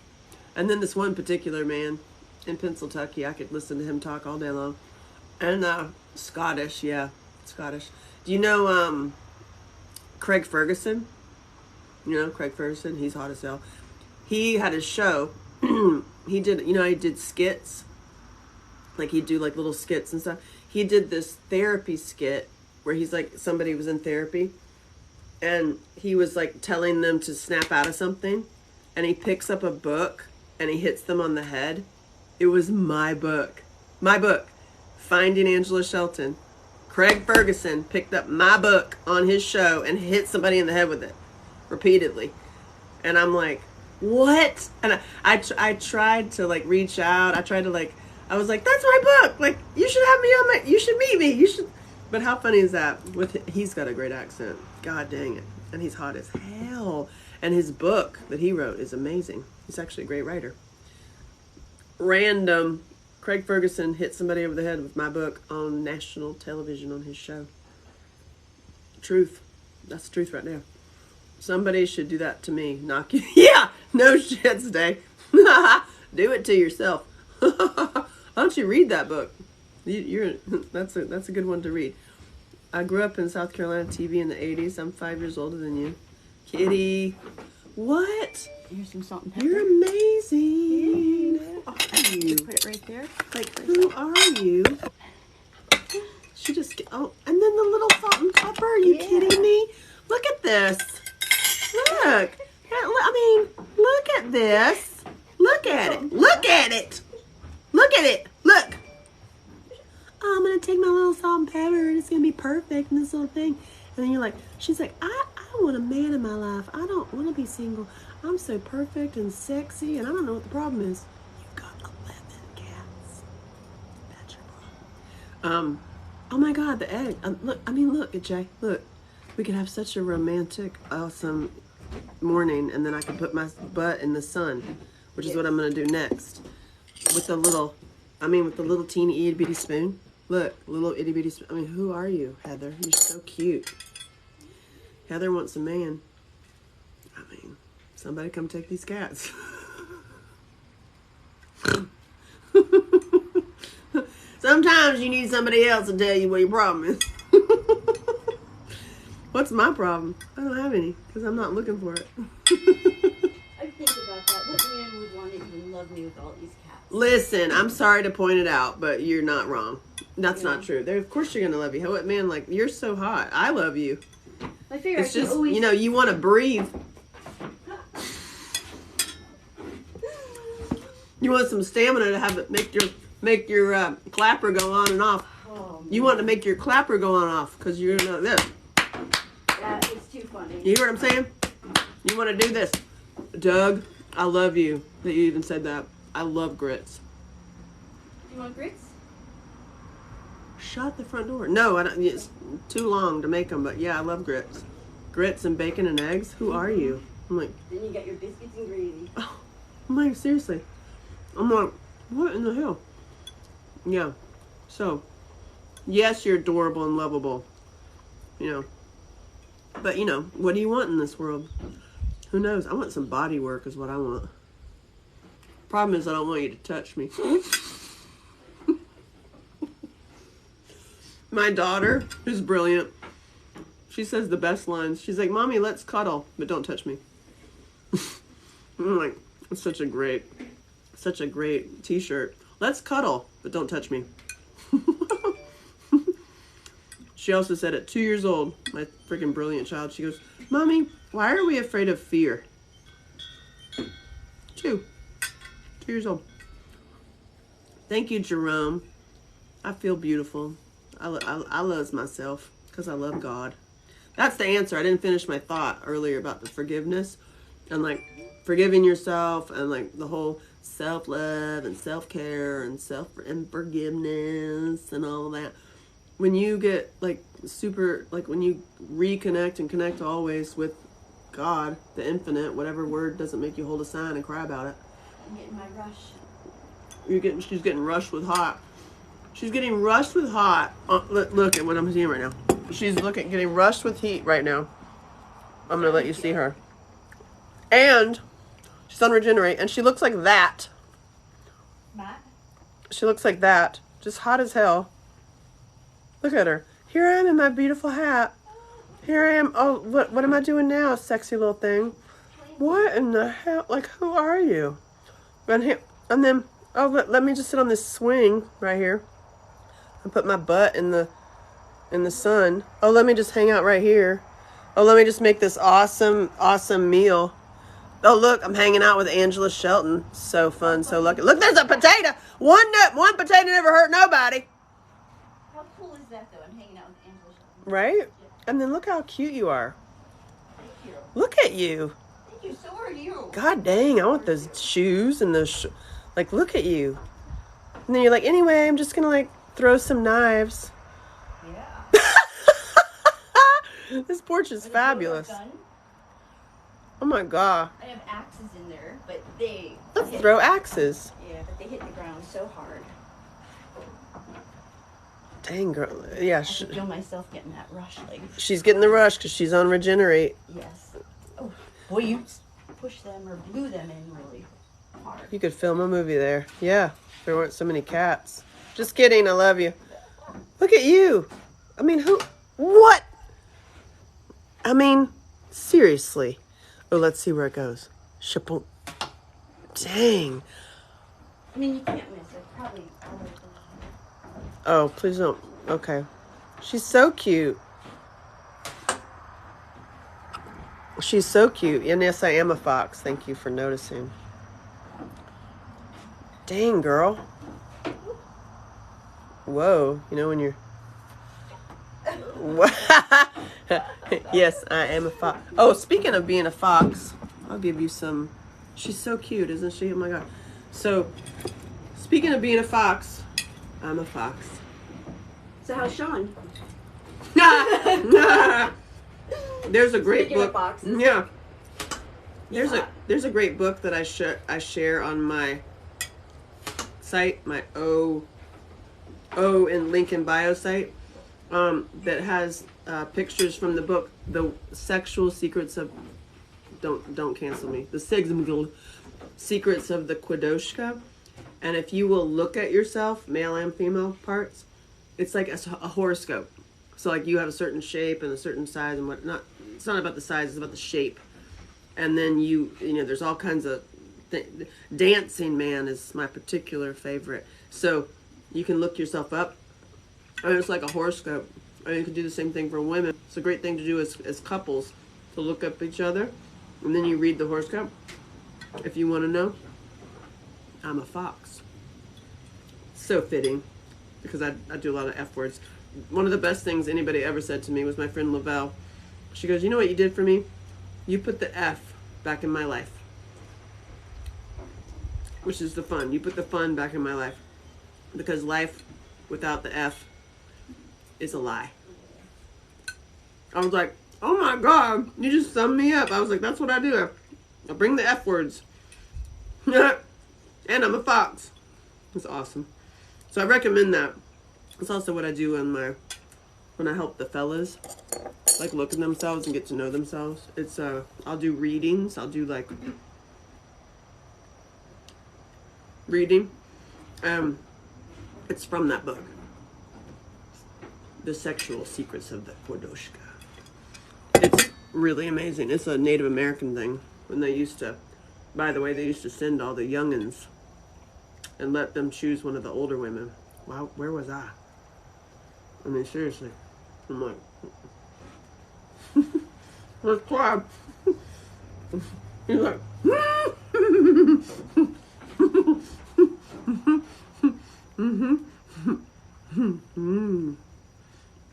A: And then this one particular man in Pennsylvania, I could listen to him talk all day long. And Scottish, yeah, Scottish. Do you know Craig Ferguson? You know Craig Ferguson? He's hot as hell. He had a show. He did skits. Like, he'd do like little skits and stuff. He did this therapy skit where he's like, somebody was in therapy. And he was like telling them to snap out of something. And he picks up a book and he hits them on the head. It was my book. My book. Finding Angela Shelton. Craig Ferguson picked up my book on his show and hit somebody in the head with it repeatedly. And I'm like, what? And I tried to like reach out. I was like, that's my book. Like, you should have me on you should meet me. You should. But how funny is that? He's got a great accent. God dang it. And he's hot as hell. And his book that he wrote is amazing. He's actually a great writer. Random. Craig Ferguson hit somebody over the head with my book on national television on his show. Truth. That's the truth right there. Somebody should do that to me. Knock you. Yeah. No shit, Stay. Do it to yourself. Why don't you read that book? That's a good one to read. I grew up in South Carolina TV in the 80s. I'm 5 years older than you. Kitty. What?
B: Here's some salt and pepper.
A: You're amazing.
B: Yeah.
A: Who are you?
B: Put it right there.
A: Like, who are you? She just, and then the little salt and pepper. Are you kidding me? Look at this. Look. I mean, look at this. Look at it. Look at it. Look at it. Look. Oh, I'm going to take my little salt and pepper and it's going to be perfect and this little thing. And then you're like, she's like, I want a man in my life. I don't want to be single. I'm so perfect and sexy and I don't know what the problem is. You've got 11 cats. That's your problem. Oh my God, the egg. Look, Jay, look. We could have such a romantic, awesome morning and then I could put my butt in the sun, which is what I'm going to do next. With the little teeny itty bitty spoon. Look, little itty bitty spoon. I mean, who are you, Heather? You're so cute. Heather wants a man. I mean, somebody come take these cats. Sometimes you need somebody else to tell you what your problem is. What's my problem? I don't have any, because I'm not looking for it.
B: I think about that. What man would want to even love me with all these cats?
A: Listen, I'm sorry to point it out, but you're not wrong. That's not true. Of course you're going to love you. What man, like, you're so hot. I love you.
B: I figure
A: it's just, you want to breathe. You want some stamina to have it make your clapper go on and off. Oh, you want to make your clapper go on and off because you're going to this.
B: That is too funny.
A: You hear what I'm saying? You want to do this. Doug, I love you that you even said that. I love grits.
B: Do you want grits?
A: Shut the front door. No, I don't. It's too long to make them, but yeah, I love grits. Grits and bacon and eggs. Who are you? I'm like.
B: Then you got your biscuits and gravy.
A: Oh, I'm like, seriously. I'm like, what in the hell? Yeah. So, yes, you're adorable and lovable. You know. But, what do you want in this world? Who knows? I want some body work is what I want. Problem is I don't want you to touch me. My daughter, who's brilliant, she says the best lines. She's like, Mommy, let's cuddle, but don't touch me. I'm like, it's such a great t-shirt. Let's cuddle, but don't touch me. She also said at 2 years old, my freaking brilliant child, she goes, Mommy, why are we afraid of fear? 2 years old. Thank you, Jerome. I feel beautiful. I love myself because I love God. That's the answer. I didn't finish my thought earlier about the forgiveness and like forgiving yourself and like the whole self-love and self-care and forgiveness and all that. when you get like super, like when you reconnect and connect always with God, the infinite, whatever word doesn't make you hold a sign and cry about it.
B: I'm getting my rush.
A: She's getting rushed with hot. She's getting rushed with hot. Look at what I'm seeing right now. She's getting rushed with heat right now. I'm gonna let you see her. And she's on Regenerate, and she looks like that.
B: Matt?
A: She looks like that. Just hot as hell. Look at her. Here I am in my beautiful hat. Here I am. Oh, what am I doing now, sexy little thing? What in the hell? Like, who are you? And then, oh, let me just sit on this swing right here. And put my butt in the sun. Oh, let me just hang out right here. Oh, let me just make this awesome meal. Oh, look, I'm hanging out with Angela Shelton. So fun, so lucky. Look, there's a potato. One potato never hurt nobody.
B: How cool is that, though? I'm hanging out with Angela Shelton.
A: Right?
B: Yeah.
A: And then look how cute you are.
B: Thank you.
A: Look at you.
B: Thank you. So are you.
A: God dang, I want those shoes and those, like, look at you. And then you're like, anyway, I'm just going to, like, throw some knives.
B: Yeah.
A: This porch is fabulous. Oh my God.
B: I have axes in there, but they...
A: Let's throw axes.
B: Yeah, but they hit the ground so hard.
A: Dang, girl. Yeah.
B: I can feel myself getting that rush. Like,
A: She's getting the rush because she's on Regenerate.
B: yes. Oh, boy, you pushed them or blew them in really hard.
A: You could film a movie there. Yeah. If there weren't so many cats. Just kidding. I love you. Look at you. I mean, what? I mean, seriously. Oh, let's see where it goes. Shelton. Dang.
B: I mean, you can't miss it. Probably.
A: Oh, please don't. Okay. She's so cute. She's so cute. And yes, I am a fox. Thank you for noticing. Dang, girl. Whoa. You know when you're... Yes, I am a fox. Oh, speaking of being a fox, I'll give you some... She's so cute, isn't she? Oh my God. So, speaking of being a fox, I'm a fox.
B: So how's Sean?
A: There's a great
B: Speaking of
A: book.
B: foxes.
A: Yeah.
B: Yeah.
A: There's a great book that I share on my site, my O in Lincoln bio site, that has pictures from the book, The Sexual Secrets of... Don't cancel me. The Secrets of the Kwadoshka. And if you will look at yourself, male and female parts, it's like a horoscope. So like you have a certain shape and a certain size and whatnot. It's not about the size, it's about the shape. And then you know, there's all kinds of... Dancing Man is my particular favorite. So you can look yourself up. And it's like a horoscope. And you can do the same thing for women. It's a great thing to do as couples, to look up each other. And then you read the horoscope. If you want to know, I'm a fox. So fitting, because I do a lot of F words. One of the best things anybody ever said to me was my friend Lavelle. She goes, you know what you did for me? You put the F back in my life. Which is the fun. You put the fun back in my life. Because life without the F is a lie. I was like, oh my God, you just summed me up. I was like, that's what I do. I bring the F words. And I'm a fox. It's awesome. So I recommend that. It's also what I do when I help the fellas, like, look at themselves and get to know themselves. It's I'll do readings. I'll do like reading. It's from that book, The Sexual Secrets of the Kwadoshka. It's really amazing. It's a Native American thing. When they used to, by the way, they used to send all the youngins and let them choose one of the older women. Wow, where was I? I mean, seriously. I'm like, let's clap. He's like,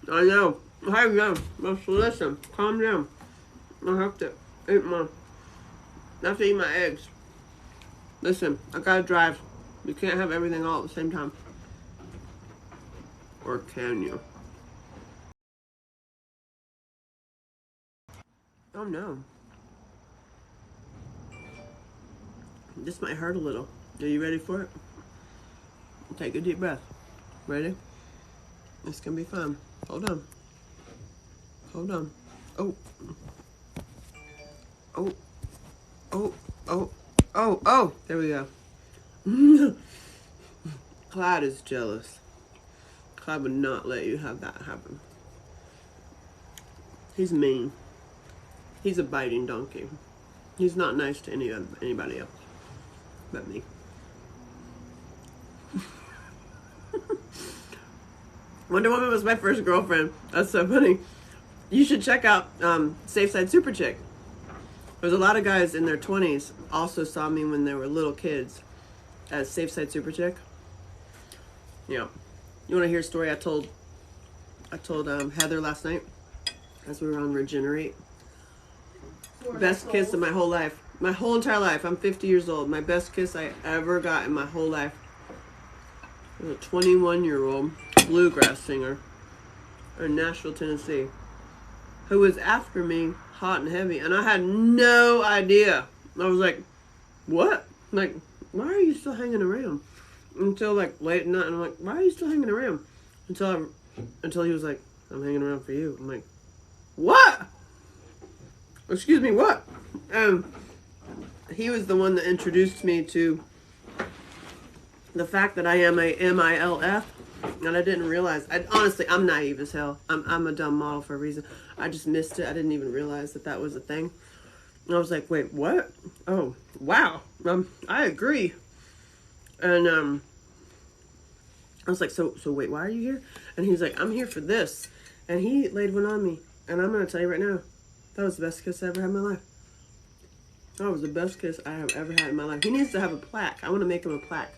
A: I know. Hang down. Let's listen. Calm down. I have to eat my eggs. Listen, I gotta drive. You can't have everything all at the same time. Or can you? Oh no. This might hurt a little. Are you ready for it? Take a deep breath. Ready? It's gonna be fun. Hold on. Hold on. Oh. Oh. Oh. Oh. Oh. Oh. There we go. Clyde is jealous. Clyde would not let you have that happen. He's mean. He's a biting donkey. He's not nice to anybody else but me. Wonder Woman was my first girlfriend. That's so funny. You should check out Safe Side Super Chick. There's a lot of guys in their 20s also saw me when they were little kids as Safe Side Super Chick. Yeah. You want to hear a story I told Heather last night as we were on Regenerate? Best kiss of my whole life. My whole entire life. I'm 50 years old. My best kiss I ever got in my whole life. I was a 21-year-old bluegrass singer in Nashville, Tennessee, who was after me hot and heavy, and I had no idea. I was like, what? Like, why are you still hanging around? Until like late at night, and I'm like, why are you still hanging around? Until he was like, I'm hanging around for you. I'm like, what? Excuse me, what? He was the one that introduced me to the fact that I am a MILF, and I didn't realize. Honestly, I'm naive as hell. I'm a dumb model for a reason. I just missed it. I didn't even realize that was a thing. And I was like, wait, what? Oh, wow. I agree. And I was like, so wait, why are you here? And he was like, I'm here for this. And he laid one on me. And I'm going to tell you right now, that was the best kiss I ever had in my life. That was the best kiss I have ever had in my life. He needs to have a plaque. I want to make him a plaque.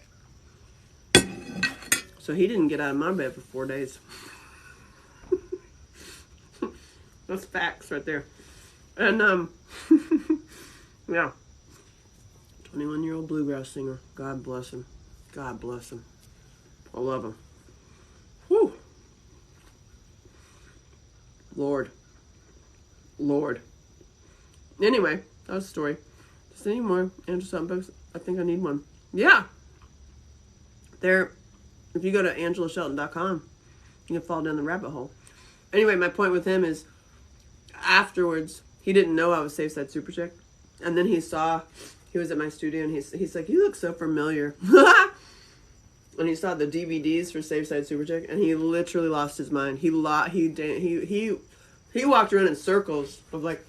A: So he didn't get out of my bed for 4 days. That's facts right there. And, yeah. 21-year-old bluegrass singer. God bless him. God bless him. I love him. Whew. Lord. Anyway, that was a story. Just any more Andrew Sutton books? I think I need one. Yeah. If you go to AngelaShelton.com, you can fall down the rabbit hole. Anyway, my point with him is, afterwards, he didn't know I was Safe Side Super Chick. And then he was at my studio, and he's like, you look so familiar. And he saw the DVDs for Safe Side Super Chick, and he literally lost his mind. He walked around in circles of like,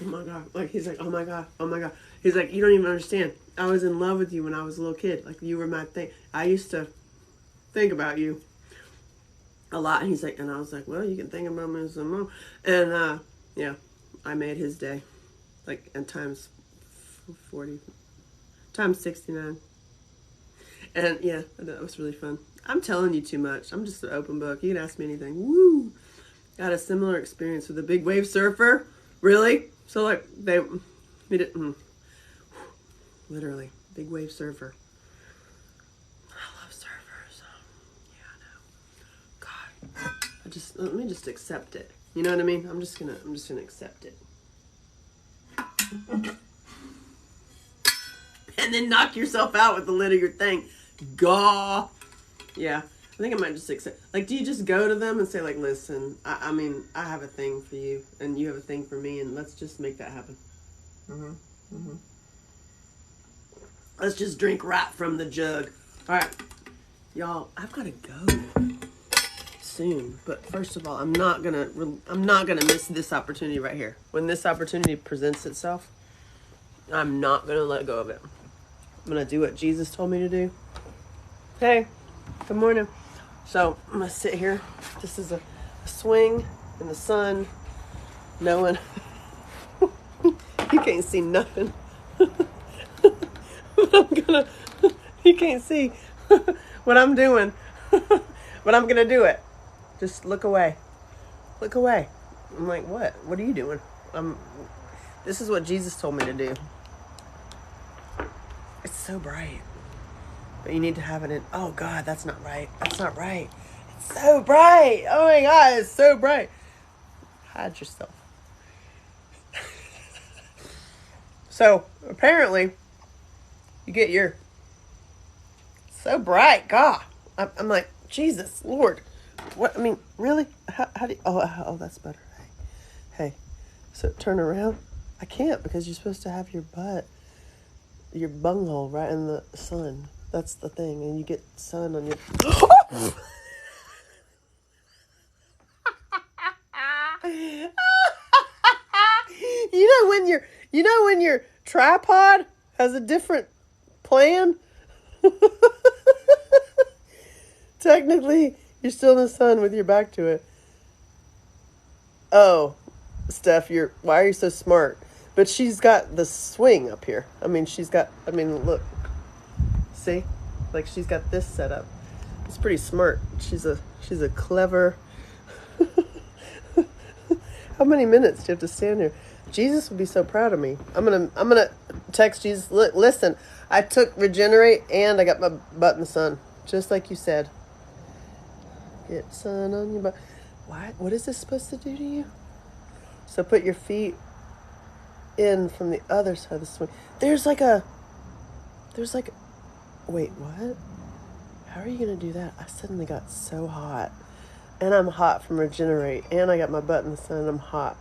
A: oh my God. Like, he's like, oh my God. He's like, you don't even understand. I was in love with you when I was a little kid. Like, you were my thing. I used to think about you a lot. And he's like, and I was like, well, you can think about me some more. And, yeah, I made his day. Like, and times 40, times 69. And, yeah, that was really fun. I'm telling you too much. I'm just an open book. You can ask me anything. Woo! Got a similar experience with a big wave surfer. Really? So, like, literally, big wave surfer. I love surfers. Yeah, I know. God, let me just accept it. You know what I mean? I'm just gonna accept it. And then knock yourself out with the lid of your thing. Gaw. Yeah. I think I might just accept. Like, do you just go to them and say, like, listen, I mean, I have a thing for you, and you have a thing for me, and let's just make that happen. Let's just drink right from the jug. All right. Y'all, I've got to go soon. But first of all, I'm not gonna miss this opportunity right here. When this opportunity presents itself, I'm not gonna let go of it. I'm gonna do what Jesus told me to do. Hey, good morning. So I'm gonna sit here. This is a swing in the sun, knowing you can't see nothing. But you can't see what I'm doing. But I'm gonna do it. Just look away. Look away. I'm like, what? What are you doing? This is what Jesus told me to do. It's so bright. But you need to have it in. Oh, God, that's not right. That's not right. It's so bright. Oh, my God, it's so bright. Hide yourself. So apparently, you get your so bright. God, I'm like Jesus, Lord. What I mean, really? How do you, oh that's better. Hey, so turn around. I can't because you're supposed to have your bunghole right in the sun. That's the thing, and you get sun on your. You know when your tripod has a different plan. Technically, you're still in the sun with your back to it. Oh, Steph, why are you so smart? But she's got the swing up here. I mean, look, see, like she's got this set up. It's pretty smart. She's a clever. How many minutes do you have to stand here? Jesus would be so proud of me. I'm gonna text Jesus. Listen, I took Regenerate and I got my butt in the sun, just like you said. Get sun on your butt. What is this supposed to do to you? So put your feet in from the other side of the swing. Wait, what? How are you gonna do that? I suddenly got so hot. And I'm hot from Regenerate, and I got my butt in the sun, and I'm hot.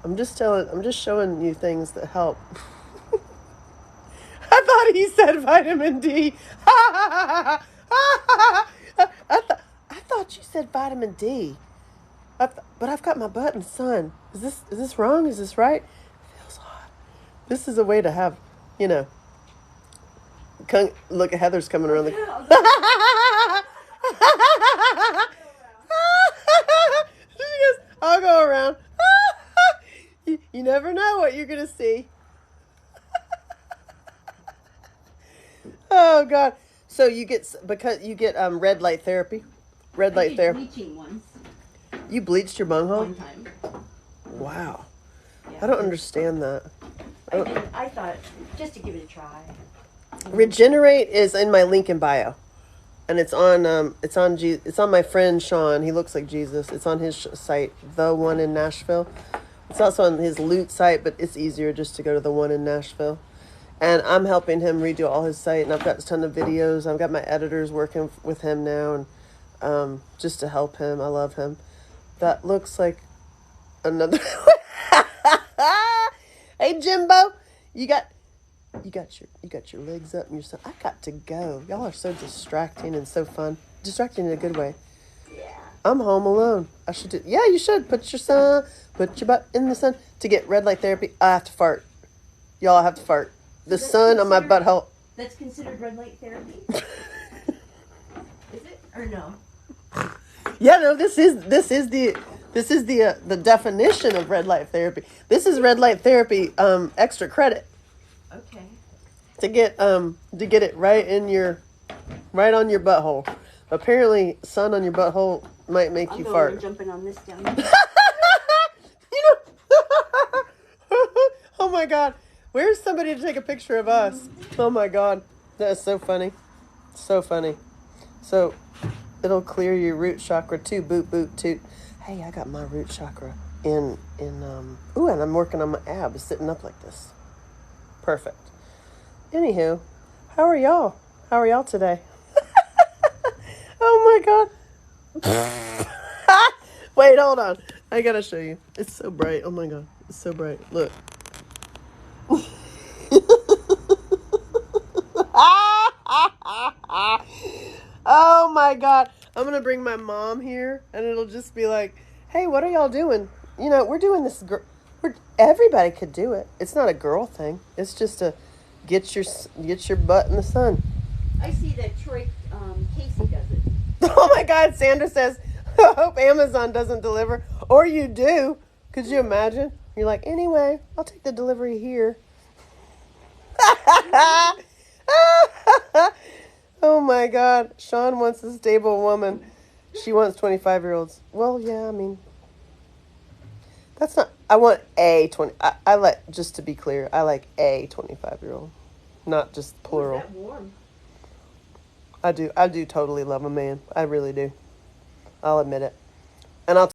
A: I'm just showing you things that help. I thought he said vitamin D. I thought you said vitamin D. But I've got my butt in the sun. Is this wrong? Is this right? It feels hot. This is a way to have, you know. Look, Heather's coming around the. She goes, I'll go around. You never know what you're gonna see. Oh God! So you get red light therapy. Red light therapy.
B: Bleaching once.
A: You bleached your bunghole?
B: One time.
A: Wow.
B: Yeah.
A: I don't understand that.
B: I thought just to give it a try.
A: Regenerate is in my link in bio. And it's on my friend Sean. He looks like Jesus. It's on his site, the one in Nashville. It's also on his Loot site, but it's easier just to go to the one in Nashville. And I'm helping him redo all his site, and I've got a ton of videos. I've got my editors working with him now, and just to help him. I love him. That looks like another. Hey Jimbo, you got your legs up and your son. I got to go. Y'all are so distracting and so fun. Distracting in a good way.
B: Yeah.
A: I'm home alone. I should do. Yeah, you should put your butt in the sun to get red light therapy. I have to fart. Y'all have to fart. The sun on my butthole.
B: That's considered red light therapy. Is it or no?
A: Yeah, no. This is the definition of red light therapy. This is red light therapy. Extra credit.
B: Okay.
A: To get it right on your butthole. Apparently, sun on your butthole might make you fart.
B: I'm jumping on this down.
A: Oh my God, where's somebody to take a picture of us? Oh my God, that is so funny, so funny. So it'll clear your root chakra too. Boot boot toot. Hey, I got my root chakra in ooh, and I'm working on my abs, sitting up like this. Perfect. Anywho, how are y'all? How are y'all today? Oh my God. Wait, hold on. I gotta show you. It's so bright. Oh my God. It's so bright. Look. Oh my God. I'm gonna bring my mom here and it'll just be like, hey, what are y'all doing? You know, we're doing this. Everybody could do it. It's not a girl thing. It's just to get your butt in the sun.
B: I see that Troy Casey does it.
A: Oh my God, Sandra says, I hope Amazon doesn't deliver. Or you do. Could you imagine? You're like, anyway, I'll take the delivery here. Oh my God. Sean wants a stable woman. She wants 25-year-olds. Well, yeah, I mean, that's not, I want a 20, I like, just to be clear, I like a 25-year-old. Not just plural.
B: That warm.
A: I do totally love a man. I really do. I'll admit it. And I'll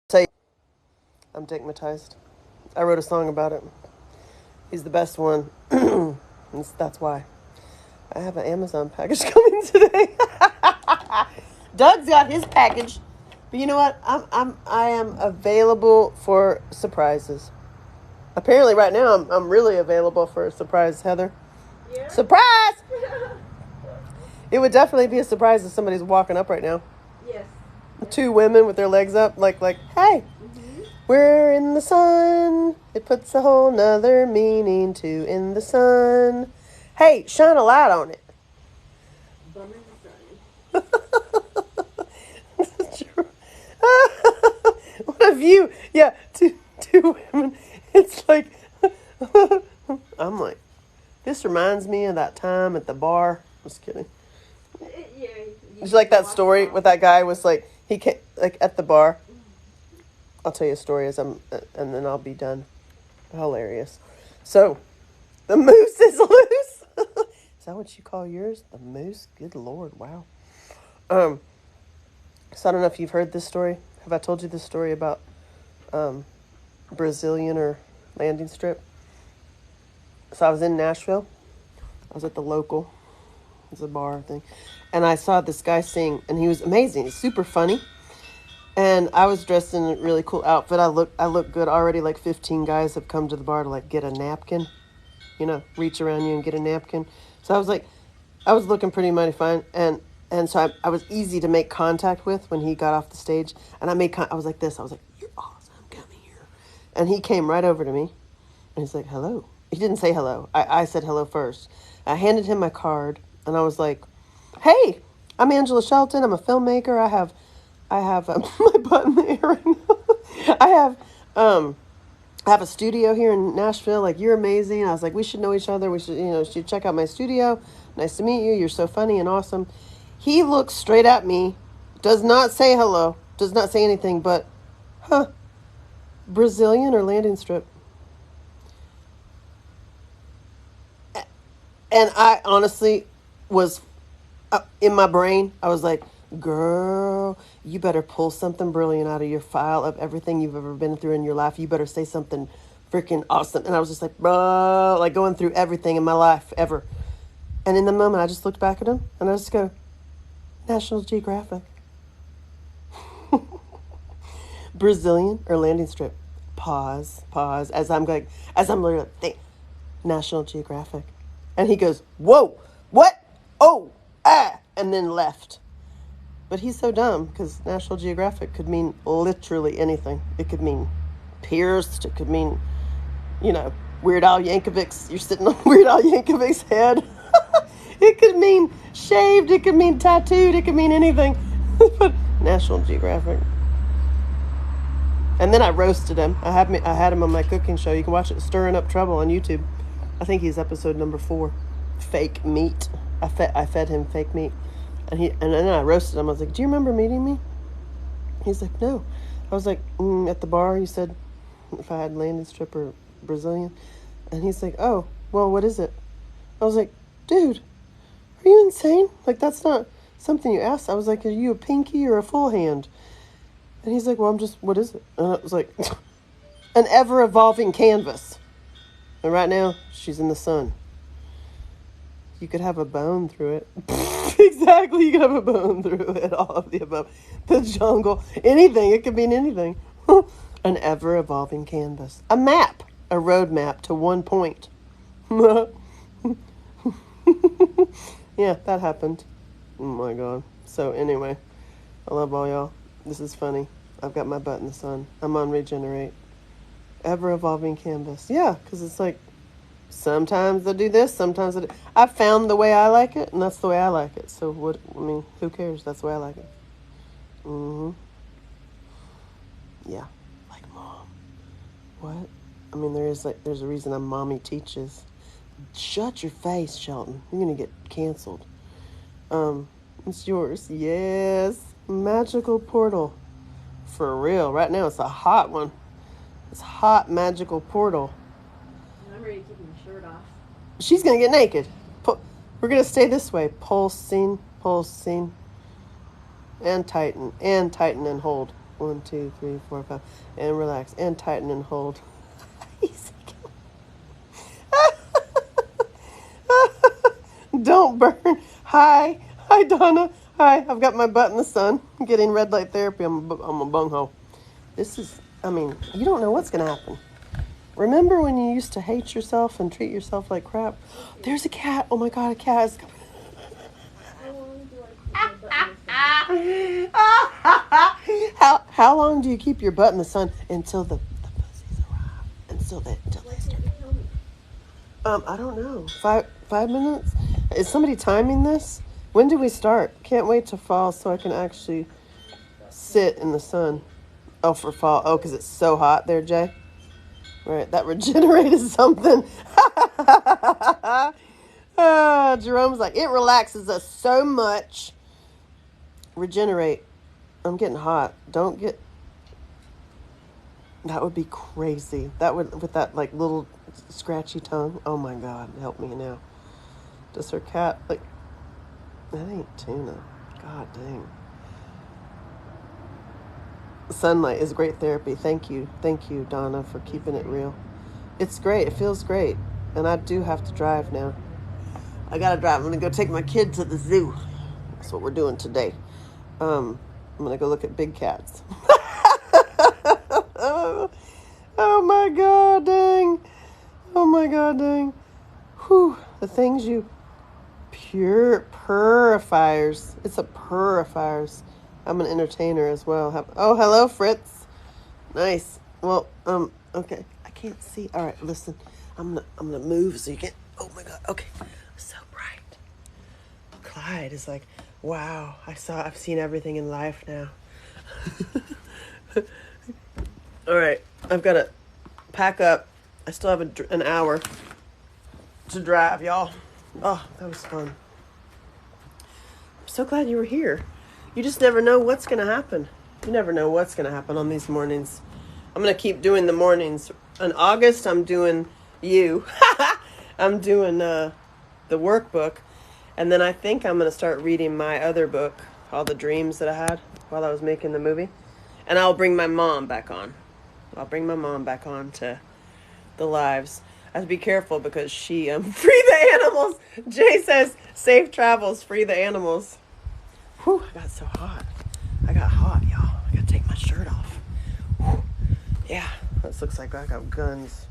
A: tell you, I'm digmatized. I wrote a song about it. He's the best one. That's why. I have an Amazon package coming today. Doug's got his package. But you know what? I am available for surprises. Apparently right now I'm really available for a surprise, Heather.
B: Yeah.
A: Surprise! It would definitely be a surprise if somebody's walking up right now.
B: Yes.
A: Two women with their legs up, like, hey, we're in the sun. It puts a whole nother meaning to in the sun. Hey, shine a light on it.
B: Bum in the sun.
A: What have you? Yeah, two women. It's like, I'm like, this reminds me of that time at the bar. Just kidding.
B: Yeah.
A: It's like that story with that guy was like, he came, like at the bar. I'll tell you a story and then I'll be done. Hilarious. So, the moose is loose. Is that what you call yours? The moose? Good Lord, wow. So I don't know if you've heard this story. Have I told you this story about Brazilian or landing strip? So I was in Nashville. I was at the local. It's a bar thing. And I saw this guy sing, and he was amazing. He's super funny. And I was dressed in a really cool outfit. I look good already. Like 15 guys have come to the bar to like get a napkin, reach around you and get a napkin. So I was looking pretty mighty fine. And so I was easy to make contact with when he got off the stage. And I was like this. I was like, you're awesome. Come here. And he came right over to me. And he's like, hello. He didn't say hello. I said hello first. I handed him my card. And I was like, hey, I'm Angela Shelton. I'm a filmmaker. I have my butt in the air right now. I have a studio here in Nashville. Like, you're amazing. I was like, we should know each other. We should check out my studio. Nice to meet you. You're so funny and awesome. He looks straight at me, does not say hello, does not say anything, but, Brazilian or landing strip? And I honestly was, in my brain, I was like, girl, you better pull something brilliant out of your file of everything you've ever been through in your life. You better say something freaking awesome. And I was just like, bro, like going through everything in my life ever. And in the moment, I just looked back at him and I just go, National Geographic. Brazilian or landing strip? Pause. As I'm literally like, National Geographic. And he goes, whoa, what? Oh, and then left. But he's so dumb because National Geographic could mean literally anything. It could mean pierced. It could mean, Weird Al Yankovic's. You're sitting on Weird Al Yankovic's head. It could mean shaved. It could mean tattooed. It could mean anything. But National Geographic. And then I roasted him. I had him on my cooking show. You can watch it, Stirring Up Trouble, on YouTube. I think he's episode number 4. Fake meat. I fed him fake meat. And then I roasted him. I was like, do you remember meeting me? He's like, no. I was like, at the bar, you said if I had landing strip or Brazilian. And he's like, oh, well, what is it? I was like, dude, are you insane? Like, that's not something you asked. I was like, are you a pinky or a full hand? And he's like, well, what is it? And I was like, an ever-evolving canvas. And right now, she's in the sun. You could have a bone through it. Exactly, you could have a bone through it. All of the above. The jungle. Anything. It could mean anything. An ever-evolving canvas. A map. A road map to one point. Yeah, that happened. Oh my God. So anyway, I love all y'all. This is funny. I've got my butt in the sun. I'm on Regenerate. Ever-evolving canvas. Yeah, because it's like, sometimes I do this, sometimes I found the way I like it, and that's the way I like it. So who cares? That's the way I like it. Yeah, like mom. What? There's a reason I'm Mommy Teaches. Shut your face, Shelton. You're gonna get canceled. It's yours. Yes. Magical portal. For real. Right now it's a hot one. It's hot magical portal.
B: I'm ready to take my shirt off.
A: She's going to get naked. We're going to stay this way. Pulsing. And tighten. And hold. 1, 2, 3, 4, 5. And relax. And tighten and hold. Easy. Don't burn. Hi. Hi, Donna. Hi. I've got my butt in the sun. I'm getting red light therapy. I'm a bunghole. This is, I mean, you don't know what's going to happen. Remember when you used to hate yourself and treat yourself like crap? There's a cat. Oh my God, a cat is coming. How long do you keep your butt in the sun until the pussies arrive? Until they start. I don't know. 5 minutes? Is somebody timing this? When do we start? Can't wait to fall so I can actually sit in the sun. Oh, for fall. Oh, because it's so hot there, Jay. Right, that regenerated something. Jerome's like, it relaxes us so much. Regenerate. I'm getting hot. Don't get. That would be crazy. That would, with that like little scratchy tongue. Oh my God, help me now. Does her cat like? That ain't tuna. God dang. Sunlight is great therapy. Thank you, Donna, for keeping it real. It's great. It feels great, and I do have to drive now. I gotta drive. I'm gonna go take my kid to the zoo. That's what we're doing today. I'm gonna go look at big cats. Oh my God, dang. Oh my God, dang. Whew. The things you purifiers. It's a purifiers. I'm an entertainer as well. Oh, hello, Fritz. Nice. Well, okay. I can't see. All right, listen. I'm gonna move so you can. Oh my God. Okay. So bright. Clyde is like, wow. I've seen everything in life now. All right. I've got to pack up. I still have an hour to drive, y'all. Oh, that was fun. I'm so glad you were here. You just never know what's going to happen. You never know what's going to happen on these mornings. I'm going to keep doing the mornings. In August, I'm doing you. I'm doing the workbook. And then I think I'm going to start reading my other book, all the dreams that I had while I was making the movie. And I'll bring my mom back on. I'll bring my mom back on to the lives. I have to be careful because she, free the animals. Jay says, safe travels, free the animals. Whew, I got so hot. I got hot, y'all. I gotta take my shirt off. Whew. Yeah, this looks like I got guns.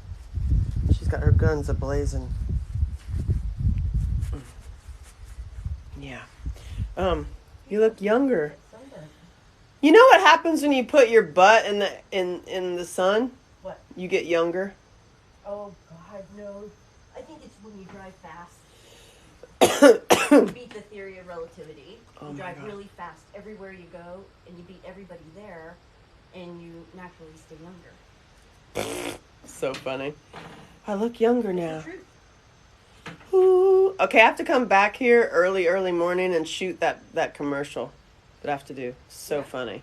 A: She's got her guns ablazing. Yeah. You look younger. You know what happens when you put your butt in the sun?
B: What?
A: You get younger.
B: Oh God, no. I think it's when you drive fast. Beat the theory of relativity. You drive really fast everywhere you go, and you beat everybody there, and you naturally stay younger.
A: So funny. I look younger now.
B: It's the truth.
A: Ooh. Okay, I have to come back here early morning and shoot that commercial that I have to do. So funny.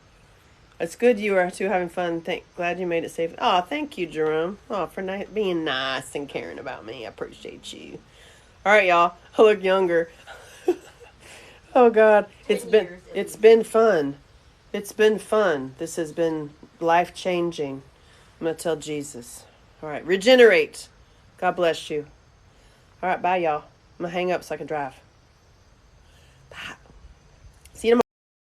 A: It's good you are too having fun. Glad you made it safe. Oh, thank you, Jerome. Oh, for being nice and caring about me. I appreciate you. All right, y'all. I look younger. Oh God, it's been fun. It's been fun. This has been life changing. I'm gonna tell Jesus. All right, regenerate. God bless you. All right, bye, y'all. I'm gonna hang up so I can drive.